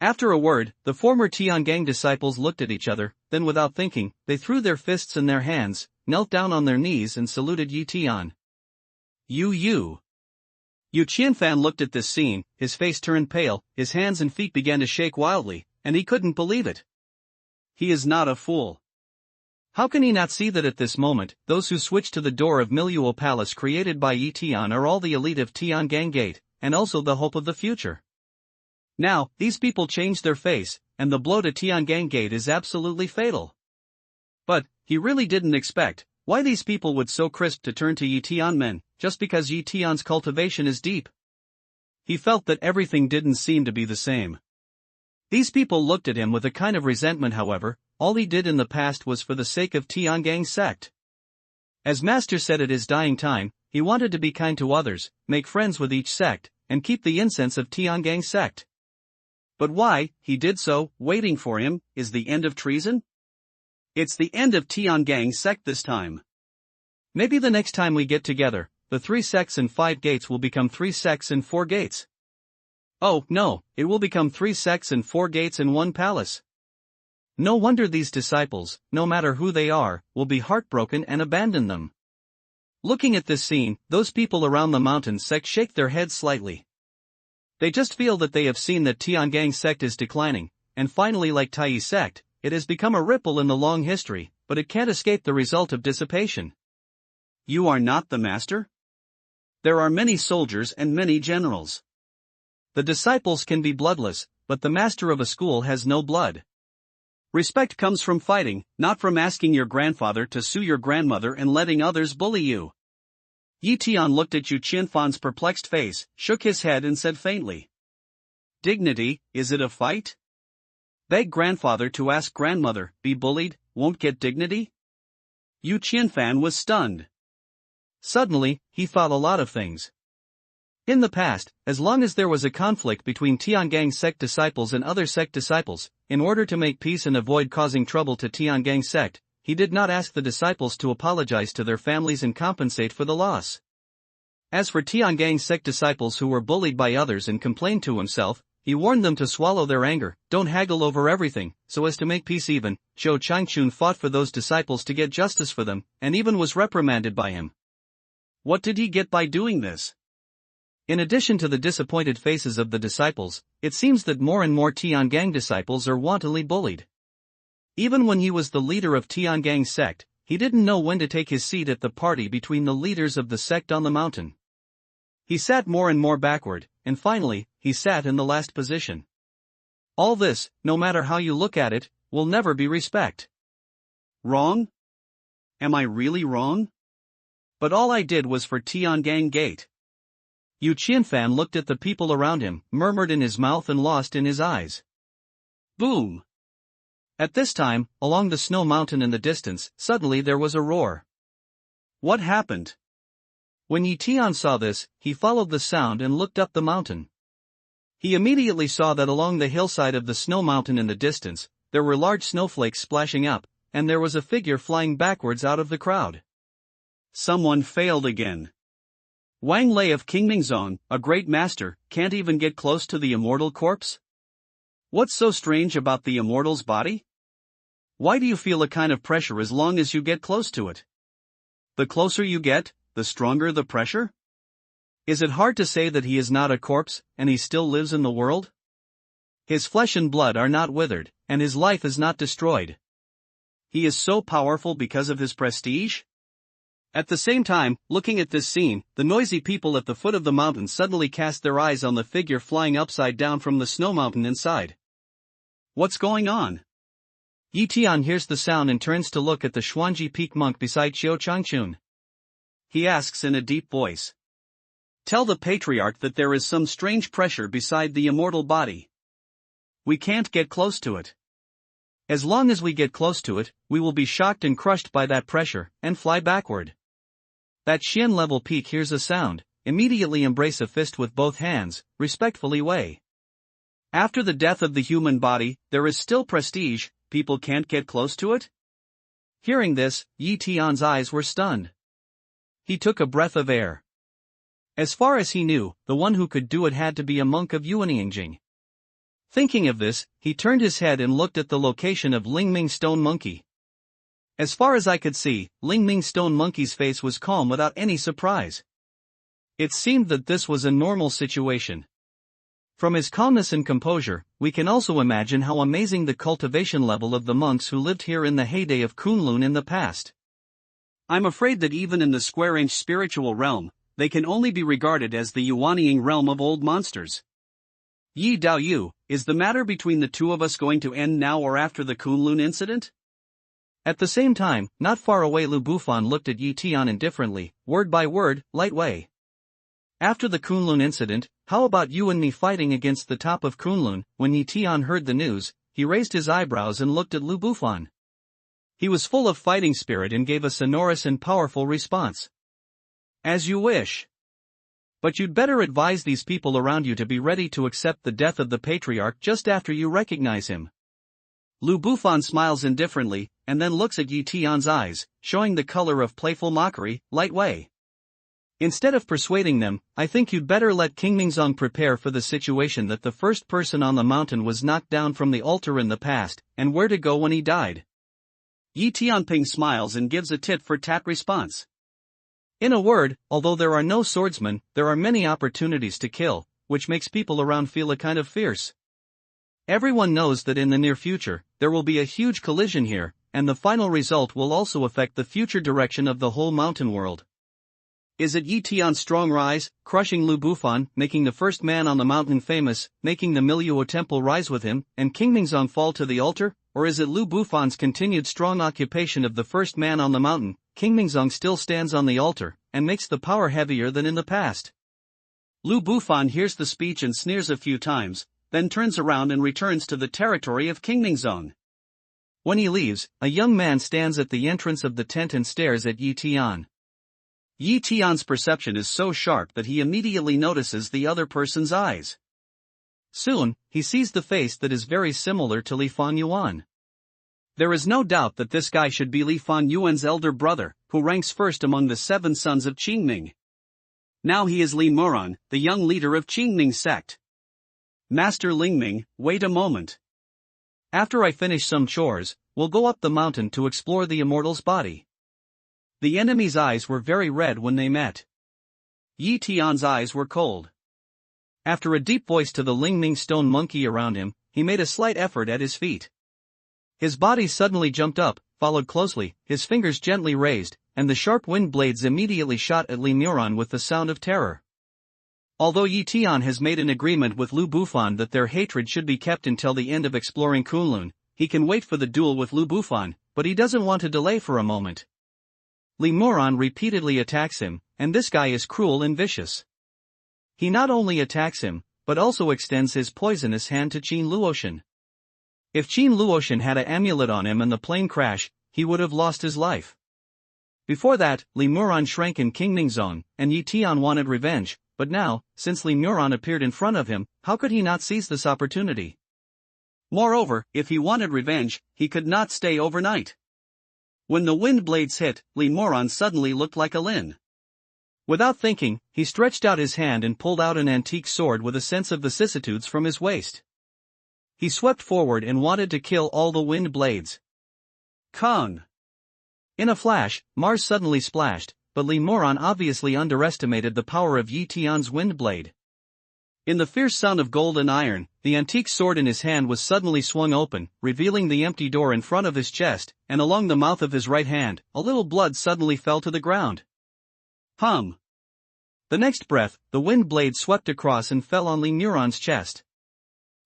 After a word, the former Tiangang disciples looked at each other, then without thinking, they threw their fists in their hands, knelt down on their knees and saluted Yi Tian. Yu Qianfan looked at this scene, his face turned pale, his hands and feet began to shake wildly, and he couldn't believe it. He is not a fool. How can he not see that at this moment, those who switched to the door of Miluo Palace created by Yi Tian are all the elite of Tiangang Gate, and also the hope of the future? Now, these people changed their face, and the blow to Tiangang Gate is absolutely fatal. But, he really didn't expect, why these people would so crisp to turn to Yi Tian men, just because Yi Tian's cultivation is deep. He felt that everything didn't seem to be the same. These people looked at him with a kind of resentment. However, all he did in the past was for the sake of Tiangang sect. As Master said at his dying time, he wanted to be kind to others, make friends with each sect, and keep the incense of Tiangang sect. But why, he did so, waiting for him, is the end of treason? It's the end of Tiangang sect this time. Maybe the next time we get together, the 3 sects and 5 gates will become 3 sects and 4 gates. Oh, no, it will become 3 sects and 4 gates and 1 palace. No wonder these disciples, no matter who they are, will be heartbroken and abandon them. Looking at this scene, those people around the mountain sect shake their heads slightly. They just feel that they have seen that Tiangang sect is declining, and finally, like Tai sect, it has become a ripple in the long history, but it can't escape the result of dissipation. You are not the master? There are many soldiers and many generals. The disciples can be bloodless, but the master of a school has no blood. Respect comes from fighting, not from asking your grandfather to sue your grandmother and letting others bully you. Yi Tian looked at Yu Qianfan's perplexed face, shook his head and said faintly. Dignity, is it a fight? Beg grandfather to ask grandmother, be bullied, won't get dignity? Yu Qianfan was stunned. Suddenly, he thought a lot of things. In the past, as long as there was a conflict between Tiangang sect disciples and other sect disciples, in order to make peace and avoid causing trouble to Tiangang sect, he did not ask the disciples to apologize to their families and compensate for the loss. As for Tiangang sect disciples who were bullied by others and complained to himself, he warned them to swallow their anger, don't haggle over everything, so as to make peace even. Qiu Changchun fought for those disciples to get justice for them, and even was reprimanded by him. What did he get by doing this? In addition to the disappointed faces of the disciples, it seems that more and more Tiangang disciples are wantonly bullied. Even when he was the leader of Tiangang sect, he didn't know when to take his seat at the party between the leaders of the sect on the mountain. He sat more and more backward, and finally, he sat in the last position. All this, no matter how you look at it, will never be respect. Wrong? Am I really wrong? But all I did was for Tiangang Gate. Yu Qianfan looked at the people around him, murmured in his mouth and lost in his eyes. Boom! At this time, along the snow mountain in the distance, suddenly there was a roar. What happened? When Yi Tian saw this, he followed the sound and looked up the mountain. He immediately saw that along the hillside of the snow mountain in the distance, there were large snowflakes splashing up, and there was a figure flying backwards out of the crowd. Someone failed again. Wang Lei of Qingmingzong, a great master, can't even get close to the immortal corpse? What's so strange about the immortal's body? Why do you feel a kind of pressure as long as you get close to it? The closer you get, the stronger the pressure? Is it hard to say that he is not a corpse, and he still lives in the world? His flesh and blood are not withered, and his life is not destroyed. He is so powerful because of his prestige? At the same time, looking at this scene, the noisy people at the foot of the mountain suddenly cast their eyes on the figure flying upside down from the snow mountain inside. What's going on? Tian hears the sound and turns to look at the Xuanji Peak monk beside Xiao Changchun. He asks in a deep voice. Tell the patriarch that there is some strange pressure beside the immortal body. We can't get close to it. As long as we get close to it, we will be shocked and crushed by that pressure, and fly backward. That Xian-level peak hears a sound, immediately embrace a fist with both hands, respectfully weigh. After the death of the human body, there is still prestige, people can't get close to it? Hearing this, Yi Tian's eyes were stunned. He took a breath of air. As far as he knew, the one who could do it had to be a monk of Yuanyingjing. Thinking of this, he turned his head and looked at the location of Lingming Stone Monkey. As far as I could see, Lingming Stone Monkey's face was calm without any surprise. It seemed that this was a normal situation. From his calmness and composure, we can also imagine how amazing the cultivation level of the monks who lived here in the heyday of Kunlun in the past. I'm afraid that even in the square-inch spiritual realm, they can only be regarded as the Yuanying realm of old monsters. Yi Daoyu, is the matter between the two of us going to end now or after the Kunlun incident? At the same time, not far away Lu Bufan looked at Yi Tian indifferently, word by word, light way. After the Kunlun incident, how about you and me fighting against the top of Kunlun? When Yi Tian heard the news, he raised his eyebrows and looked at Lu Bufan. He was full of fighting spirit and gave a sonorous and powerful response. As you wish. But you'd better advise these people around you to be ready to accept the death of the patriarch just after you recognize him. Lu Bufan smiles indifferently, and then looks at Yi Tian's eyes, showing the color of playful mockery, light way. Instead of persuading them, I think you'd better let King Mingzong prepare for the situation that the first person on the mountain was knocked down from the altar in the past, and where to go when he died. Yi Tianping smiles and gives a tit-for-tat response. In a word, although there are no swordsmen, there are many opportunities to kill, which makes people around feel a kind of fierce. Everyone knows that in the near future, there will be a huge collision here, and the final result will also affect the future direction of the whole mountain world. Is it Yi Tian's strong rise, crushing Lu Bufan, making the first man on the mountain famous, making the Miluo temple rise with him, and King Mingzong fall to the altar? Or is it Lu Bufan's continued strong occupation of the first man on the mountain, King Mingzong still stands on the altar, and makes the power heavier than in the past? Lu Bufan hears the speech and sneers a few times, then turns around and returns to the territory of King Mingzong. When he leaves, a young man stands at the entrance of the tent and stares at Yi Tian. Yi Tian's perception is so sharp that he immediately notices the other person's eyes. Soon, he sees the face that is very similar to Li Fan Yuan. There is no doubt that this guy should be Li Fan Yuan's elder brother, who ranks first among the 7 sons of Qingming. Now he is Li Muran, the young leader of Qingming sect. Master Lingming, wait a moment. After I finish some chores, we'll go up the mountain to explore the Immortal's body. The enemy's eyes were very red when they met. Yi Tian's eyes were cold. After a deep voice to the Lingming stone monkey around him, he made a slight effort at his feet. His body suddenly jumped up, followed closely, his fingers gently raised, and the sharp wind blades immediately shot at Li Muran with the sound of terror. Although Yi Tian has made an agreement with Lu Bufan that their hatred should be kept until the end of exploring Kunlun, he can wait for the duel with Lu Bufan, but he doesn't want to delay for a moment. Li Muran repeatedly attacks him, and this guy is cruel and vicious. He not only attacks him, but also extends his poisonous hand to Qin Luoshan. If Qin Luoshan had an amulet on him in the plane crash, he would have lost his life. Before that, Li Muran shrank in King Mingzong, and Yi Tian wanted revenge, but now, since Li Muran appeared in front of him, how could he not seize this opportunity? Moreover, if he wanted revenge, he could not stay overnight. When the wind blades hit, Li Muran suddenly looked like a Lin. Without thinking, he stretched out his hand and pulled out an antique sword with a sense of vicissitudes from his waist. He swept forward and wanted to kill all the wind blades. Kong! In a flash, Mars suddenly splashed, but Li Moran obviously underestimated the power of Yi Tian's wind blade. In the fierce sound of gold and iron, the antique sword in his hand was suddenly swung open, revealing the empty door in front of his chest, and along the mouth of his right hand, a little blood suddenly fell to the ground. Hum! The next breath, the wind blade swept across and fell on Li Moran's chest.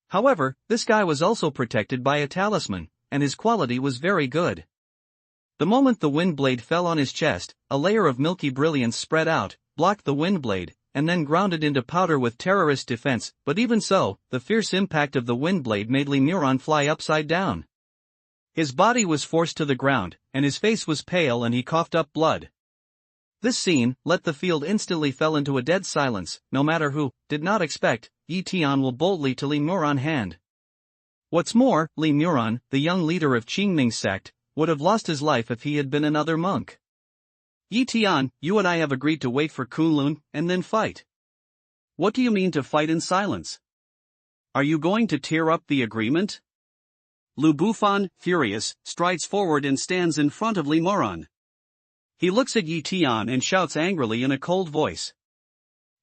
However, this guy was also protected by a talisman, and his quality was very good. The moment the wind blade fell on his chest, a layer of milky brilliance spread out, blocked the wind blade, and then ground it into powder with terrorist defense, but even so, the fierce impact of the wind blade made Li Moran fly upside down. His body was forced to the ground, and his face was pale and he coughed up blood. This scene, let the field instantly fell into a dead silence, no matter who, did not expect, Yi Tian will boldly to Li Moran hand. What's more, Li Moran, the young leader of Qingming's sect, would have lost his life if he had been another monk. Yi Tian, you and I have agreed to wait for Kunlun, and then fight. What do you mean to fight in silence? Are you going to tear up the agreement? Lu Bufan, furious, strides forward and stands in front of Li Moran. He looks at Yi Tian and shouts angrily in a cold voice.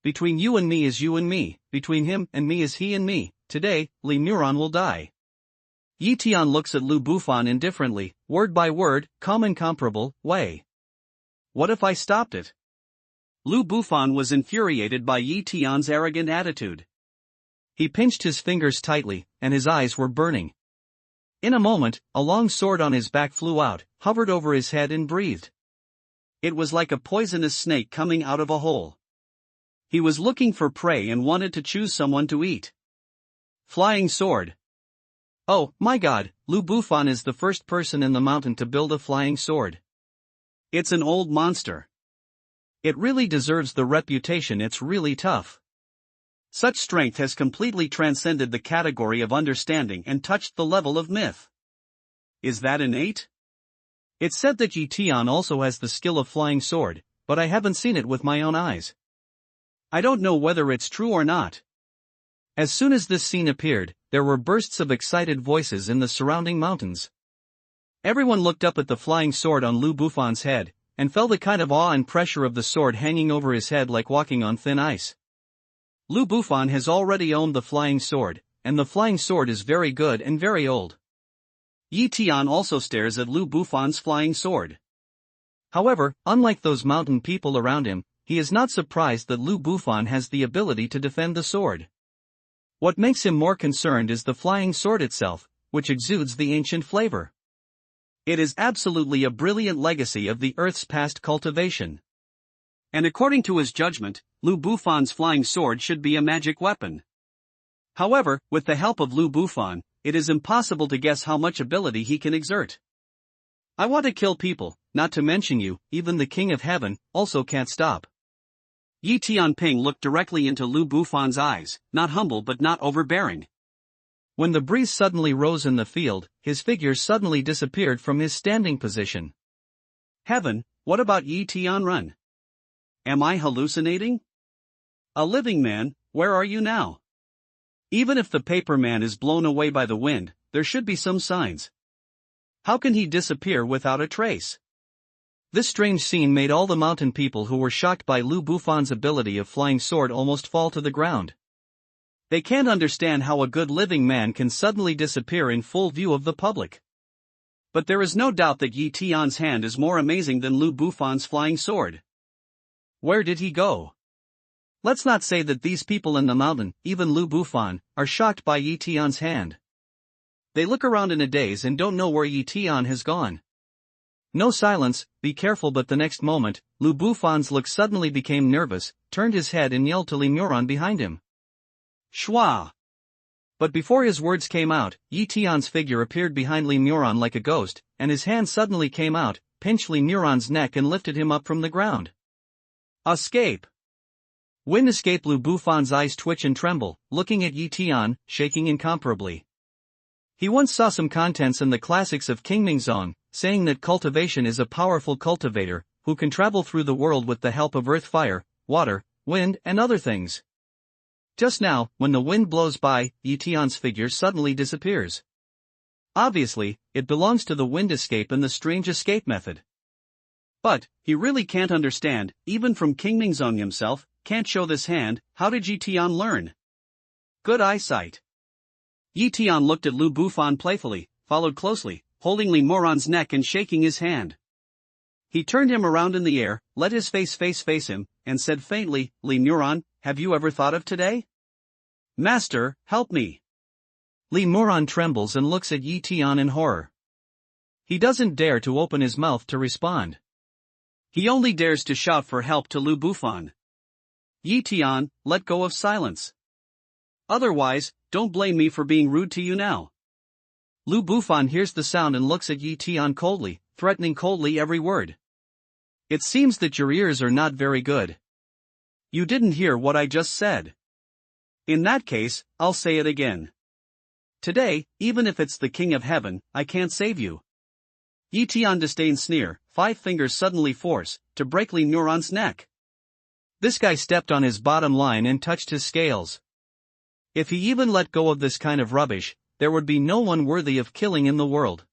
Between you and me is you and me, between him and me is he and me, today, Li Moran will die. Yi Tian looks at Lu Bufan indifferently, word by word, calm incomparable, way. What if I stopped it? Lu Bufan was infuriated by Yi Tian's arrogant attitude. He pinched his fingers tightly, and his eyes were burning. In a moment, a long sword on his back flew out, hovered over his head and breathed. It was like a poisonous snake coming out of a hole. He was looking for prey and wanted to choose someone to eat. Flying sword. Oh, my God, Lu Bufan is the first person in the mountain to build a flying sword. It's an old monster. It really deserves the reputation it's really tough. Such strength has completely transcended the category of understanding and touched the level of myth. Is that innate? It's said that Yi Tian also has the skill of flying sword, but I haven't seen it with my own eyes. I don't know whether it's true or not. As soon as this scene appeared, there were bursts of excited voices in the surrounding mountains. Everyone looked up at the flying sword on Lu Bufan's head, and felt the kind of awe and pressure of the sword hanging over his head like walking on thin ice. Lu Bufan has already owned the flying sword, and the flying sword is very good and very old. Yi Tian also stares at Lu Bufan's flying sword. However, unlike those mountain people around him, he is not surprised that Lu Bufan has the ability to defend the sword. What makes him more concerned is the flying sword itself, which exudes the ancient flavor. It is absolutely a brilliant legacy of the Earth's past cultivation. And according to his judgment, Lu Bufan's flying sword should be a magic weapon. However, with the help of Lu Bufan, it is impossible to guess how much ability he can exert. I want to kill people, not to mention you, even the King of Heaven, also can't stop. Yi Tianping looked directly into Lu Bufan's eyes, not humble but not overbearing. When the breeze suddenly rose in the field, his figure suddenly disappeared from his standing position. Heaven, what about Yi Tianren? Am I hallucinating? A living man, where are you now? Even if the paper man is blown away by the wind, there should be some signs. How can he disappear without a trace? This strange scene made all the mountain people who were shocked by Lu Bufan's ability of flying sword almost fall to the ground. They can't understand how a good living man can suddenly disappear in full view of the public. But there is no doubt that Yi Tian's hand is more amazing than Lu Bufan's flying sword. Where did he go? Let's not say that these people in the mountain, even Lu Bufan, are shocked by Yi Tian's hand. They look around in a daze and don't know where Yi Tian has gone. No silence, be careful, but the next moment, Lu Bufan's look suddenly became nervous, turned his head and yelled to Li Moran behind him. Shwa! But before his words came out, Yi Tian's figure appeared behind Li Moran like a ghost, and his hand suddenly came out, pinched Li Moran's neck and lifted him up from the ground. Escape! Wind escape. Lu Bufan's eyes twitch and tremble, looking at Yi Tian, shaking incomparably. He once saw some contents in the classics of King Mingzong, saying that cultivation is a powerful cultivator, who can travel through the world with the help of earth, fire, water, wind, and other things. Just now, when the wind blows by, Yi Tian's figure suddenly disappears. Obviously, it belongs to the wind escape and the strange escape method. But, he really can't understand, even from King Mingzong himself, can't show this hand. How did Yi Tian learn? Good eyesight. Yi Tian looked at Lu Bufan playfully, followed closely, holding Li Moran's neck and shaking his hand. He turned him around in the air, let his face face him, and said faintly, Li Moran, have you ever thought of today? Master, help me. Li Moran trembles and looks at Yi Tian in horror. He doesn't dare to open his mouth to respond. He only dares to shout for help to Lu Bufan. Yi Tian, let go of silence. Otherwise, don't blame me for being rude to you now. Lu Bufan hears the sound and looks at Yi Tian coldly, threatening coldly every word. It seems that your ears are not very good. You didn't hear what I just said. In that case, I'll say it again. Today, even if it's the King of Heaven, I can't save you. Yi Tian disdains sneer, 5 fingers suddenly force, to break Li Moran's neck. This guy stepped on his bottom line and touched his scales. If he even let go of this kind of rubbish, there would be no one worthy of killing in the world.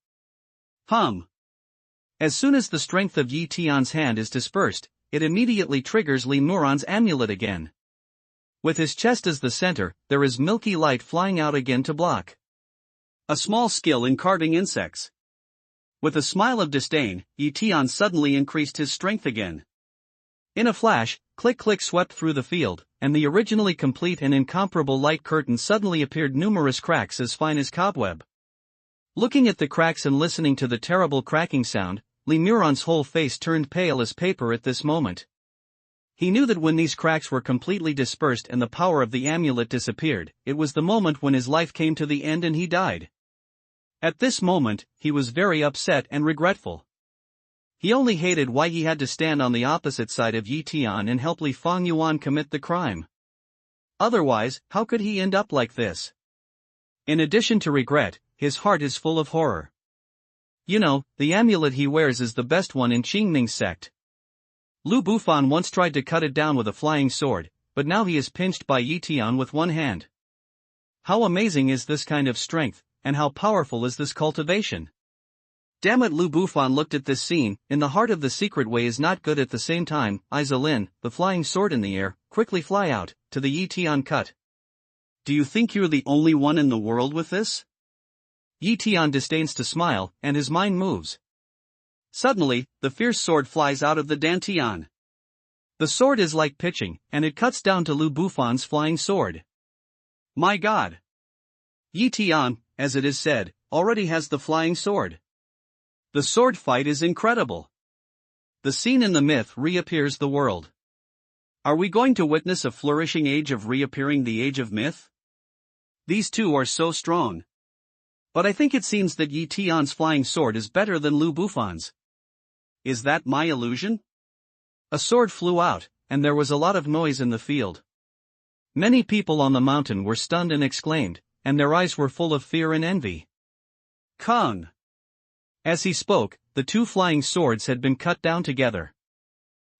As soon as the strength of Yi Tian's hand is dispersed, it immediately triggers Li Moran's amulet again. With his chest as the center, there is milky light flying out again to block. A small skill in carving insects. With a smile of disdain, Yi Tian suddenly increased his strength again. In a flash, click swept through the field, and the originally complete and incomparable light curtain suddenly appeared numerous cracks as fine as cobweb. Looking at the cracks and listening to the terrible cracking sound, Li Moran's whole face turned pale as paper at this moment. He knew that when these cracks were completely dispersed and the power of the amulet disappeared, it was the moment when his life came to the end and he died. At this moment, he was very upset and regretful. He only hated why he had to stand on the opposite side of Yi Tian and help Li Fengyuan commit the crime. Otherwise, how could he end up like this? In addition to regret, his heart is full of horror. You know, the amulet he wears is the best one in Qingming's sect. Lu Bufan once tried to cut it down with a flying sword, but now he is pinched by Yi Tian with one hand. How amazing is this kind of strength, and how powerful is this cultivation? Damn it, Lu Bufan looked at this scene. In the heart of the secret way is not good at the same time. Izalin, the flying sword in the air, quickly fly out, to the Yi Tian cut. Do you think you're the only one in the world with this? Yi Tian disdains to smile, and his mind moves. Suddenly, the fierce sword flies out of the dantian. The sword is like pitching, and it cuts down to Lu Bufan's flying sword. My God! Yi Tian, as it is said, already has the flying sword. The sword fight is incredible. The scene in the myth reappears the world. Are we going to witness a flourishing age of reappearing the age of myth? These two are so strong. But I think it seems that Yi Tian's flying sword is better than Lu Bufan's. Is that my illusion? A sword flew out, and there was a lot of noise in the field. Many people on the mountain were stunned and exclaimed, and their eyes were full of fear and envy. Kung! As he spoke, the two flying swords had been cut down together.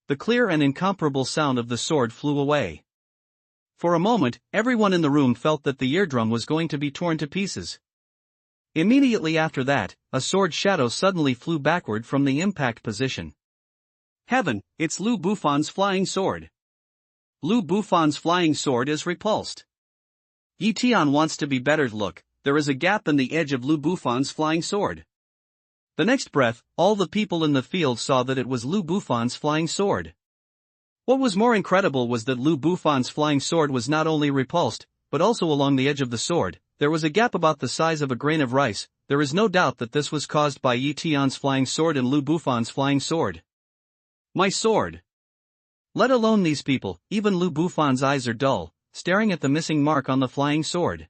The clear and incomparable sound of the sword flew away. For a moment, everyone in the room felt that the eardrum was going to be torn to pieces. Immediately after that, a sword shadow suddenly flew backward from the impact position. Heaven, it's Lu Bufan's flying sword. Lu Bufan's flying sword is repulsed. Yi Tian wants to be better. Look, there is a gap in the edge of Lu Bufan's flying sword. The next breath, all the people in the field saw that it was Lu Bufan's flying sword. What was more incredible was that Lu Bufan's flying sword was not only repulsed, but also along the edge of the sword, there was a gap about the size of a grain of rice. There is no doubt that this was caused by Yi Tian's flying sword and Lu Bufan's flying sword. My sword! Let alone these people, even Lu Bufan's eyes are dull, staring at the missing mark on the flying sword.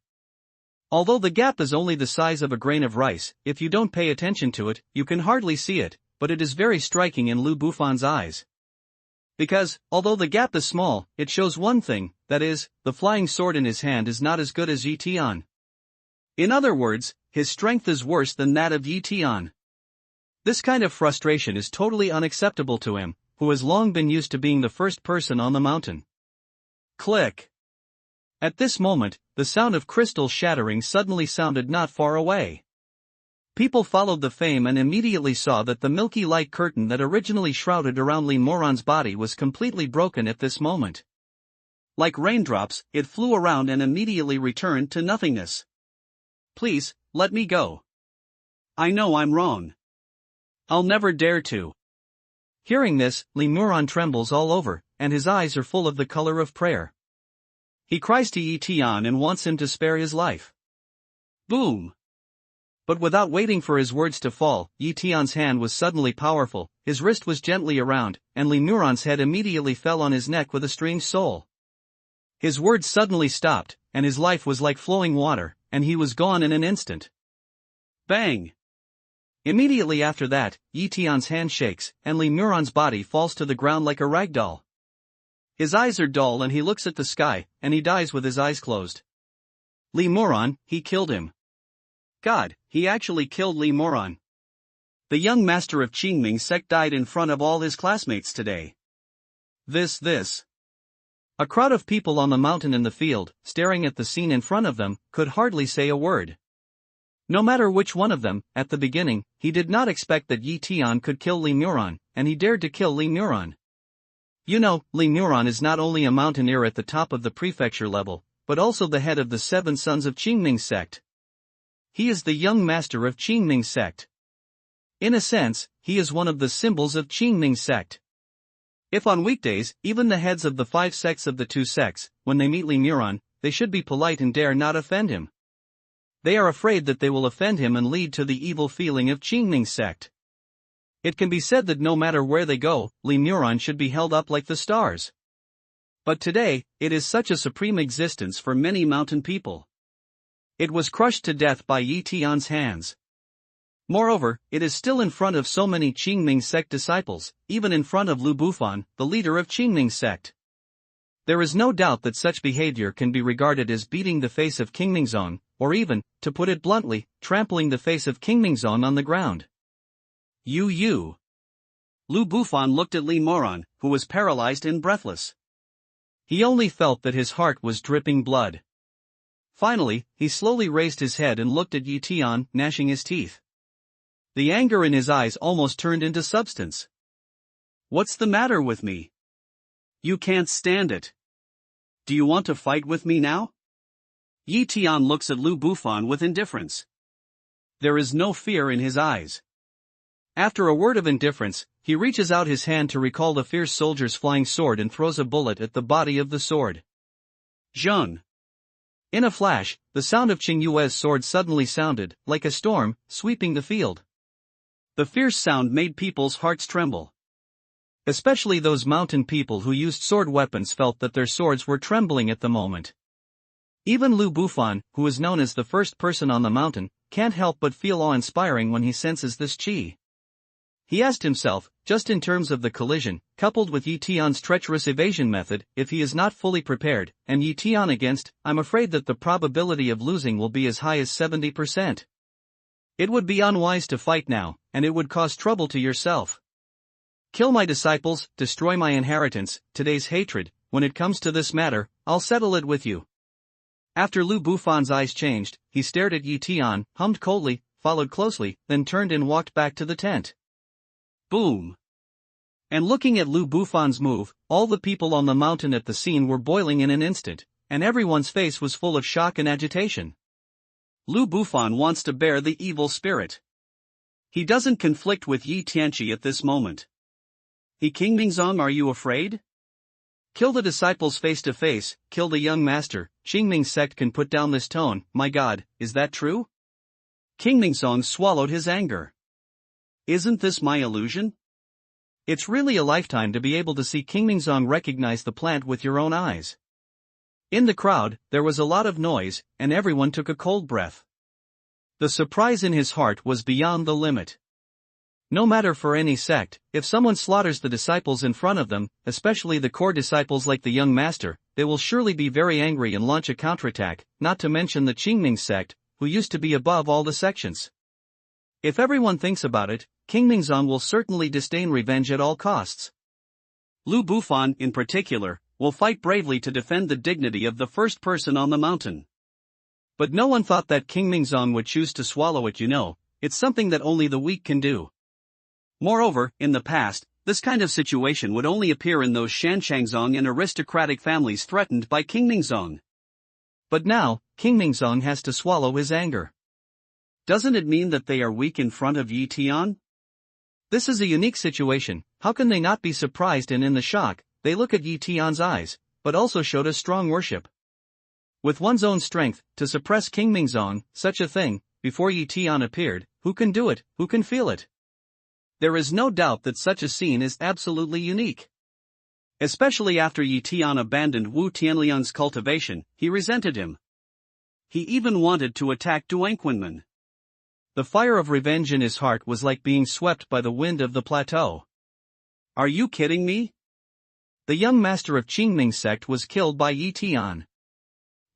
Although the gap is only the size of a grain of rice, if you don't pay attention to it, you can hardly see it, but it is very striking in Lu Bufan's eyes. Because, although the gap is small, it shows one thing, that is, the flying sword in his hand is not as good as Yi Tian. In other words, his strength is worse than that of Yi Tian. This kind of frustration is totally unacceptable to him, who has long been used to being the first person on the mountain. Click! At this moment, the sound of crystal shattering suddenly sounded not far away. People followed the fame and immediately saw that the milky light curtain that originally shrouded around Li Moran's body was completely broken at this moment. Like raindrops, it flew around and immediately returned to nothingness. Please, let me go. I know I'm wrong. I'll never dare to. Hearing this, Li Moran trembles all over, and his eyes are full of the color of prayer. He cries to Tian and wants him to spare his life. Boom! But without waiting for his words to fall, Tian's hand was suddenly powerful, his wrist was gently around, and Li Moran's head immediately fell on his neck with a strange soul. His words suddenly stopped, and his life was like flowing water, and he was gone in an instant. Bang! Immediately after that, Tian's hand shakes, and Li Moran's body falls to the ground like a ragdoll. His eyes are dull and he looks at the sky, and he dies with his eyes closed. Li Moran, he killed him. God, he actually killed Li Moran. The young master of Qingming sect died in front of all his classmates today. This. A crowd of people on the mountain in the field, staring at the scene in front of them, could hardly say a word. No matter which one of them, at the beginning, he did not expect that Tian could kill Li Moran, and he dared to kill Li Moran. You know, Li Moran is not only a mountaineer at the top of the prefecture level, but also the head of the 7 sons of Qingming sect. He is the young master of Qingming sect. In a sense, he is one of the symbols of Qingming sect. If on weekdays, even the heads of the 5 sects of the 2 sects, when they meet Li Moran, they should be polite and dare not offend him. They are afraid that they will offend him and lead to the evil feeling of Qingming sect. It can be said that no matter where they go, Li Moran should be held up like the stars. But today, it is such a supreme existence for many mountain people. It was crushed to death by Tian's hands. Moreover, it is still in front of so many Qingming sect disciples, even in front of Lu Bufan, the leader of Qingming sect. There is no doubt that such behavior can be regarded as beating the face of King Mingzong, or even, to put it bluntly, trampling the face of King Mingzong on the ground. You. Lu Bufan looked at Li Moran, who was paralyzed and breathless. He only felt that his heart was dripping blood. Finally, he slowly raised his head and looked at Tian, gnashing his teeth. The anger in his eyes almost turned into substance. What's the matter with me? You can't stand it. Do you want to fight with me now? Tian looks at Lu Bufan with indifference. There is no fear in his eyes. After a word of indifference, he reaches out his hand to recall the fierce soldier's flying sword and throws a bullet at the body of the sword. Zheng. In a flash, the sound of Qing Yue's sword suddenly sounded, like a storm, sweeping the field. The fierce sound made people's hearts tremble. Especially those mountain people who used sword weapons felt that their swords were trembling at the moment. Even Lu Bufan, who is known as the first person on the mountain, can't help but feel awe-inspiring when he senses this qi. He asked himself, just in terms of the collision, coupled with Tian's treacherous evasion method, if he is not fully prepared, and Tian against, I'm afraid that the probability of losing will be as high as 70%. It would be unwise to fight now, and it would cause trouble to yourself. Kill my disciples, destroy my inheritance, today's hatred, when it comes to this matter, I'll settle it with you. After Lu Bufan's eyes changed, he stared at Tian, hummed coldly, followed closely, then turned and walked back to the tent. Boom! And looking at Lu Bufan's move, all the people on the mountain at the scene were boiling in an instant, and everyone's face was full of shock and agitation. Lu Bufan wants to bear the evil spirit. He doesn't conflict with Yi Tianqi at this moment. King Mingzong, are you afraid? Kill the disciples face to face, kill the young master. Qingming sect can put down this tone, my god, is that true? King Mingzong swallowed his anger. Isn't this my illusion? It's really a lifetime to be able to see King Mingzong recognize the plant with your own eyes. In the crowd, there was a lot of noise, and everyone took a cold breath. The surprise in his heart was beyond the limit. No matter for any sect, if someone slaughters the disciples in front of them, especially the core disciples like the young master, they will surely be very angry and launch a counterattack, not to mention the Qingming sect, who used to be above all the sections. If everyone thinks about it, King Mingzong will certainly disdain revenge at all costs. Lu Bufan, in particular, will fight bravely to defend the dignity of the first person on the mountain. But no one thought that King Mingzong would choose to swallow it, it's something that only the weak can do. Moreover, in the past, this kind of situation would only appear in those Shanshangzong and aristocratic families threatened by King Mingzong. But now, King Mingzong has to swallow his anger. Doesn't it mean that they are weak in front of Yi Tian? This is a unique situation. How can they not be surprised, and in the shock, they look at Yi Tian's eyes, but also showed a strong worship. With one's own strength, to suppress King Mingzong, such a thing, before Yi Tian appeared, who can do it, who can feel it? There is no doubt that such a scene is absolutely unique. Especially after Yi Tian abandoned Wu Tianliang's cultivation, he resented him. He even wanted to attack Duan Quinman. The fire of revenge in his heart was like being swept by the wind of the plateau. Are you kidding me? The young master of Qingming's sect was killed by Yi Tian.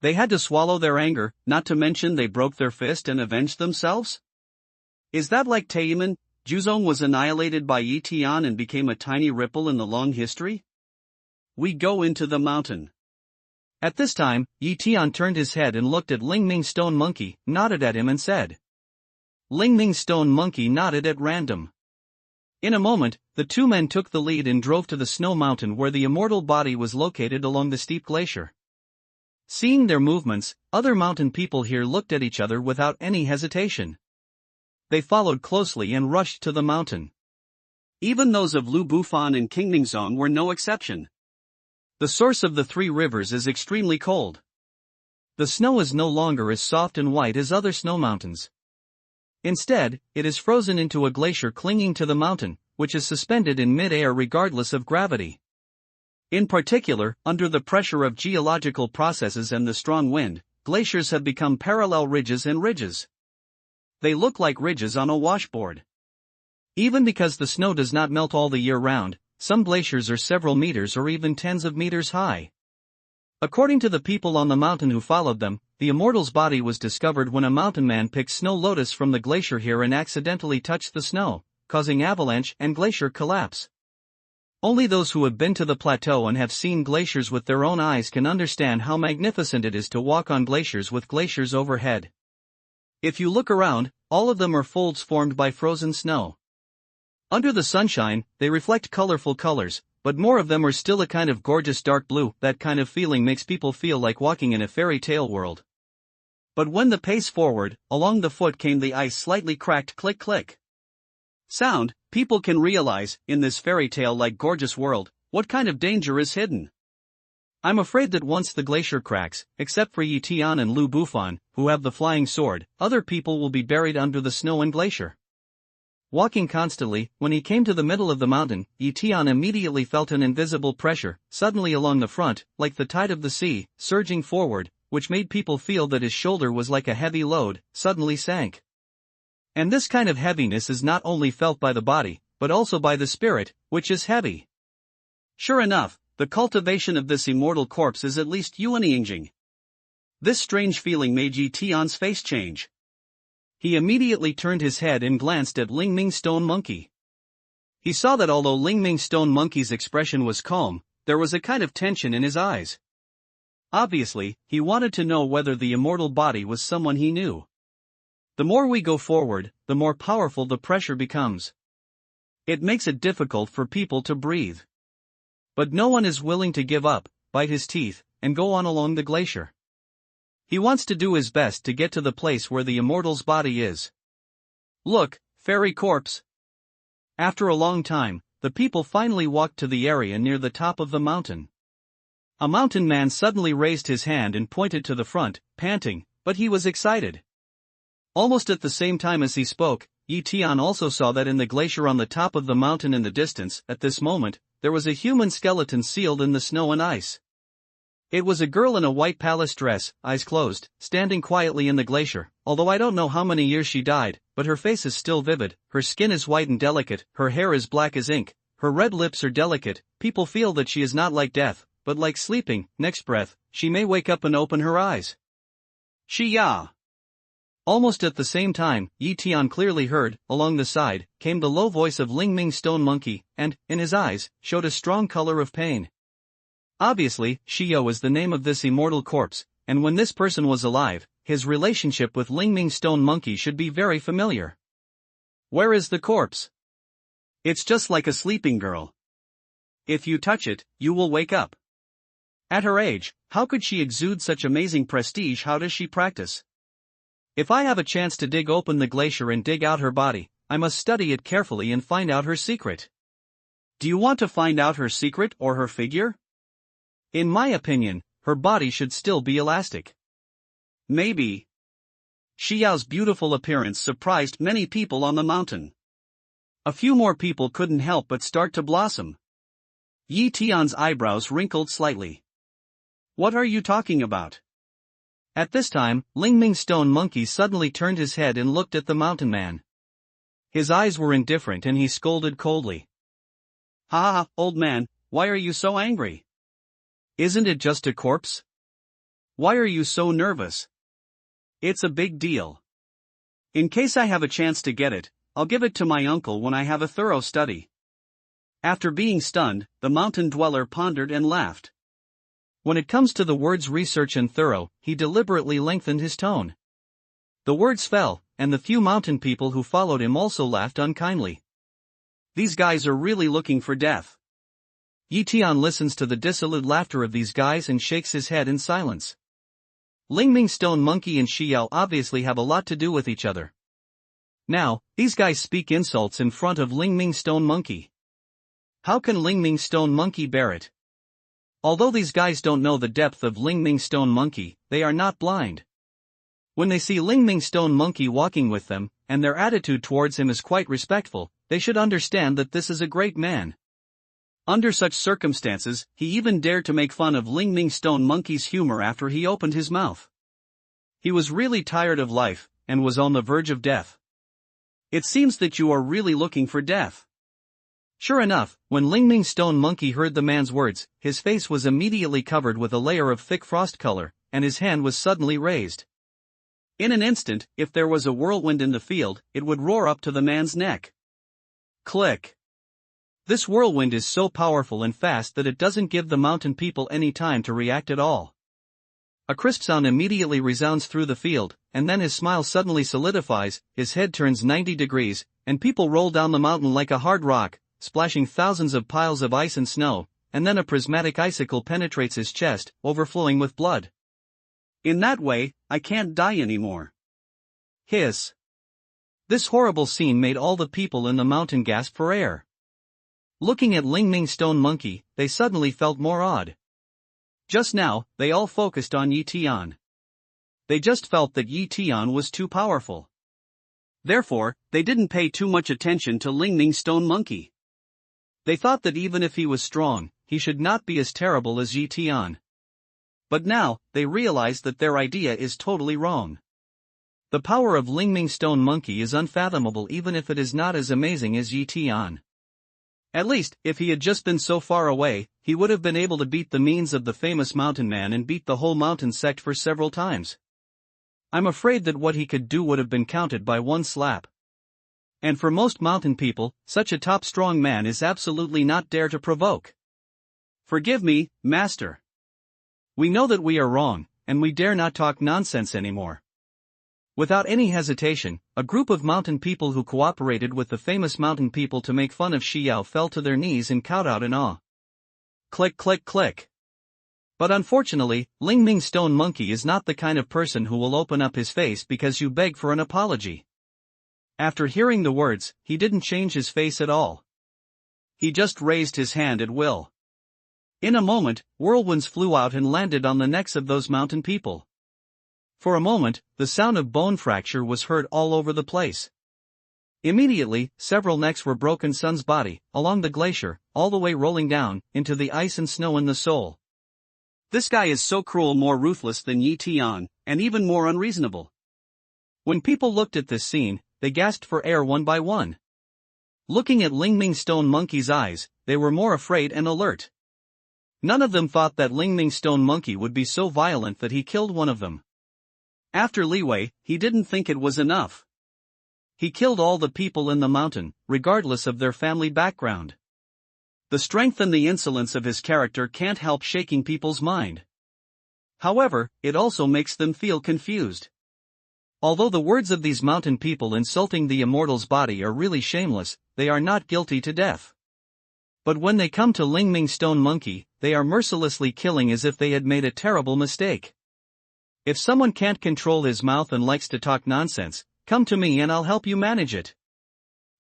They had to swallow their anger, not to mention they broke their fist and avenged themselves? Is that like Taiyiman? Juzong was annihilated by Yi Tian and became a tiny ripple in the long history? We go into the mountain. At this time, Yi Tian turned his head and looked at Ling Ming's stone monkey, nodded at him and said. Ling Ming's stone monkey nodded at random. In a moment, the two men took the lead and drove to the snow mountain where the immortal body was located along the steep glacier. Seeing their movements, other mountain people here looked at each other without any hesitation. They followed closely and rushed to the mountain. Even those of Lu Bufan and King Mingzong were no exception. The source of the three rivers is extremely cold. The snow is no longer as soft and white as other snow mountains. Instead, it is frozen into a glacier clinging to the mountain, which is suspended in mid-air regardless of gravity. In particular, under the pressure of geological processes and the strong wind, glaciers have become parallel ridges and ridges. They look like ridges on a washboard. Even because the snow does not melt all the year round, some glaciers are several meters or even tens of meters high. According to the people on the mountain who followed them, the Immortal's body was discovered when a mountain man picked snow lotus from the glacier here and accidentally touched the snow, causing avalanche and glacier collapse. Only those who have been to the plateau and have seen glaciers with their own eyes can understand how magnificent it is to walk on glaciers with glaciers overhead. If you look around, all of them are folds formed by frozen snow. Under the sunshine, they reflect colorful colors, but more of them are still a kind of gorgeous dark blue. That kind of feeling makes people feel like walking in a fairy tale world. But when the pace forward, along the foot came the ice slightly cracked click click. Sound, people can realize, in this fairy tale-like gorgeous world, what kind of danger is hidden. I'm afraid that once the glacier cracks, except for Yi Tian and Lu Bufan, who have the flying sword, other people will be buried under the snow and glacier. Walking constantly, when he came to the middle of the mountain, Yi Tian immediately felt an invisible pressure, suddenly along the front, like the tide of the sea, surging forward, which made people feel that his shoulder was like a heavy load, suddenly sank. And this kind of heaviness is not only felt by the body, but also by the spirit, which is heavy. Sure enough, the cultivation of this immortal corpse is at least Yuanyingjing. This strange feeling made Yi Tian's face change. He immediately turned his head and glanced at Ling Ming's stone monkey. He saw that although Ling Ming's stone monkey's expression was calm, there was a kind of tension in his eyes. Obviously, he wanted to know whether the immortal body was someone he knew. The more we go forward, the more powerful the pressure becomes. It makes it difficult for people to breathe. But no one is willing to give up, bite his teeth, and go on along the glacier. He wants to do his best to get to the place where the immortal's body is. Look, fairy corpse. After a long time, the people finally walked to the area near the top of the mountain. A mountain man suddenly raised his hand and pointed to the front, panting, but he was excited. Almost at the same time as he spoke, Yi Tian also saw that in the glacier on the top of the mountain in the distance, at this moment, there was a human skeleton sealed in the snow and ice. It was a girl in a white palace dress, eyes closed, standing quietly in the glacier. Although I don't know how many years she died, but her face is still vivid, her skin is white and delicate, her hair is black as ink, her red lips are delicate. People feel that she is not like death, but like sleeping. Next breath, she may wake up and open her eyes. Ya. Almost at the same time, Yi Tian clearly heard, along the side, came the low voice of Ling Ming's stone monkey, and, in his eyes, showed a strong color of pain. Obviously, Shiyo is the name of this immortal corpse, and when this person was alive, his relationship with Ling Ming's stone monkey should be very familiar. Where is the corpse? It's just like a sleeping girl. If you touch it, you will wake up. At her age, how could she exude such amazing prestige? How does she practice? If I have a chance to dig open the glacier and dig out her body, I must study it carefully and find out her secret. Do you want to find out her secret or her figure? In my opinion, her body should still be elastic. Maybe. Xiao's beautiful appearance surprised many people on the mountain. A few more people couldn't help but start to blossom. Yi Tian's eyebrows wrinkled slightly. What are you talking about? At this time, Lingming's stone monkey suddenly turned his head and looked at the mountain man. His eyes were indifferent and he scolded coldly. Ha ha, old man, why are you so angry? Isn't it just a corpse? Why are you so nervous? It's a big deal. In case I have a chance to get it, I'll give it to my uncle when I have a thorough study. After being stunned, the mountain dweller pondered and laughed. When it comes to the words research and thorough, he deliberately lengthened his tone. The words fell, and the few mountain people who followed him also laughed unkindly. These guys are really looking for death. Yi Tian listens to the dissolute laughter of these guys and shakes his head in silence. Lingming Stone Monkey and Xiao obviously have a lot to do with each other. Now, these guys speak insults in front of Lingming Stone Monkey. How can Lingming Stone Monkey bear it? Although these guys don't know the depth of Lingming Stone Monkey, they are not blind. When they see Lingming Stone Monkey walking with them, and their attitude towards him is quite respectful, they should understand that this is a great man. Under such circumstances, he even dared to make fun of Lingming Stone Monkey's humor after he opened his mouth. He was really tired of life, and was on the verge of death. It seems that you are really looking for death. Sure enough, when Lingming Stone Monkey heard the man's words, his face was immediately covered with a layer of thick frost color, and his hand was suddenly raised. In an instant, if there was a whirlwind in the field, it would roar up to the man's neck. Click. This whirlwind is so powerful and fast that it doesn't give the mountain people any time to react at all. A crisp sound immediately resounds through the field, and then his smile suddenly solidifies, his head turns 90 degrees, and people roll down the mountain like a hard rock, splashing thousands of piles of ice and snow, and then a prismatic icicle penetrates his chest, overflowing with blood. In that way, I can't die anymore. Hiss. This horrible scene made all the people in the mountain gasp for air. Looking at Lingming Stone Monkey, they suddenly felt more awed. Just now, they all focused on Yi Tian. They just felt that Yi Tian was too powerful. Therefore, they didn't pay too much attention to Lingming Stone Monkey. They thought that even if he was strong, he should not be as terrible as Yi Tian. But now, they realized that their idea is totally wrong. The power of Lingming Stone Monkey is unfathomable even if it is not as amazing as Yi Tian. At least, if he had just been so far away, he would have been able to beat the means of the famous mountain man and beat the whole mountain sect for several times. I'm afraid that what he could do would have been counted by one slap. And for most mountain people, such a top strong man is absolutely not dare to provoke. Forgive me, master. We know that we are wrong, and we dare not talk nonsense anymore. Without any hesitation, a group of mountain people who cooperated with the famous mountain people to make fun of Xiao fell to their knees and cowed out in awe. Click click click. But unfortunately, Lingming Stone Monkey is not the kind of person who will open up his face because you beg for an apology. After hearing the words, he didn't change his face at all. He just raised his hand at will. In a moment, whirlwinds flew out and landed on the necks of those mountain people. For a moment, the sound of bone fracture was heard all over the place. Immediately, several necks were broken son's body, along the glacier, all the way rolling down, into the ice and snow in the soul. This guy is so cruel, more ruthless than Yi Tian, and even more unreasonable. When people looked at this scene, they gasped for air one by one. Looking at Lingming Stone Monkey's eyes, they were more afraid and alert. None of them thought that Lingming Stone Monkey would be so violent that he killed one of them. After Liwei, he didn't think it was enough. He killed all the people in the mountain, regardless of their family background. The strength and the insolence of his character can't help shaking people's mind. However, it also makes them feel confused. Although the words of these mountain people insulting the Immortal's body are really shameless, they are not guilty to death. But when they come to Lingming Stone Monkey, they are mercilessly killing as if they had made a terrible mistake. If someone can't control his mouth and likes to talk nonsense, come to me and I'll help you manage it.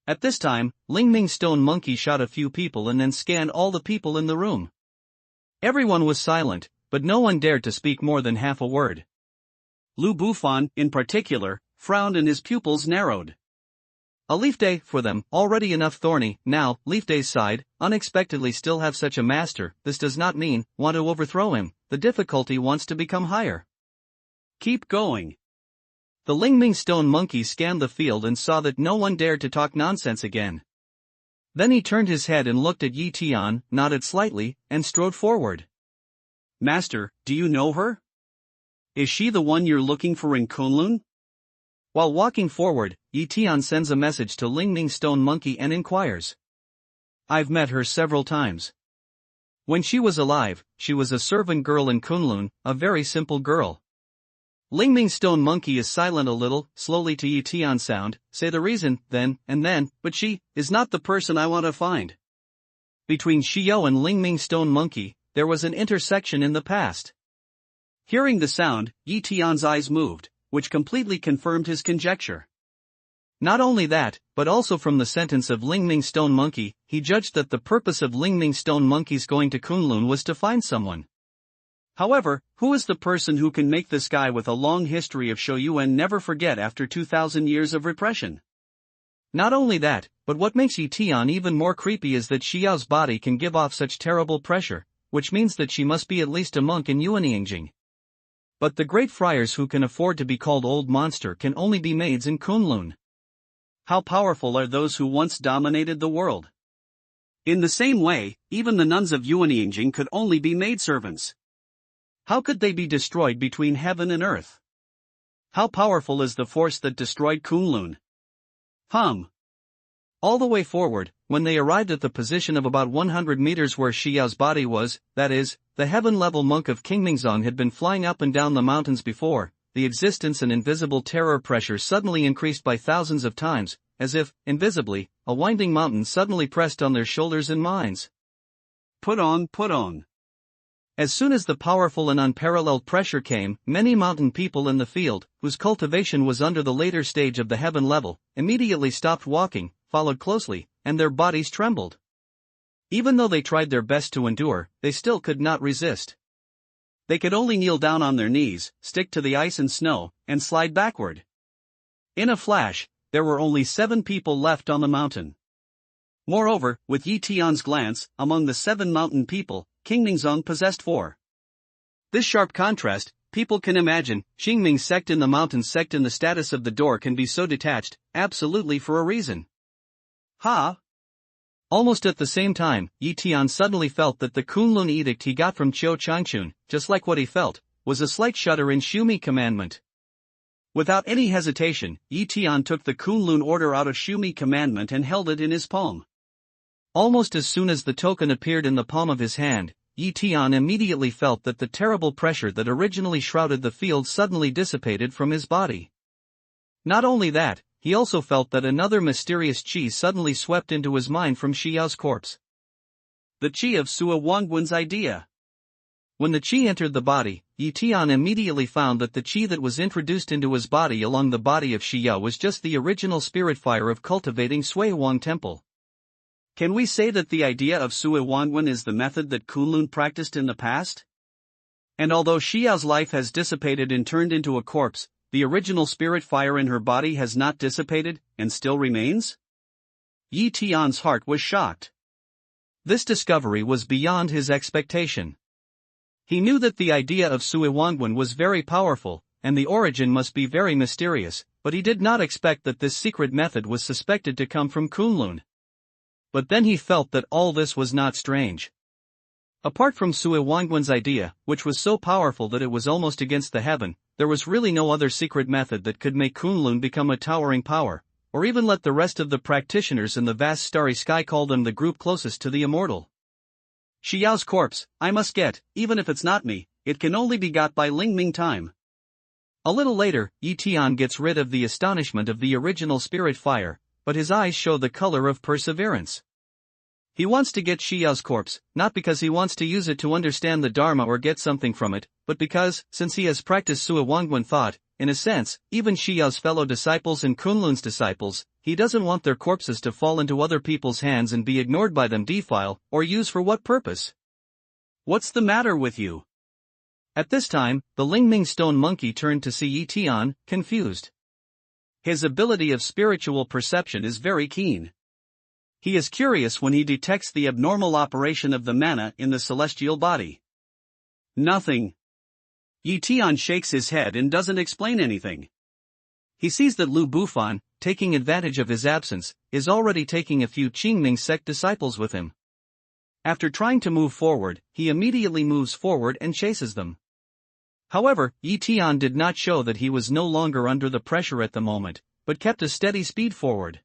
At this time, Lingming Stone Monkey shot a few people and then scanned all the people in the room. Everyone was silent, but no one dared to speak more than half a word. Lu Bufan, in particular, frowned and his pupils narrowed. A leaf day for them, already enough thorny. Now, Leaf Day sighed, unexpectedly still have such a master. This does not mean, want to overthrow him, the difficulty wants to become higher. Keep going. The Lingming Stone Monkey scanned the field and saw that no one dared to talk nonsense again. Then he turned his head and looked at Yi Tian, nodded slightly, and strode forward. Master, do you know her? Is she the one you're looking for in Kunlun? While walking forward, Yi Tian sends a message to Lingming Stone Monkey and inquires. I've met her several times. When she was alive, she was a servant girl in Kunlun, a very simple girl. Lingming Stone Monkey is silent a little, slowly to Yi Tian sound, say the reason, then, and then, but she is not the person I want to find. Between Xiao and Lingming Stone Monkey, there was an intersection in the past. Hearing the sound, Yi Tian's eyes moved, which completely confirmed his conjecture. Not only that, but also from the sentence of Lingming Stone Monkey, he judged that the purpose of Lingming Stone Monkey's going to Kunlun was to find someone. However, who is the person who can make this guy with a long history of Shouyuan never forget after 2,000 years of repression? Not only that, but what makes Yi Tian even more creepy is that Xiao's body can give off such terrible pressure, which means that she must be at least a monk in Yuanyingjing. But the great friars who can afford to be called old monster can only be maids in Kunlun. How powerful are those who once dominated the world? In the same way, even the nuns of Yuanyingjing could only be maidservants. How could they be destroyed between heaven and earth? How powerful is the force that destroyed Kunlun? All the way forward, when they arrived at the position of about 100 meters where Xiao's body was, that is, the heaven-level monk of Qingmingzong had been flying up and down the mountains before, the existence and invisible terror pressure suddenly increased by thousands of times, as if, invisibly, a winding mountain suddenly pressed on their shoulders and minds. Put on. As soon as the powerful and unparalleled pressure came, many mountain people in the field, whose cultivation was under the later stage of the heaven level, immediately stopped walking, followed closely, and their bodies trembled. Even though they tried their best to endure, they still could not resist. They could only kneel down on their knees, stick to the ice and snow, and slide backward. In a flash, there were only 7 people left on the mountain. Moreover, with Yi Tian's glance, among the 7 mountain people, Qingmingzong possessed 4. This sharp contrast, people can imagine, Qingming sect in the mountains sect in the status of the door can be so detached, absolutely for a reason. Almost at the same time, Yi Tian suddenly felt that the Kunlun edict he got from Qiu Changchun, just like what he felt, was a slight shudder in Shumi commandment. Without any hesitation, Yi Tian took the Kunlun order out of Shumi commandment and held it in his palm. Almost as soon as the token appeared in the palm of his hand, Yi Tian immediately felt that the terrible pressure that originally shrouded the field suddenly dissipated from his body. Not only that, he also felt that another mysterious qi suddenly swept into his mind from Xiao's corpse. The qi of Sua Wangwen's idea. When the qi entered the body, Yi Tian immediately found that the qi that was introduced into his body along the body of Xiao was just the original spirit fire of cultivating Sui Wang Temple. Can we say that the idea of Sui Wangwen is the method that Kunlun practiced in the past? And although Xiao's life has dissipated and turned into a corpse, the original spirit fire in her body has not dissipated, and still remains? Yi Tian's heart was shocked. This discovery was beyond his expectation. He knew that the idea of Sui Wangwen was very powerful, and the origin must be very mysterious, but he did not expect that this secret method was suspected to come from Kunlun. But then he felt that all this was not strange. Apart from Sui Wangwen's idea, which was so powerful that it was almost against the heaven, there was really no other secret method that could make Kunlun become a towering power, or even let the rest of the practitioners in the vast starry sky call them the group closest to the immortal. Xiao's corpse, I must get, even if it's not me, it can only be got by Lingming time. A little later, Tian gets rid of the astonishment of the original spirit fire, but his eyes show the color of perseverance. He wants to get Xiao's corpse, not because he wants to use it to understand the Dharma or get something from it, but because, since he has practiced Sua Wangguan thought, in a sense, even Xiao's fellow disciples and Kunlun's disciples, he doesn't want their corpses to fall into other people's hands and be ignored by them, defile, or use for what purpose? What's the matter with you? At this time, the Lingming stone monkey turned to see Tian, confused. His ability of spiritual perception is very keen. He is curious when he detects the abnormal operation of the mana in the celestial body. Nothing. Tian shakes his head and doesn't explain anything. He sees that Lu Bufan, taking advantage of his absence, is already taking a few Qingming sect disciples with him. After trying to move forward, he immediately moves forward and chases them. However, Tian did not show that he was no longer under the pressure at the moment, but kept a steady speed forward.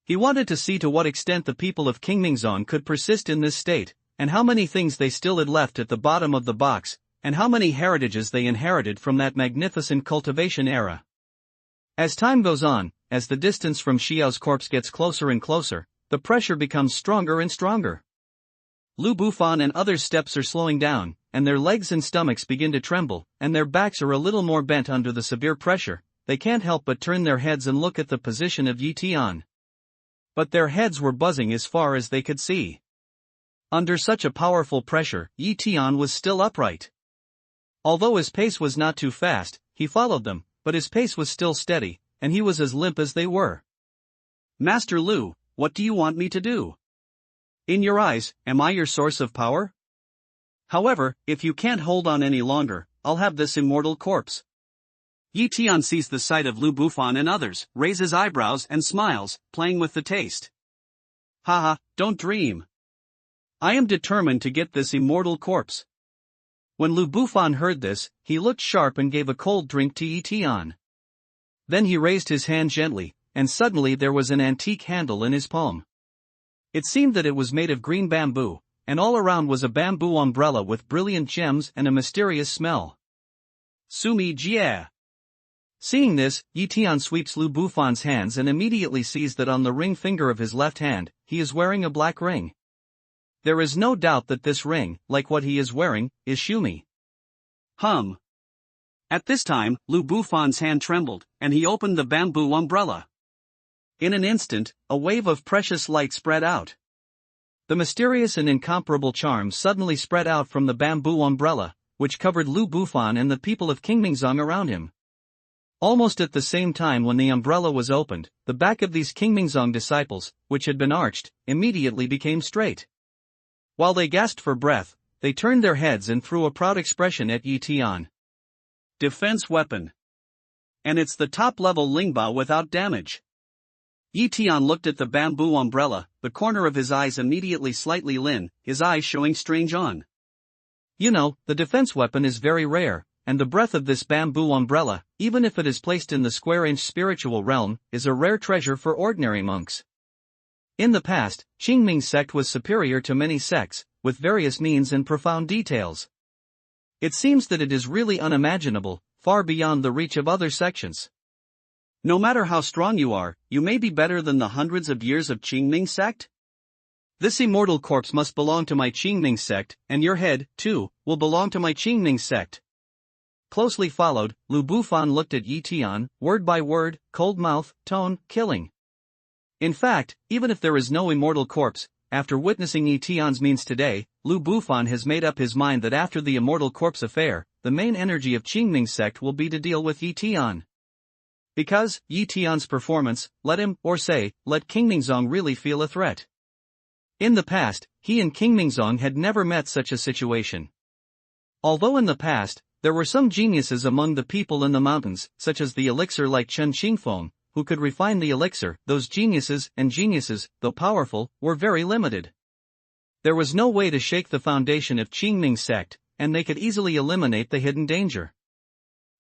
He wanted to see to what extent the people of Qingmingzong could persist in this state, and how many things they still had left at the bottom of the box, and how many heritages they inherited from that magnificent cultivation era. As time goes on, as the distance from Xiao's corpse gets closer and closer, the pressure becomes stronger and stronger. Lu Bufan and others' steps are slowing down, and their legs and stomachs begin to tremble, and their backs are a little more bent under the severe pressure. They can't help but turn their heads and look at the position of Tian. But their heads were buzzing as far as they could see. Under such a powerful pressure, Tian was still upright. Although his pace was not too fast, he followed them, but his pace was still steady, and he was as limp as they were. Master Lu, what do you want me to do? In your eyes, am I your source of power? However, if you can't hold on any longer, I'll have this immortal corpse. Tian sees the sight of Lu Bufan and others, raises eyebrows and smiles, playing with the taste. Haha, don't dream. I am determined to get this immortal corpse. When Lu Bufan heard this, he looked sharp and gave a cold drink to Tian. Then he raised his hand gently, and suddenly there was an antique handle in his palm. It seemed that it was made of green bamboo, and all around was a bamboo umbrella with brilliant gems and a mysterious smell. Sumi Jie. Seeing this, Tian sweeps Lu Bufan's hands and immediately sees that on the ring finger of his left hand, he is wearing a black ring. There is no doubt that this ring, like what he is wearing, is Shumi. At this time, Lu Bufan's hand trembled, and he opened the bamboo umbrella. In an instant, a wave of precious light spread out. The mysterious and incomparable charm suddenly spread out from the bamboo umbrella, which covered Lu Bufan and the people of Qingmingzong around him. Almost at the same time when the umbrella was opened, the back of these Qingmingzong disciples, which had been arched, immediately became straight. While they gasped for breath, they turned their heads and threw a proud expression at Tian. Defense weapon. And it's the top-level Lingbao without damage. Tian looked at the bamboo umbrella, the corner of his eyes immediately slightly lit, his eyes showing strange on. You know, the defense weapon is very rare, and the breath of this bamboo umbrella, even if it is placed in the square-inch spiritual realm, is a rare treasure for ordinary monks. In the past, Qingming sect was superior to many sects, with various means and profound details. It seems that it is really unimaginable, far beyond the reach of other sections. No matter how strong you are, you may be better than the hundreds of years of Qingming sect? This immortal corpse must belong to my Qingming sect, and your head, too, will belong to my Qingming sect. Closely followed, Lu Bufan looked at Tian, word by word, cold mouth, tone, killing. In fact, even if there is no immortal corpse, after witnessing Tian's means today, Lu Bufan has made up his mind that after the immortal corpse affair, the main energy of Qingming sect will be to deal with Tian. Because, Tian's performance, let Qingmingzong really feel a threat. In the past, he and Qingmingzong had never met such a situation. Although in the past, there were some geniuses among the people in the mountains, such as the elixir like Chen Qingfeng, who could refine the elixir, those geniuses, though powerful, were very limited. There was no way to shake the foundation of Qingming sect, and they could easily eliminate the hidden danger.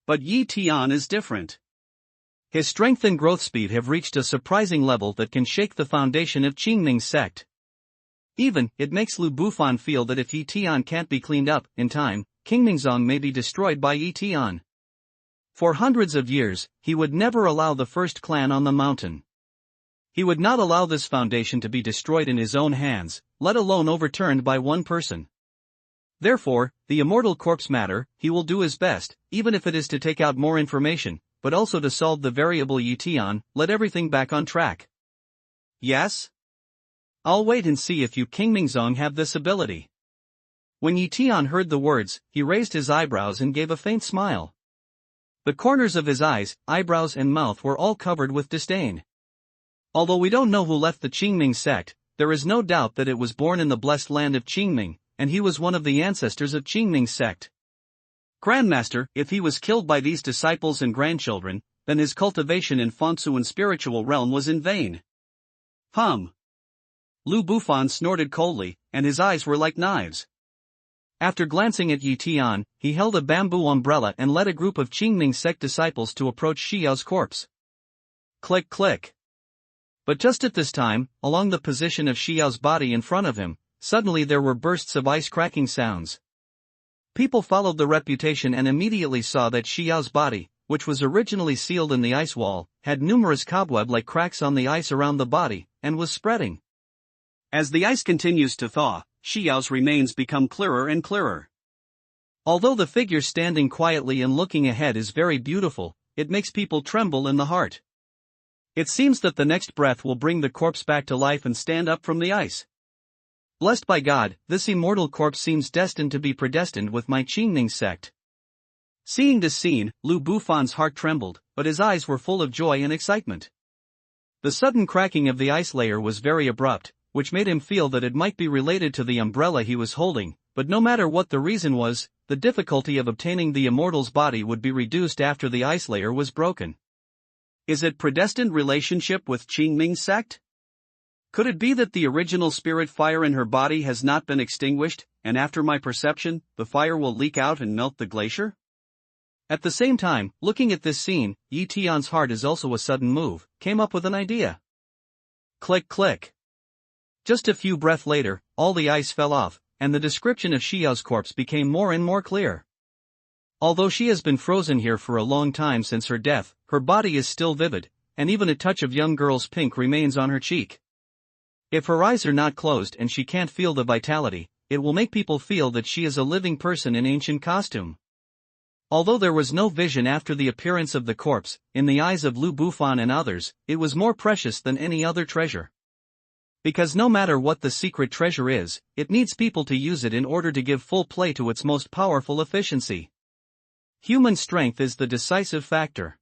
But Tian is different. His strength and growth speed have reached a surprising level that can shake the foundation of Qingming sect. Even, it makes Lu Bufan feel that if Tian can't be cleaned up, in time, Qingmingzong may be destroyed by Tian. For hundreds of years, he would never allow the first clan on the mountain. He would not allow this foundation to be destroyed in his own hands, let alone overturned by one person. Therefore, the immortal corpse matter, he will do his best, even if it is to take out more information, but also to solve the variable Tian, let everything back on track. Yes? I'll wait and see if you King Mingzong have this ability. When Tian heard the words, he raised his eyebrows and gave a faint smile. The corners of his eyes, eyebrows and mouth were all covered with disdain. Although we don't know who left the Qingming sect, there is no doubt that it was born in the blessed land of Qingming, and he was one of the ancestors of Qingming's sect. Grandmaster, if he was killed by these disciples and grandchildren, then his cultivation in Fangsuan spiritual realm was in vain. Lu Bufan snorted coldly, and his eyes were like knives. After glancing at Tian, he held a bamboo umbrella and led a group of Qingming sect disciples to approach Xiao's corpse. Click click. But just at this time, along the position of Xiao's body in front of him, suddenly there were bursts of ice cracking sounds. People followed the reputation and immediately saw that Xiao's body, which was originally sealed in the ice wall, had numerous cobweb-like cracks on the ice around the body, and was spreading. As the ice continues to thaw, Xiao's remains become clearer and clearer. Although the figure standing quietly and looking ahead is very beautiful, it makes people tremble in the heart. It seems that the next breath will bring the corpse back to life and stand up from the ice. Blessed by God, this immortal corpse seems destined to be predestined with my Qingming sect. Seeing this scene, Lu Bufan's heart trembled, but his eyes were full of joy and excitement. The sudden cracking of the ice layer was very abrupt, which made him feel that it might be related to the umbrella he was holding, but no matter what the reason was, the difficulty of obtaining the immortal's body would be reduced after the ice layer was broken. Is it predestined relationship with Qingming sect? Could it be that the original spirit fire in her body has not been extinguished, and after my perception, the fire will leak out and melt the glacier? At the same time, looking at this scene, Tian's heart is also a sudden move, came up with an idea. Click click. Just a few breaths later, all the ice fell off, and the description of Xiao's corpse became more and more clear. Although she has been frozen here for a long time since her death, her body is still vivid, and even a touch of young girl's pink remains on her cheek. If her eyes are not closed and she can't feel the vitality, it will make people feel that she is a living person in ancient costume. Although there was no vision after the appearance of the corpse, in the eyes of Lu Bufan and others, it was more precious than any other treasure. Because no matter what the secret treasure is, it needs people to use it in order to give full play to its most powerful efficiency. Human strength is the decisive factor.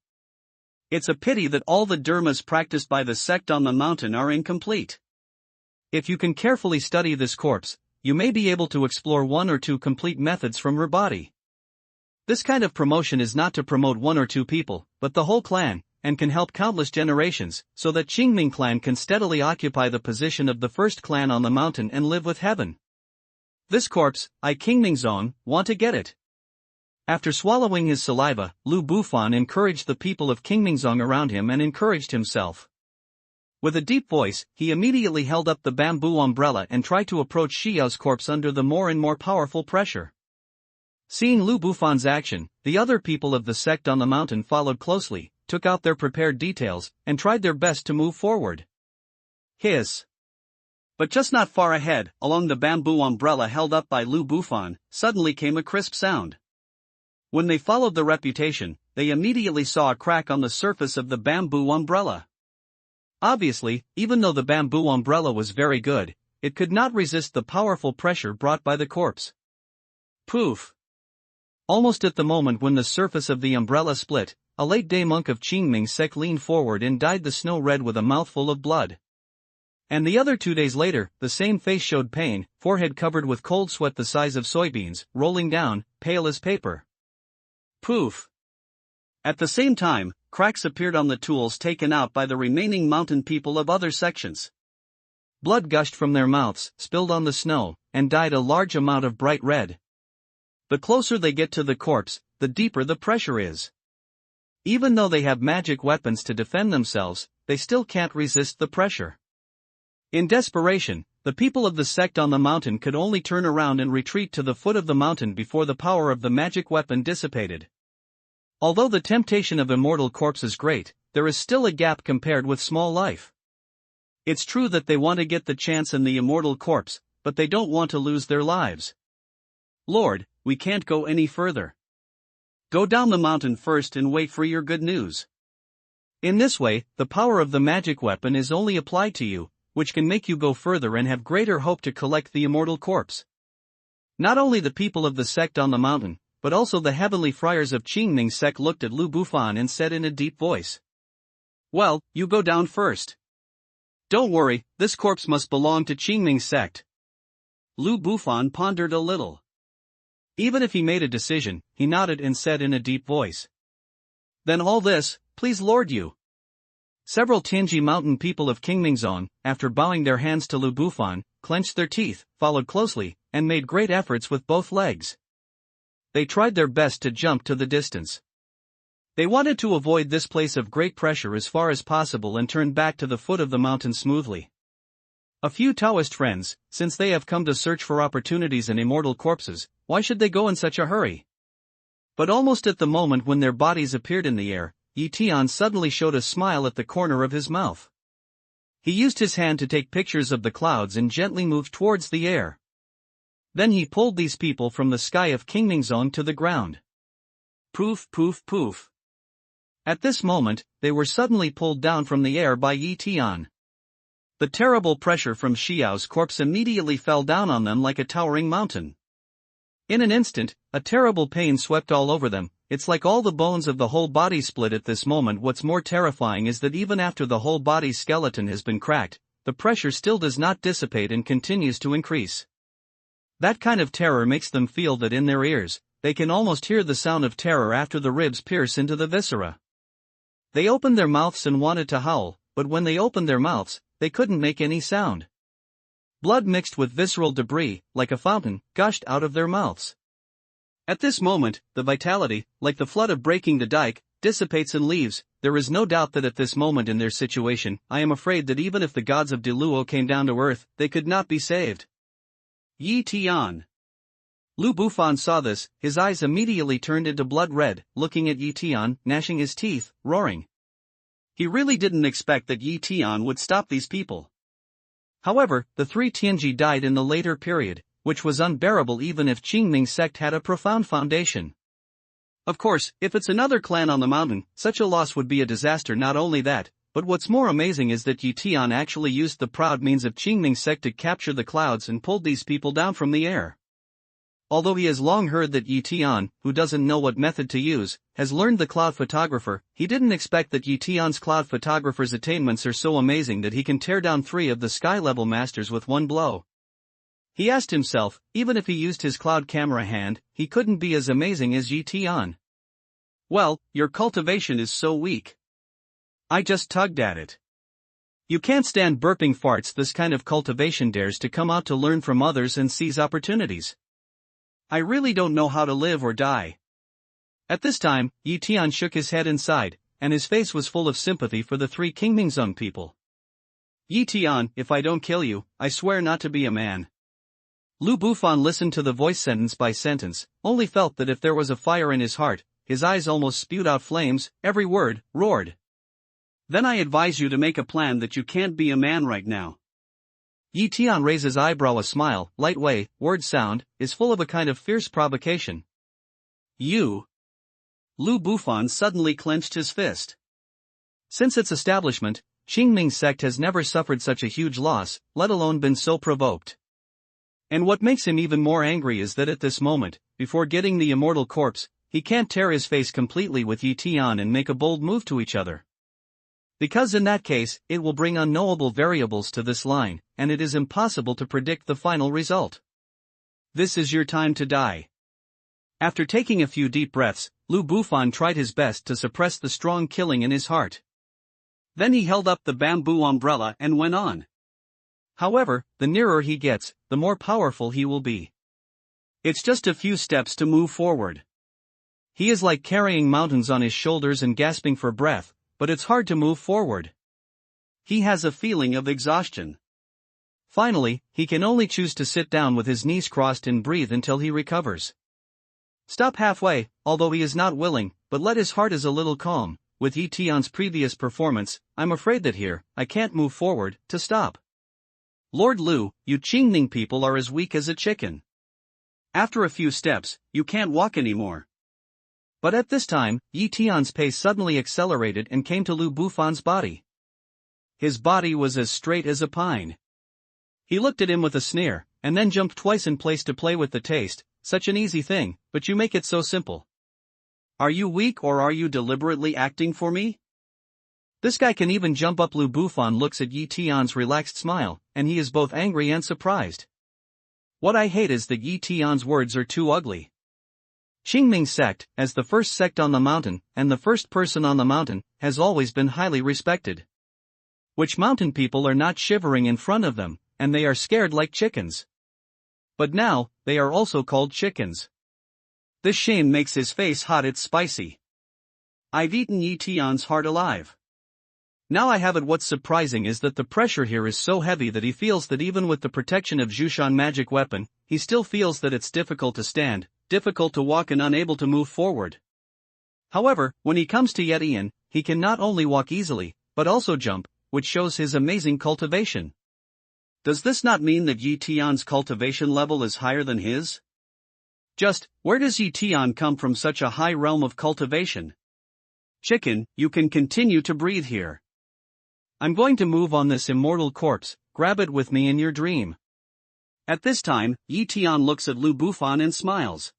It's a pity that all the dharmas practiced by the sect on the mountain are incomplete. If you can carefully study this corpse, you may be able to explore one or two complete methods from her body. This kind of promotion is not to promote one or two people, but the whole clan, and can help countless generations, so that Qingming clan can steadily occupy the position of the first clan on the mountain and live with heaven. This corpse, I King Mingzong, want to get it. After swallowing his saliva, Lu Bufan encouraged the people of King Mingzong around him and encouraged himself. With a deep voice, he immediately held up the bamboo umbrella and tried to approach Xiao's corpse under the more and more powerful pressure. Seeing Lu Bufan's action, the other people of the sect on the mountain followed closely, took out their prepared details, and tried their best to move forward. Hiss. But just not far ahead, along the bamboo umbrella held up by Lu Bufan, suddenly came a crisp sound. When they followed the reputation, they immediately saw a crack on the surface of the bamboo umbrella. Obviously, even though the bamboo umbrella was very good, it could not resist the powerful pressure brought by the corpse. Poof! Almost at the moment when the surface of the umbrella split, a late-day monk of Qingming sect leaned forward and dyed the snow red with a mouthful of blood. And the other 2 days later, the same face showed pain, forehead covered with cold sweat the size of soybeans, rolling down, pale as paper. Poof! At the same time, cracks appeared on the tools taken out by the remaining mountain people of other sections. Blood gushed from their mouths, spilled on the snow, and dyed a large amount of bright red. The closer they get to the corpse, the deeper the pressure is. Even though they have magic weapons to defend themselves, they still can't resist the pressure. In desperation, the people of the sect on the mountain could only turn around and retreat to the foot of the mountain before the power of the magic weapon dissipated. Although the temptation of immortal corpse is great, there is still a gap compared with small life. It's true that they want to get the chance in the immortal corpse, but they don't want to lose their lives. Lord, we can't go any further. Go down the mountain first and wait for your good news. In this way, the power of the magic weapon is only applied to you, which can make you go further and have greater hope to collect the immortal corpse. Not only the people of the sect on the mountain, but also the heavenly friars of Qingming sect looked at Lu Bufan and said in a deep voice, "Well, you go down first. Don't worry, this corpse must belong to Qingming sect." Lu Bufan pondered a little. Even if he made a decision, he nodded and said in a deep voice, "Then all this, please Lord you." Several Tianji mountain people of Qingming zone, after bowing their hands to Lu Bufan, clenched their teeth, followed closely, and made great efforts with both legs. They tried their best to jump to the distance. They wanted to avoid this place of great pressure as far as possible and turn back to the foot of the mountain smoothly. A few Taoist friends, since they have come to search for opportunities in immortal corpses, why should they go in such a hurry? But almost at the moment when their bodies appeared in the air, Tian suddenly showed a smile at the corner of his mouth. He used his hand to take pictures of the clouds and gently moved towards the air. Then he pulled these people from the sky of Qingming zone to the ground. Poof, poof, poof. At this moment, they were suddenly pulled down from the air by Tian. The terrible pressure from Xiao's corpse immediately fell down on them like a towering mountain. In an instant, a terrible pain swept all over them. It's like all the bones of the whole body split at this moment. What's more terrifying is that even after the whole body's skeleton has been cracked, the pressure still does not dissipate and continues to increase. That kind of terror makes them feel that in their ears, they can almost hear the sound of terror after the ribs pierce into the viscera. They opened their mouths and wanted to howl, but when they opened their mouths, they couldn't make any sound. Blood mixed with visceral debris, like a fountain, gushed out of their mouths. At this moment, the vitality, like the flood of breaking the dike, dissipates and leaves. There is no doubt that at this moment in their situation, I am afraid that even if the gods of Deluo came down to earth, they could not be saved. Tian. Lu Bufan saw this, his eyes immediately turned into blood red, looking at Tian, gnashing his teeth, roaring. He really didn't expect that Tian would stop these people. However, the three Tianji died in the later period, which was unbearable even if Qingming sect had a profound foundation. Of course, if it's another clan on the mountain, such a loss would be a disaster. Not only that, but what's more amazing is that Tian actually used the proud means of Qingming sect to capture the clouds and pulled these people down from the air. Although he has long heard that Tian, who doesn't know what method to use, has learned the cloud photographer, he didn't expect that Tian's cloud photographer's attainments are so amazing that he can tear down 3 of the sky-level masters with one blow. He asked himself, even if he used his cloud camera hand, he couldn't be as amazing as Tian. Well, your cultivation is so weak. I just tugged at it. You can't stand burping farts. This kind of cultivation dares to come out to learn from others and seize opportunities. I really don't know how to live or die. At this time, Tian shook his head inside, and his face was full of sympathy for the 3 Qingmingzong people. Tian, if I don't kill you, I swear not to be a man. Lu Bufan listened to the voice sentence by sentence, only felt that if there was a fire in his heart, his eyes almost spewed out flames, every word, roared. Then I advise you to make a plan that you can't be a man right now. Tian raised his eyebrow. A smile, light way, word sound, is full of a kind of fierce provocation. You? Lu Bufan suddenly clenched his fist. Since its establishment, Qingming sect has never suffered such a huge loss, let alone been so provoked. And what makes him even more angry is that at this moment, before getting the immortal corpse, he can't tear his face completely with Tian and make a bold move to each other. Because in that case, it will bring unknowable variables to this line, and it is impossible to predict the final result. This is your time to die. After taking a few deep breaths, Lu Bufan tried his best to suppress the strong killing in his heart. Then he held up the bamboo umbrella and went on. However, the nearer he gets, the more powerful he will be. It's just a few steps to move forward. He is like carrying mountains on his shoulders and gasping for breath, but it's hard to move forward. He has a feeling of exhaustion. Finally, he can only choose to sit down with his knees crossed and breathe until he recovers. Stop halfway, although he is not willing, but let his heart is a little calm. With Yi Tian's previous performance, I'm afraid that here, I can't move forward, to stop. Lord Lu, you Qingning people are as weak as a chicken. After a few steps, you can't walk anymore. But at this time, Yi Tian's pace suddenly accelerated and came to Lu Bufan's body. His body was as straight as a pine. He looked at him with a sneer, and then jumped twice in place to play with the taste. Such an easy thing, but you make it so simple. Are you weak or are you deliberately acting for me? This guy can even jump up. Lu Bufan looks at Yi Tian's relaxed smile, and he is both angry and surprised. What I hate is that Yi Tian's words are too ugly. Qingming sect, as the first sect on the mountain, and the first person on the mountain, has always been highly respected. Which mountain people are not shivering in front of them, and they are scared like chickens. But now, they are also called chickens. This shame makes his face hot. It's spicy. I've eaten Yi Tian's heart alive. Now I have it. What's surprising is that the pressure here is so heavy that he feels that even with the protection of Zhushan magic weapon, he still feels that it's difficult to stand, difficult to walk and unable to move forward. However, when he comes to Yetian, he can not only walk easily, but also jump, which shows his amazing cultivation. Does this not mean that Yi Tian's cultivation level is higher than his? Just, where does Yi Tian come from such a high realm of cultivation? Chicken, you can continue to breathe here. I'm going to move on this immortal corpse, grab it with me in your dream. At this time, Yi Tian looks at Lu Bufan and smiles.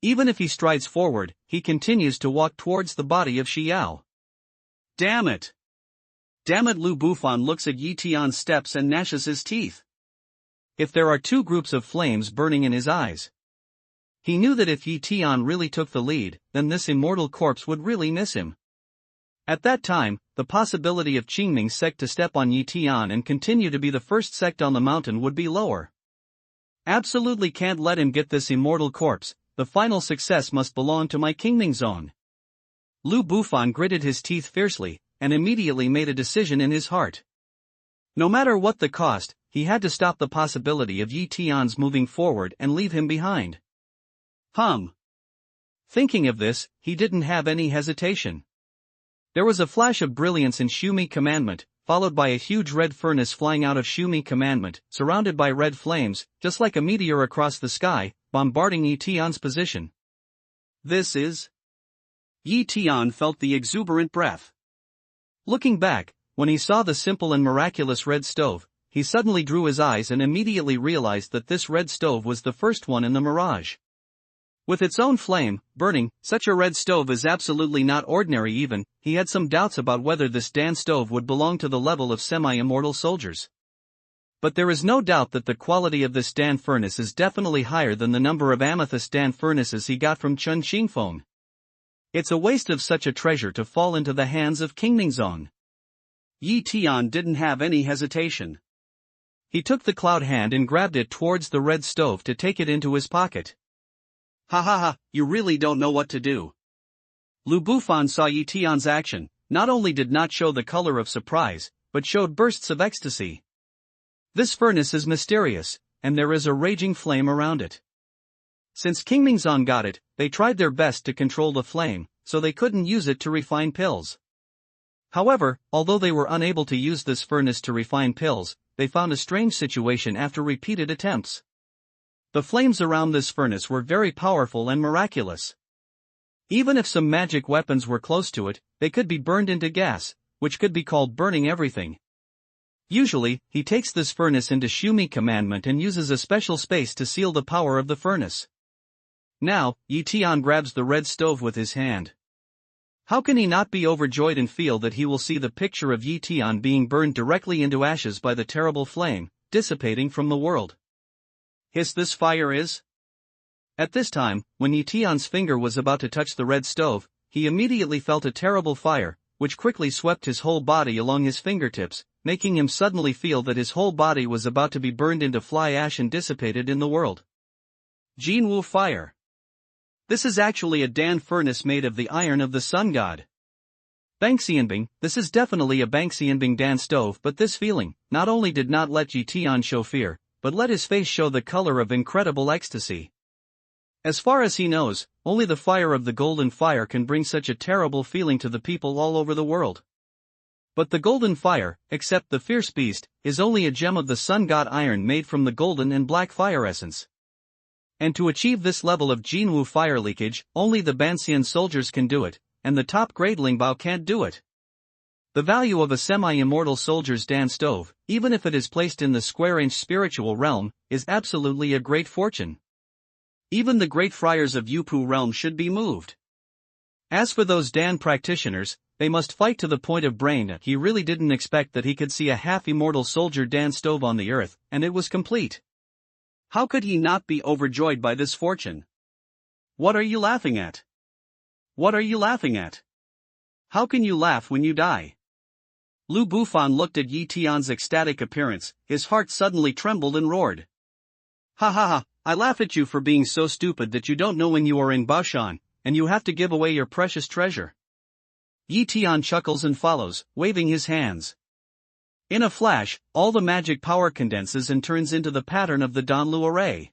Even if he strides forward, he continues to walk towards the body of Xiao. Damn it! Damn it! Lu Bufan looks at Yi Tian's steps and gnashes his teeth. If there are two groups of flames burning in his eyes. He knew that if Yi Tian really took the lead, then this immortal corpse would really miss him. At that time, the possibility of Qingming sect to step on Yi Tian and continue to be the first sect on the mountain would be lower. Absolutely can't let him get this immortal corpse. The final success must belong to my Qingming zone. Lu Bufan gritted his teeth fiercely, and immediately made a decision in his heart. No matter what the cost, he had to stop the possibility of Yi Tian's moving forward and leave him behind. Thinking of this, he didn't have any hesitation. There was a flash of brilliance in Shumi Commandment, followed by a huge red furnace flying out of Shumi Commandment, surrounded by red flames, just like a meteor across the sky, bombarding Yi Tian's position. This is... Yi Tian felt the exuberant breath. Looking back, when he saw the simple and miraculous red stove, he suddenly drew his eyes and immediately realized that this red stove was the first one in the mirage. With its own flame, burning, such a red stove is absolutely not ordinary. Even, he had some doubts about whether this Dan stove would belong to the level of semi-immortal soldiers. But there is no doubt that the quality of this Dan furnace is definitely higher than the number of amethyst Dan furnaces he got from Chun Qingfeng. It's a waste of such a treasure to fall into the hands of Qingmingzong. Yi Tian didn't have any hesitation. He took the cloud hand and grabbed it towards the red stove to take it into his pocket. Ha, you really don't know what to do. Lu Bufan saw Yi Tian's action, not only did not show the color of surprise, but showed bursts of ecstasy. This furnace is mysterious, and there is a raging flame around it. Since Qingmingzong got it, they tried their best to control the flame, so they couldn't use it to refine pills. However, although they were unable to use this furnace to refine pills, they found a strange situation after repeated attempts. The flames around this furnace were very powerful and miraculous. Even if some magic weapons were close to it, they could be burned into gas, which could be called burning everything. Usually, he takes this furnace into Shumi Commandment and uses a special space to seal the power of the furnace. Now, Yi Tian grabs the red stove with his hand. How can he not be overjoyed and feel that he will see the picture of Yi Tian being burned directly into ashes by the terrible flame, dissipating from the world? Hiss, this fire is? At this time, when Yi Tian's finger was about to touch the red stove, he immediately felt a terrible fire, which quickly swept his whole body along his fingertips, making him suddenly feel that his whole body was about to be burned into fly ash and dissipated in the world. Jinwu fire. This is actually a Dan furnace made of the iron of the sun god. Bangxianbing, this is definitely a Bangxianbing Dan stove, but this feeling not only did not let Yi Tian show fear, but let his face show the color of incredible ecstasy. As far as he knows, only the fire of the golden fire can bring such a terrible feeling to the people all over the world. But the golden fire, except the fierce beast, is only a gem of the sun god iron made from the golden and black fire essence. And to achieve this level of Jinwu fire leakage, only the Banxian soldiers can do it, and the top-grade Lingbao can't do it. The value of a semi-immortal soldier's Dan stove, even if it is placed in the square-inch spiritual realm, is absolutely a great fortune. Even the great friars of Yupu realm should be moved. As for those Dan practitioners, they must fight to the point of brain. He really didn't expect that he could see a half-immortal soldier Dan stove on the earth, and it was complete. How could he not be overjoyed by this fortune? What are you laughing at? What are you laughing at? How can you laugh when you die? Lu Bufan looked at Yi Tian's ecstatic appearance, his heart suddenly trembled and roared. Ha ha ha, I laugh at you for being so stupid that you don't know when you are in Baoshan, and you have to give away your precious treasure. Yi Tian chuckles and follows, waving his hands. In a flash, all the magic power condenses and turns into the pattern of the Danlu array.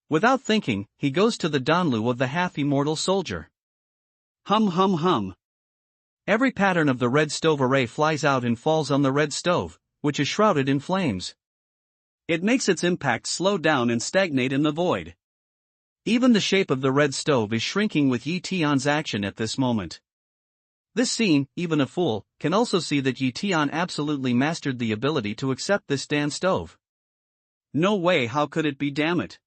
Without thinking, he goes to the Danlu of the half-immortal soldier. Hum hum hum. Every pattern of the red stove array flies out and falls on the red stove, which is shrouded in flames. It makes its impact slow down and stagnate in the void. Even the shape of the red stove is shrinking with Yi Tian's action at this moment. This scene, even a fool, can also see that Yi Tian absolutely mastered the ability to accept this Dan stove. No way, how could it be, damn it?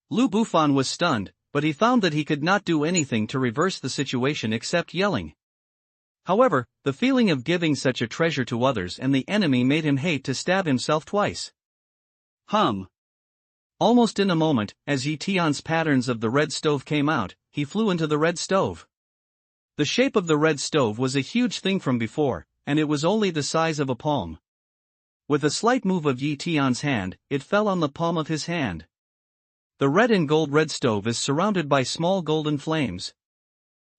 Lu Bufan was stunned, but he found that he could not do anything to reverse the situation except yelling. However, the feeling of giving such a treasure to others and the enemy made him hate to stab himself twice. Almost in a moment, as Yi Tian's patterns of the red stove came out, he flew into the red stove. The shape of the red stove was a huge thing from before, and it was only the size of a palm. With a slight move of Yi Tian's hand, it fell on the palm of his hand. The red and gold red stove is surrounded by small golden flames.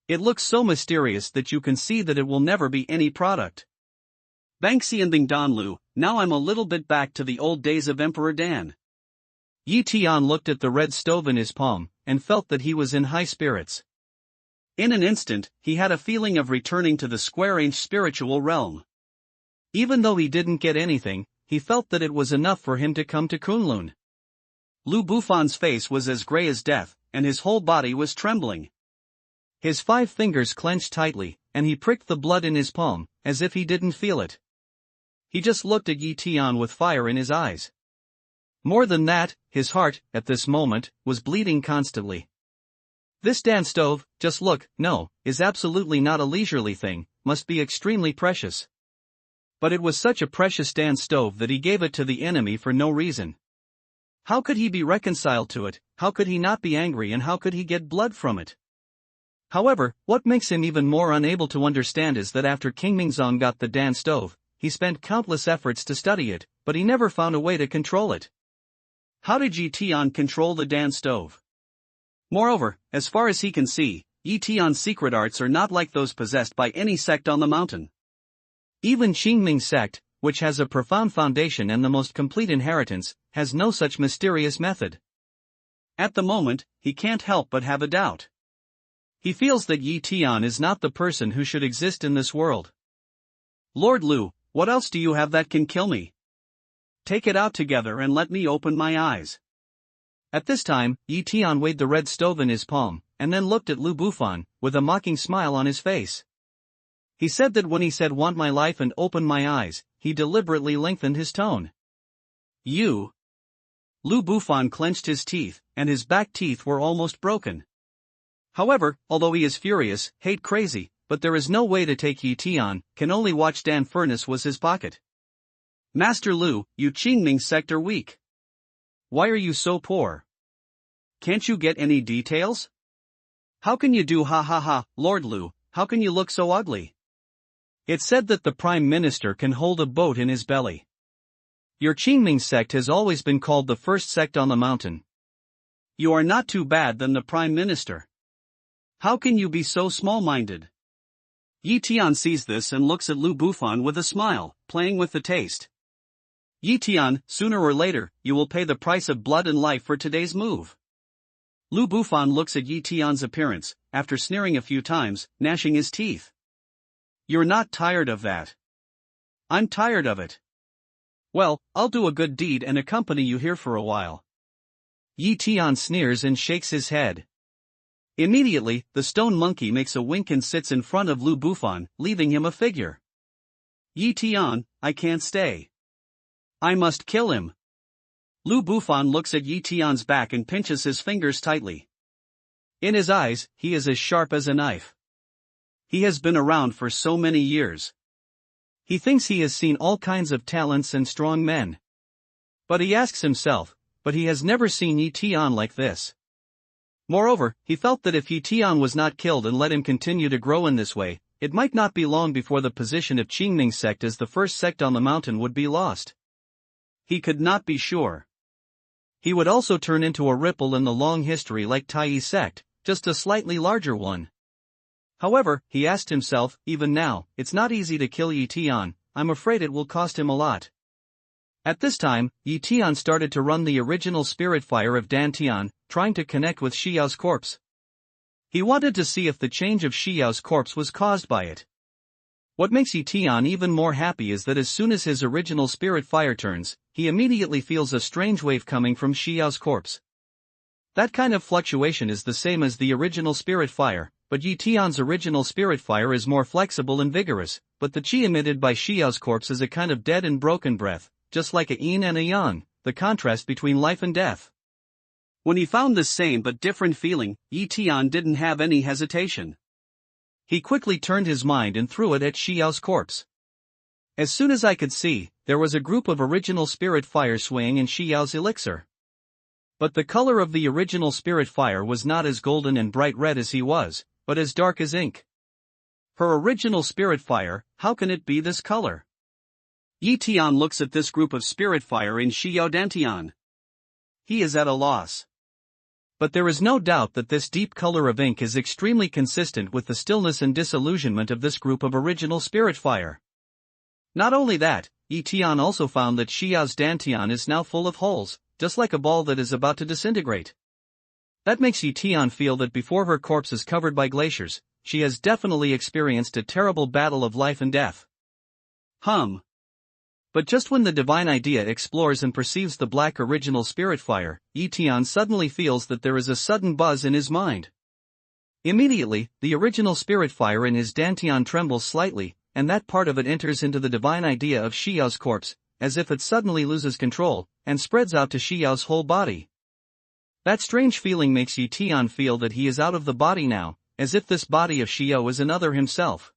It looks so mysterious that you can see that it will never be any product. Banxi and Ding Danlu, now I'm a little bit back to the old days of Emperor Dan. Yi Tian looked at the red stove in his palm, and felt that he was in high spirits. In an instant, he had a feeling of returning to the square-inch spiritual realm. Even though he didn't get anything, he felt that it was enough for him to come to Kunlun. Lu Bufan's face was as gray as death, and his whole body was trembling. His 5 fingers clenched tightly, and he pricked the blood in his palm, as if he didn't feel it. He just looked at Yi Tian with fire in his eyes. More than that, his heart, at this moment, was bleeding constantly. This Dan stove, just look, no, is absolutely not a leisurely thing, must be extremely precious. But it was such a precious Dan stove that he gave it to the enemy for no reason. How could he be reconciled to it, how could he not be angry, and how could he get blood from it? However, what makes him even more unable to understand is that after King Mingzong got the Dan stove, he spent countless efforts to study it, but he never found a way to control it. How did Yi Tian control the Dan stove? Moreover, as far as he can see, Yi Tian's secret arts are not like those possessed by any sect on the mountain. Even Qingming sect, which has a profound foundation and the most complete inheritance, has no such mysterious method. At the moment, he can't help but have a doubt. He feels that Yi Tian is not the person who should exist in this world. Lord Lu, what else do you have that can kill me? Take it out together and let me open my eyes. At this time, Yi Tian weighed the red stove in his palm, and then looked at Lu Bufan, with a mocking smile on his face. He said that when he said want my life and open my eyes, he deliberately lengthened his tone. You. Lu Bufan clenched his teeth, and his back teeth were almost broken. However, although he is furious, hate crazy, but there is no way to take Yi Tian, can only watch Dan Furnace was his pocket. Master Lu, you Qingming sect are weak. Why are you so poor? Can't you get any details? How can you do ha ha ha, Lord Lu, how can you look so ugly? It's said that the Prime Minister can hold a boat in his belly. Your Qingming sect has always been called the first sect on the mountain. You are not too bad than the Prime Minister. How can you be so small-minded? Yi Tian sees this and looks at Lu Bufan with a smile, playing with the taste. Yi Tian, sooner or later, you will pay the price of blood and life for today's move. Lu Bufan looks at Yi Tian's appearance, after sneering a few times, gnashing his teeth. You're not tired of that. I'm tired of it. Well, I'll do a good deed and accompany you here for a while. Yi Tian sneers and shakes his head. Immediately, the stone monkey makes a wink and sits in front of Lu Bufan, leaving him a figure. Yi Tian, I can't stay. I must kill him. Lu Bufan looks at Yi Tian's back and pinches his fingers tightly. In his eyes, he is as sharp as a knife. He has been around for so many years. He thinks he has seen all kinds of talents and strong men. But he asks himself, but he has never seen Yi Tian like this. Moreover, he felt that if Yi Tian was not killed and let him continue to grow in this way, it might not be long before the position of Qingming sect as the first sect on the mountain would be lost. He could not be sure. He would also turn into a ripple in the long history like Tai sect, just a slightly larger one. However, he asked himself, even now, it's not easy to kill Yi Tian, I'm afraid it will cost him a lot. At this time, Yi Tian started to run the original spirit fire of Dan Tian, trying to connect with Xiao's corpse. He wanted to see if the change of Xiao's corpse was caused by it. What makes Yi Tian even more happy is that as soon as his original spirit fire turns, he immediately feels a strange wave coming from Xiao's corpse. That kind of fluctuation is the same as the original spirit fire, but Yi Tian's original spirit fire is more flexible and vigorous, but the qi emitted by Xiao's corpse is a kind of dead and broken breath, just like a yin and a yang, the contrast between life and death. When he found this same but different feeling, Yi Tian didn't have any hesitation. He quickly turned his mind and threw it at Xiao's corpse. As soon as I could see, there was a group of original spirit fire swaying in Xiao's elixir. But the color of the original spirit fire was not as golden and bright red as he was, but as dark as ink. Her original spirit fire, how can it be this color? Yi Tian looks at this group of spirit fire in Xiao Dantian. He is at a loss. But there is no doubt that this deep color of ink is extremely consistent with the stillness and disillusionment of this group of original spirit fire. Not only that, Yi Tian also found that Xiao's Dantian is now full of holes, just like a ball that is about to disintegrate. That makes Yi Tian feel that before her corpse is covered by glaciers, she has definitely experienced a terrible battle of life and death. But just when the divine idea explores and perceives the black original spirit fire, Yi Tian suddenly feels that there is a sudden buzz in his mind. Immediately, the original spirit fire in his Dantian trembles slightly, and that part of it enters into the divine idea of Xiao's corpse, as if it suddenly loses control, and spreads out to Xiao's whole body. That strange feeling makes Yi Tian feel that he is out of the body now, as if this body of Xiao is another himself.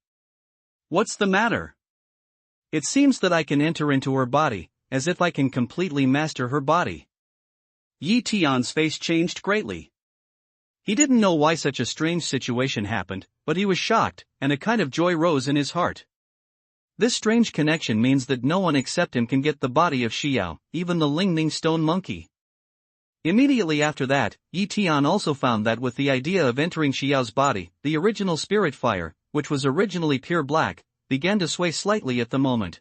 What's the matter? It seems that I can enter into her body, as if I can completely master her body. Yi Tian's face changed greatly. He didn't know why such a strange situation happened, but he was shocked, and a kind of joy rose in his heart. This strange connection means that no one except him can get the body of Xiao, even the Lingning stone monkey. Immediately after that, Yi Tian also found that with the idea of entering Xiao's body, the original spirit fire, which was originally pure black, began to sway slightly at the moment.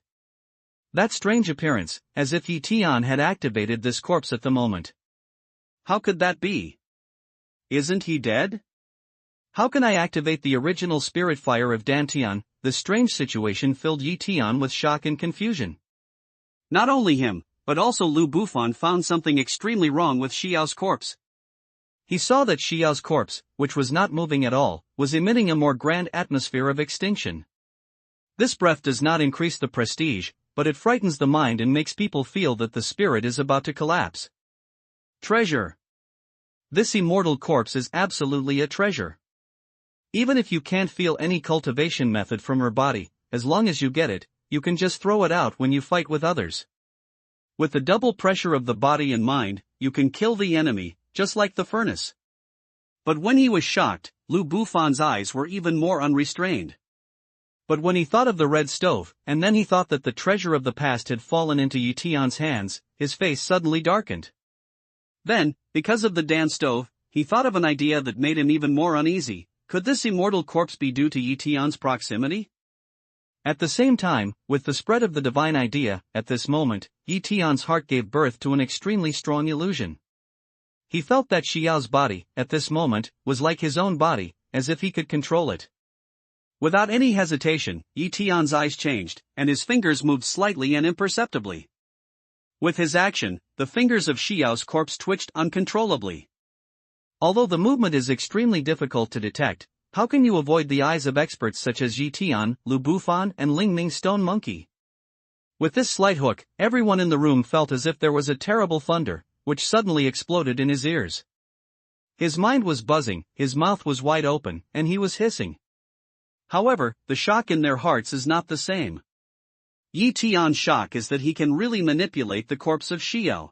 That strange appearance, as if Yi Tian had activated this corpse at the moment. How could that be? Isn't he dead? How can I activate the original spirit fire of Dantian? This strange situation filled Yi Tian with shock and confusion. Not only him, but also Lu Bufan found something extremely wrong with Xiao's corpse. He saw that Xiao's corpse, which was not moving at all, was emitting a more grand atmosphere of extinction. This breath does not increase the prestige, but it frightens the mind and makes people feel that the spirit is about to collapse. Treasure. This immortal corpse is absolutely a treasure. Even if you can't feel any cultivation method from her body, as long as you get it, you can just throw it out when you fight with others. With the double pressure of the body and mind, you can kill the enemy, just like the furnace. But when he was shocked, Lu Bufan's eyes were even more unrestrained. But when he thought of the red stove, and then he thought that the treasure of the past had fallen into Yi Tian's hands, his face suddenly darkened. Then, because of the Dan stove, he thought of an idea that made him even more uneasy. Could this immortal corpse be due to Yi Tian's proximity? At the same time, with the spread of the divine idea, at this moment, Yi Tian's heart gave birth to an extremely strong illusion. He felt that Xiao's body, at this moment, was like his own body, as if he could control it. Without any hesitation, Tian's eyes changed, and his fingers moved slightly and imperceptibly. With his action, the fingers of Xiao's corpse twitched uncontrollably. Although the movement is extremely difficult to detect, how can you avoid the eyes of experts such as Tian, Lu Bufan and Lingming Stone Monkey? With this slight hook, everyone in the room felt as if there was a terrible thunder, which suddenly exploded in his ears. His mind was buzzing, his mouth was wide open, and he was hissing. However, the shock in their hearts is not the same. Tian's shock is that he can really manipulate the corpse of Xiao.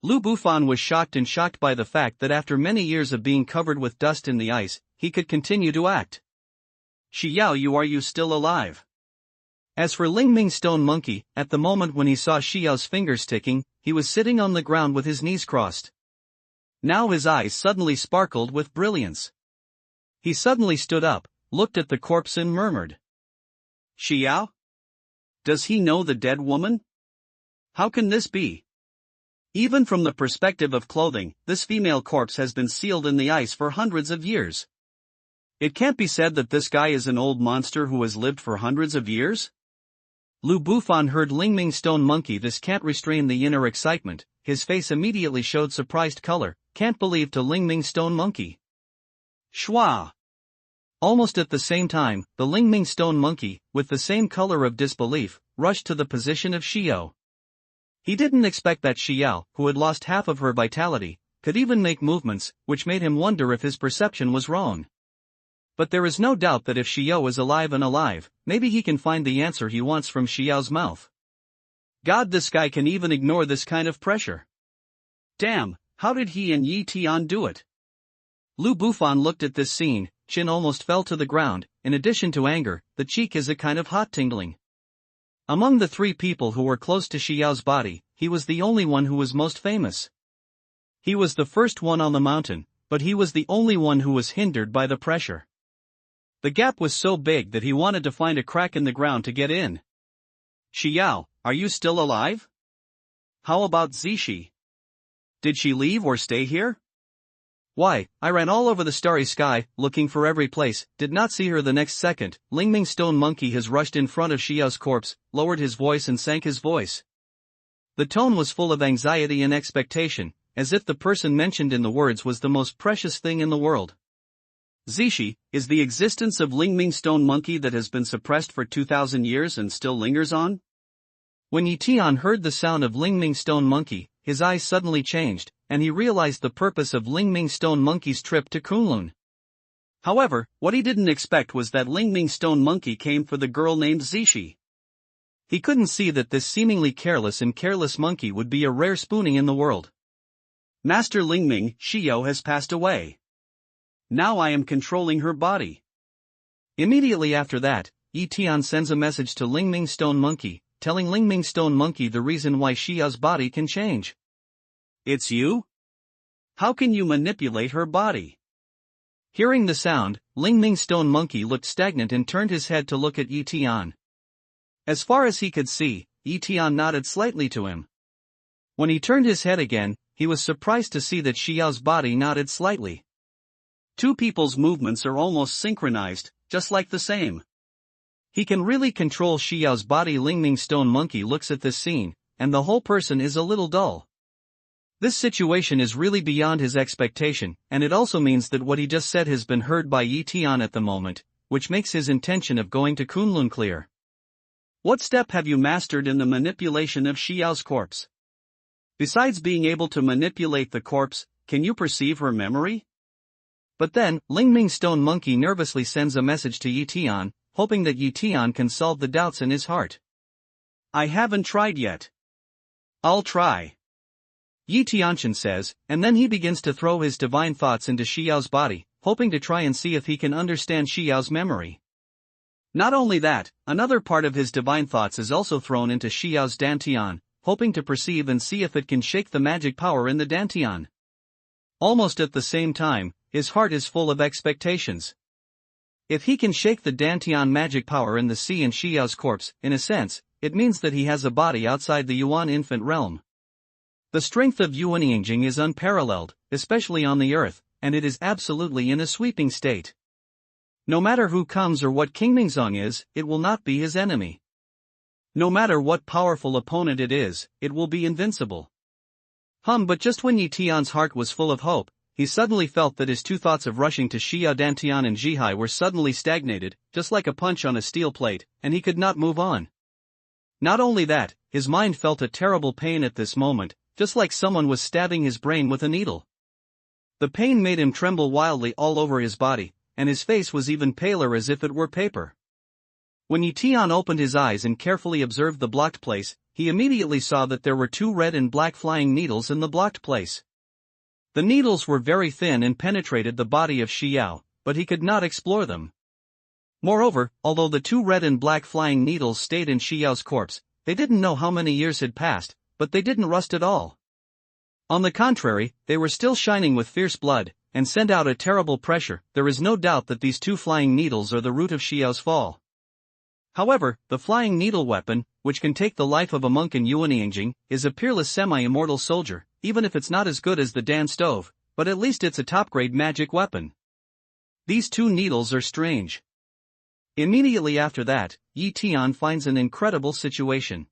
Lu Bufan was shocked by the fact that after many years of being covered with dust in the ice, he could continue to act. Xiao, are you still alive? As for Lingming Stone Monkey, at the moment when he saw Xiao's fingers ticking, he was sitting on the ground with his knees crossed. Now his eyes suddenly sparkled with brilliance. He suddenly stood up, looked at the corpse and murmured. Xiao? Does he know the dead woman? How can this be? Even from the perspective of clothing, this female corpse has been sealed in the ice for hundreds of years. It can't be said that this guy is an old monster who has lived for hundreds of years? Lu Bufan heard Lingming Stone Monkey. This can't restrain the inner excitement, his face immediately showed surprised color, can't believe to Lingming Stone Monkey. Shua! Almost at the same time, the Lingming Stone Monkey, with the same color of disbelief, rushed to the position of Xiao. He didn't expect that Xiao, who had lost half of her vitality, could even make movements, which made him wonder if his perception was wrong. But there is no doubt that if Xiao is alive, maybe he can find the answer he wants from Xiao's mouth. God, this guy can even ignore this kind of pressure. Damn, how did he and Tian do it? Lu Bufan looked at this scene, chin almost fell to the ground. In addition to anger, the cheek is a kind of hot tingling. Among the three people who were close to Xiao's body, he was the only one who was most famous. He was the first one on the mountain, but he was the only one who was hindered by the pressure. The gap was so big that he wanted to find a crack in the ground to get in. Xiao, are you still alive? How about Zishi? Did she leave or stay here? Why, I ran all over the starry sky, looking for every place, did not see her the next second. Lingming Stone Monkey has rushed in front of Xiao's corpse, lowered his voice and sank his voice. The tone was full of anxiety and expectation, as if the person mentioned in the words was the most precious thing in the world. Zishi, is the existence of Lingming Stone Monkey that has been suppressed for 2,000 years and still lingers on? When Tian heard the sound of Lingming Stone Monkey, his eyes suddenly changed, and he realized the purpose of Lingming Stone Monkey's trip to Kunlun. However, what he didn't expect was that Lingming Stone Monkey came for the girl named Zishi. He couldn't see that this seemingly careless monkey would be a rare spooning in the world. Master Lingming, Xiao has passed away. Now I am controlling her body. Immediately after that, Tian sends a message to Lingming Stone Monkey, telling Lingming Stone Monkey the reason why Xiao's body can change. It's you? How can you manipulate her body? Hearing the sound, Lingming Stone Monkey looked stagnant and turned his head to look at Tian. As far as he could see, Tian nodded slightly to him. When he turned his head again, he was surprised to see that Xiao's body nodded slightly. Two people's movements are almost synchronized, just like the same. He can really control Xiao's body. Lingming Stone Monkey looks at this scene, and the whole person is a little dull. This situation is really beyond his expectation, and it also means that what he just said has been heard by Tian at the moment, which makes his intention of going to Kunlun clear. What step have you mastered in the manipulation of Xiao's corpse? Besides being able to manipulate the corpse, can you perceive her memory? But then, Lingming Stone Monkey nervously sends a message to Tian, hoping that Tian can solve the doubts in his heart. I haven't tried yet. I'll try. Tianchen says, and then he begins to throw his divine thoughts into Xiao's body, hoping to try and see if he can understand Xiao's memory. Not only that, another part of his divine thoughts is also thrown into Xiao's Dantian, hoping to perceive and see if it can shake the magic power in the Dantian. Almost at the same time, his heart is full of expectations. If he can shake the Dantian magic power in the sea and Xiao's corpse, in a sense, it means that he has a body outside the Yuan infant realm. The strength of Yuanyingjing is unparalleled, especially on the earth, and it is absolutely in a sweeping state. No matter who comes or what King Mingzong is, it will not be his enemy. No matter what powerful opponent it is, it will be invincible. But just when Yi Tian's heart was full of hope, he suddenly felt that his two thoughts of rushing to Xiao Dantian and Zhihai were suddenly stagnated, just like a punch on a steel plate, and he could not move on. Not only that, his mind felt a terrible pain at this moment, just like someone was stabbing his brain with a needle. The pain made him tremble wildly all over his body, and his face was even paler as if it were paper. When Yi Tian opened his eyes and carefully observed the blocked place, he immediately saw that there were two red and black flying needles in the blocked place. The needles were very thin and penetrated the body of Xiao, but he could not explore them. Moreover, although the two red and black flying needles stayed in Xiao's corpse, they didn't know how many years had passed, but they didn't rust at all. On the contrary, they were still shining with fierce blood, and sent out a terrible pressure. There is no doubt that these two flying needles are the root of Xiao's fall. However, the flying needle weapon, which can take the life of a monk in Yuanying, is a peerless semi-immortal soldier, even if it's not as good as the Dan stove, but at least it's a top-grade magic weapon. These two needles are strange. Immediately after that, Yi Tian finds an incredible situation.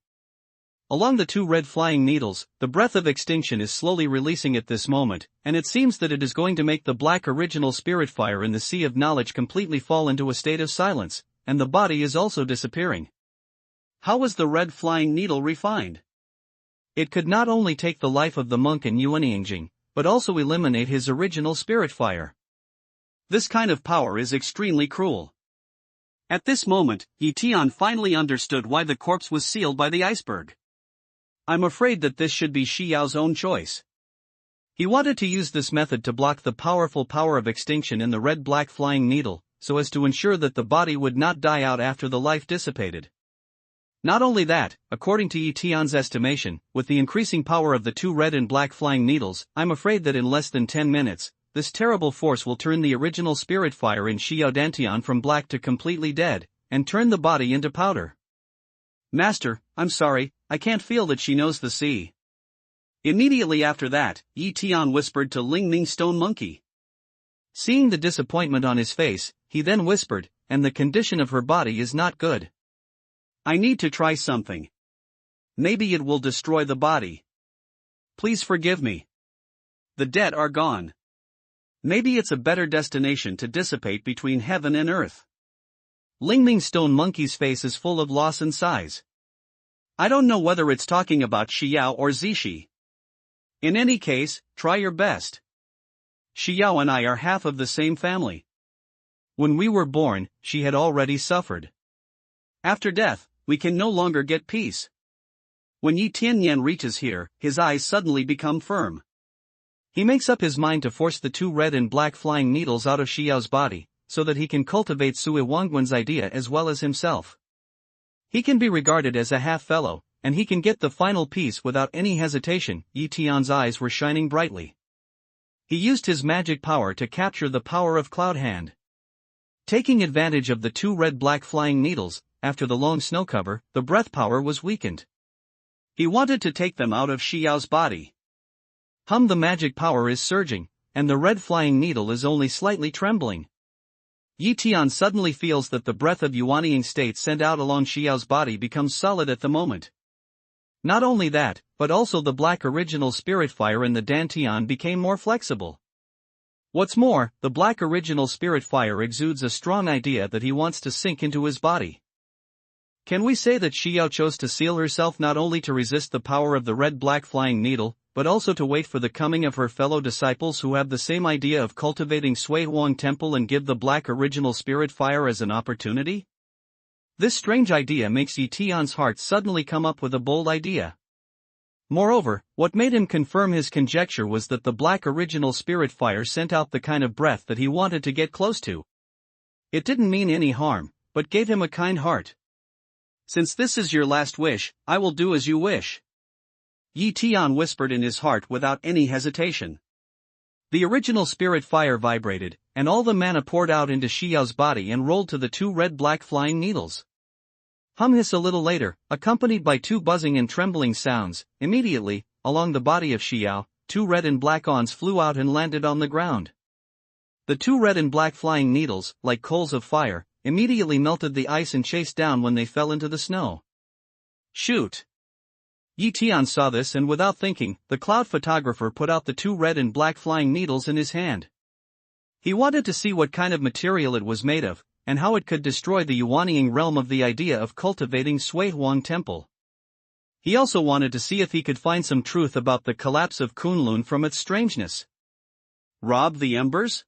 Along the two red flying needles, the breath of extinction is slowly releasing at this moment, and it seems that it is going to make the black original spirit fire in the sea of knowledge completely fall into a state of silence, and the body is also disappearing. How was the red flying needle refined? It could not only take the life of the monk in Yuanying, but also eliminate his original spirit fire. This kind of power is extremely cruel. At this moment, Yi Tian finally understood why the corpse was sealed by the iceberg. I'm afraid that this should be Xiao's own choice. He wanted to use this method to block the powerful power of extinction in the red-black flying needle, so as to ensure that the body would not die out after the life dissipated. Not only that, according to Yi Tian's estimation, with the increasing power of the two red and black flying needles, I'm afraid that in less than 10 minutes, this terrible force will turn the original spirit fire in Xiao Dantian from black to completely dead, and turn the body into powder. Master, I'm sorry, I can't feel that she knows the sea. Immediately after that, Yi Tian whispered to Ling Ming Stone Monkey. Seeing the disappointment on his face, he then whispered, and the condition of her body is not good. I need to try something. Maybe it will destroy the body. Please forgive me. The dead are gone. Maybe it's a better destination to dissipate between heaven and earth. Ling Ming Stone Monkey's face is full of loss and sighs. I don't know whether it's talking about Xiao or Zixi. In any case, try your best. Xiao and I are half of the same family. When we were born, she had already suffered. After death, we can no longer get peace. When Yi Tianyan reaches here, his eyes suddenly become firm. He makes up his mind to force the two red and black flying needles out of Xiao's body, so that he can cultivate Sui Wangguan's idea as well as himself. He can be regarded as a half-fellow, and he can get the final piece without any hesitation. Yi Tian's eyes were shining brightly. He used his magic power to capture the power of Cloud Hand. Taking advantage of the two red-black flying needles, after the long snow cover, the breath power was weakened. He wanted to take them out of Xiao's body. The magic power is surging, and the red flying needle is only slightly trembling. Yi Tian suddenly feels that the breath of Yuanying state sent out along Xiao's body becomes solid at the moment. Not only that, but also the black original spirit fire in the Dantian became more flexible. What's more, the black original spirit fire exudes a strong idea that he wants to sink into his body. Can we say that Xiao chose to seal herself not only to resist the power of the red-black flying needle, but also to wait for the coming of her fellow disciples who have the same idea of cultivating Sui Huang Temple and give the black original spirit fire as an opportunity? This strange idea makes Yi Tian's heart suddenly come up with a bold idea. Moreover, what made him confirm his conjecture was that the black original spirit fire sent out the kind of breath that he wanted to get close to. It didn't mean any harm, but gave him a kind heart. Since this is your last wish, I will do as you wish. Yi Tian whispered in his heart without any hesitation. The original spirit fire vibrated, and all the mana poured out into Xiao's body and rolled to the two red-black flying needles. Hiss a little later, accompanied by two buzzing and trembling sounds, immediately, along the body of Xiao, 2 red and black ons flew out and landed on the ground. The 2 red and black flying needles, like coals of fire, immediately melted the ice and chased down when they fell into the snow. Shoot! Tian saw this, and without thinking, the cloud photographer put out the 2 red and black flying needles in his hand. He wanted to see what kind of material it was made of, and how it could destroy the Yuanying realm of the idea of cultivating Sui Huang Temple. He also wanted to see if he could find some truth about the collapse of Kunlun from its strangeness. Rob the embers?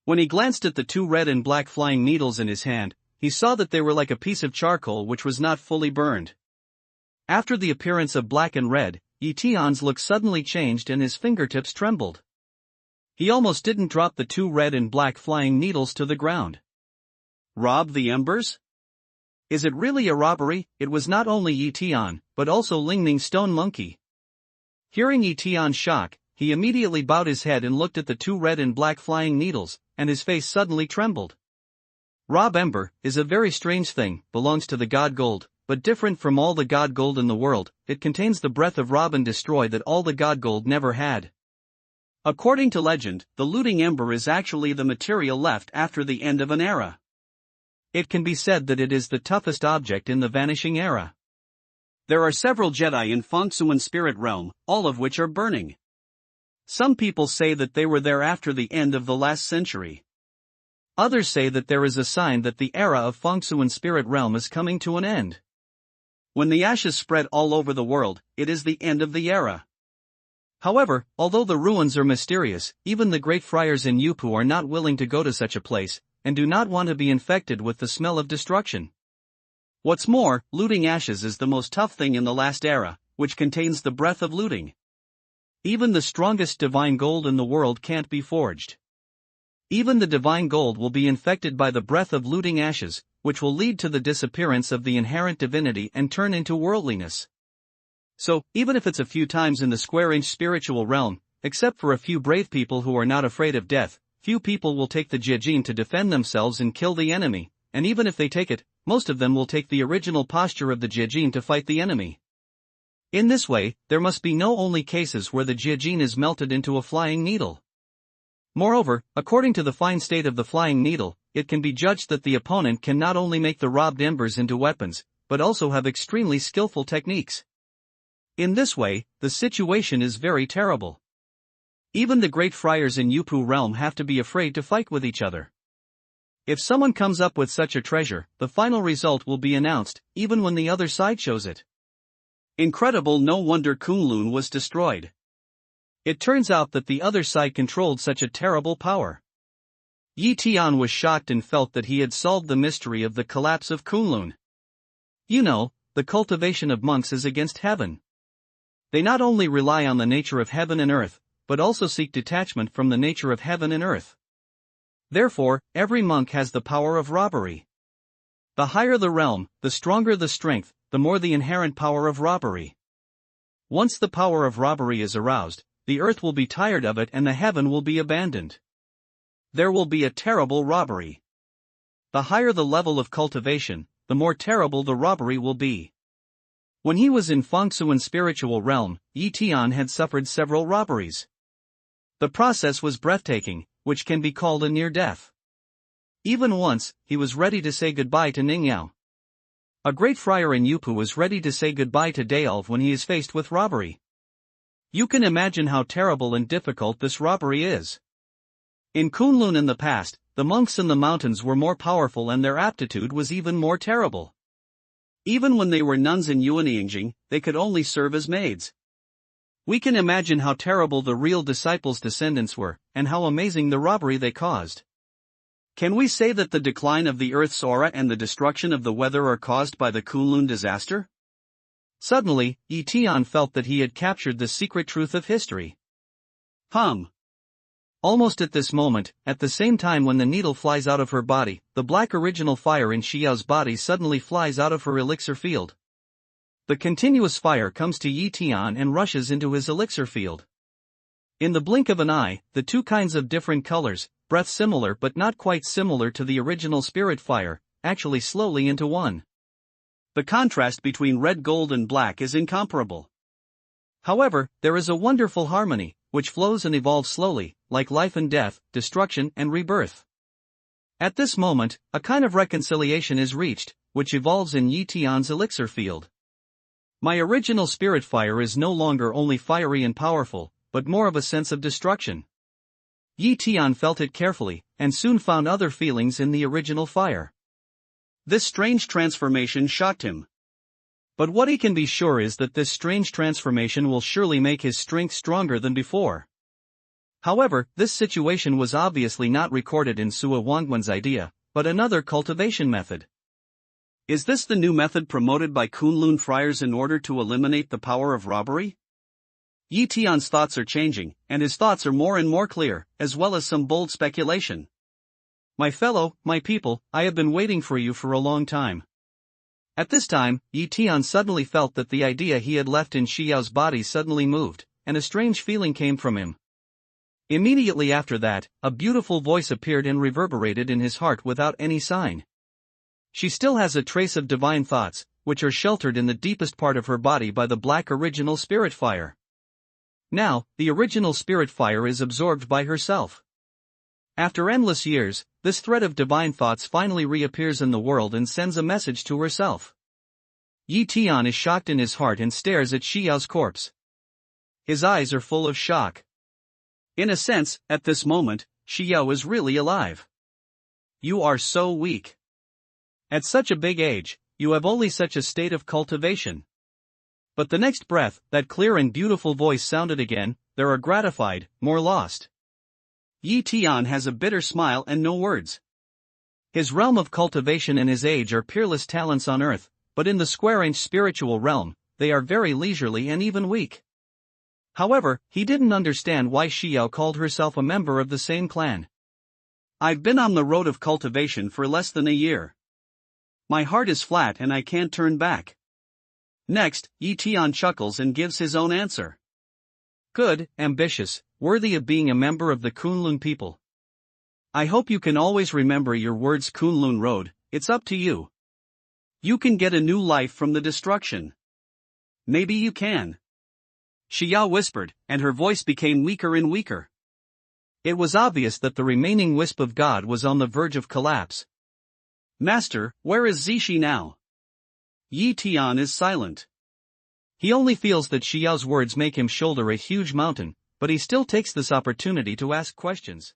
When he glanced at the 2 red and black flying needles in his hand, he saw that they were like a piece of charcoal which was not fully burned. After the appearance of black and red, Tian's look suddenly changed and his fingertips trembled. He almost didn't drop the 2 red and black flying needles to the ground. Rob the embers? Is it really a robbery? It was not only Tian, but also Lingning Stone Monkey. Hearing Tian's shock, he immediately bowed his head and looked at the 2 red and black flying needles, and his face suddenly trembled. Rob Ember is a very strange thing, belongs to the god gold, but different from all the god gold in the world. It contains the breath of Rob and destroy that all the god gold never had. According to legend, the looting ember is actually the material left after the end of an era. It can be said that it is the toughest object in the vanishing era. There are several Jedi in Fengsuan spirit realm, all of which are burning. Some people say that they were there after the end of the last century. Others say that there is a sign that the era of Fengsuan spirit realm is coming to an end. When the ashes spread all over the world, it is the end of the era. However, although the ruins are mysterious, even the great friars in Yupu are not willing to go to such a place, and do not want to be infected with the smell of destruction. What's more, looting ashes is the most tough thing in the last era, which contains the breath of looting. Even the strongest divine gold in the world can't be forged. Even the divine gold will be infected by the breath of looting ashes, which will lead to the disappearance of the inherent divinity and turn into worldliness. So, even if it's a few times in the square-inch spiritual realm, except for a few brave people who are not afraid of death, few people will take the Jiajin to defend themselves and kill the enemy, and even if they take it, most of them will take the original posture of the Jiajin to fight the enemy. In this way, there must be no only cases where the Jiajin is melted into a flying needle. Moreover, according to the fine state of the flying needle, it can be judged that the opponent can not only make the robbed embers into weapons, but also have extremely skillful techniques. In this way, the situation is very terrible. Even the great friars in Yupu realm have to be afraid to fight with each other. If someone comes up with such a treasure, the final result will be announced, even when the other side shows it. Incredible, no wonder Kunlun was destroyed. It turns out that the other side controlled such a terrible power. Tian was shocked and felt that he had solved the mystery of the collapse of Kunlun. You know, the cultivation of monks is against heaven. They not only rely on the nature of heaven and earth, but also seek detachment from the nature of heaven and earth. Therefore, every monk has the power of robbery. The higher the realm, the stronger the strength, the more the inherent power of robbery. Once the power of robbery is aroused, the earth will be tired of it and the heaven will be abandoned. There will be a terrible robbery. The higher the level of cultivation, the more terrible the robbery will be. When he was in Fengsuan spiritual realm, Tian had suffered several robberies. The process was breathtaking, which can be called a near-death. Even once, he was ready to say goodbye to Ningyao. A great friar in Yupu was ready to say goodbye to Daolv when he is faced with robbery. You can imagine how terrible and difficult this robbery is. In Kunlun in the past, the monks in the mountains were more powerful and their aptitude was even more terrible. Even when they were nuns in Yuanying, they could only serve as maids. We can imagine how terrible the real disciples' descendants were, and how amazing the robbery they caused. Can we say that the decline of the Earth's aura and the destruction of the weather are caused by the Kunlun disaster? Suddenly, Tian felt that he had captured the secret truth of history. Almost at this moment, at the same time when the needle flies out of her body, the black original fire in Xiao's body suddenly flies out of her elixir field. The continuous fire comes to Tian and rushes into his elixir field. In the blink of an eye, the two kinds of different colors, breath similar but not quite similar to the original spirit fire, actually slowly into one. The contrast between red, gold and black is incomparable. However, there is a wonderful harmony, which flows and evolves slowly, like life and death, destruction and rebirth. At this moment, a kind of reconciliation is reached, which evolves in Tian's elixir field. My original spirit fire is no longer only fiery and powerful, but more of a sense of destruction. Tian felt it carefully, and soon found other feelings in the original fire. This strange transformation shocked him. But what he can be sure is that this strange transformation will surely make his strength stronger than before. However, this situation was obviously not recorded in Sua Wangwen's idea, but another cultivation method. Is this the new method promoted by Kunlun friars in order to eliminate the power of robbery? Tian's thoughts are changing, and his thoughts are more and more clear, as well as some bold speculation. My people, I have been waiting for you for a long time. At this time, Tian suddenly felt that the idea he had left in Xiao's body suddenly moved, and a strange feeling came from him. Immediately after that, a beautiful voice appeared and reverberated in his heart without any sign. She still has a trace of divine thoughts, which are sheltered in the deepest part of her body by the black original spirit fire. Now, the original spirit fire is absorbed by herself. After endless years, this thread of divine thoughts finally reappears in the world and sends a message to herself. Tian is shocked in his heart and stares at Xiao's corpse. His eyes are full of shock. In a sense, at this moment, Xiao is really alive. You are so weak. At such a big age, you have only such a state of cultivation. But the next breath, that clear and beautiful voice sounded again, there are gratified, more lost. Tian has a bitter smile and no words. His realm of cultivation and his age are peerless talents on earth, but in the square-inch spiritual realm, they are very leisurely and even weak. However, he didn't understand why Xiao called herself a member of the same clan. I've been on the road of cultivation for less than a year. My heart is flat and I can't turn back. Next, Tian chuckles and gives his own answer. Good, ambitious, worthy of being a member of the Kunlun people. I hope you can always remember your words. Kunlun Road, it's up to you. You can get a new life from the destruction. Maybe you can. Xiao whispered, and her voice became weaker and weaker. It was obvious that the remaining wisp of God was on the verge of collapse. Master, where is Zishi now? Tian is silent. He only feels that Xiao's words make him shoulder a huge mountain, but he still takes this opportunity to ask questions.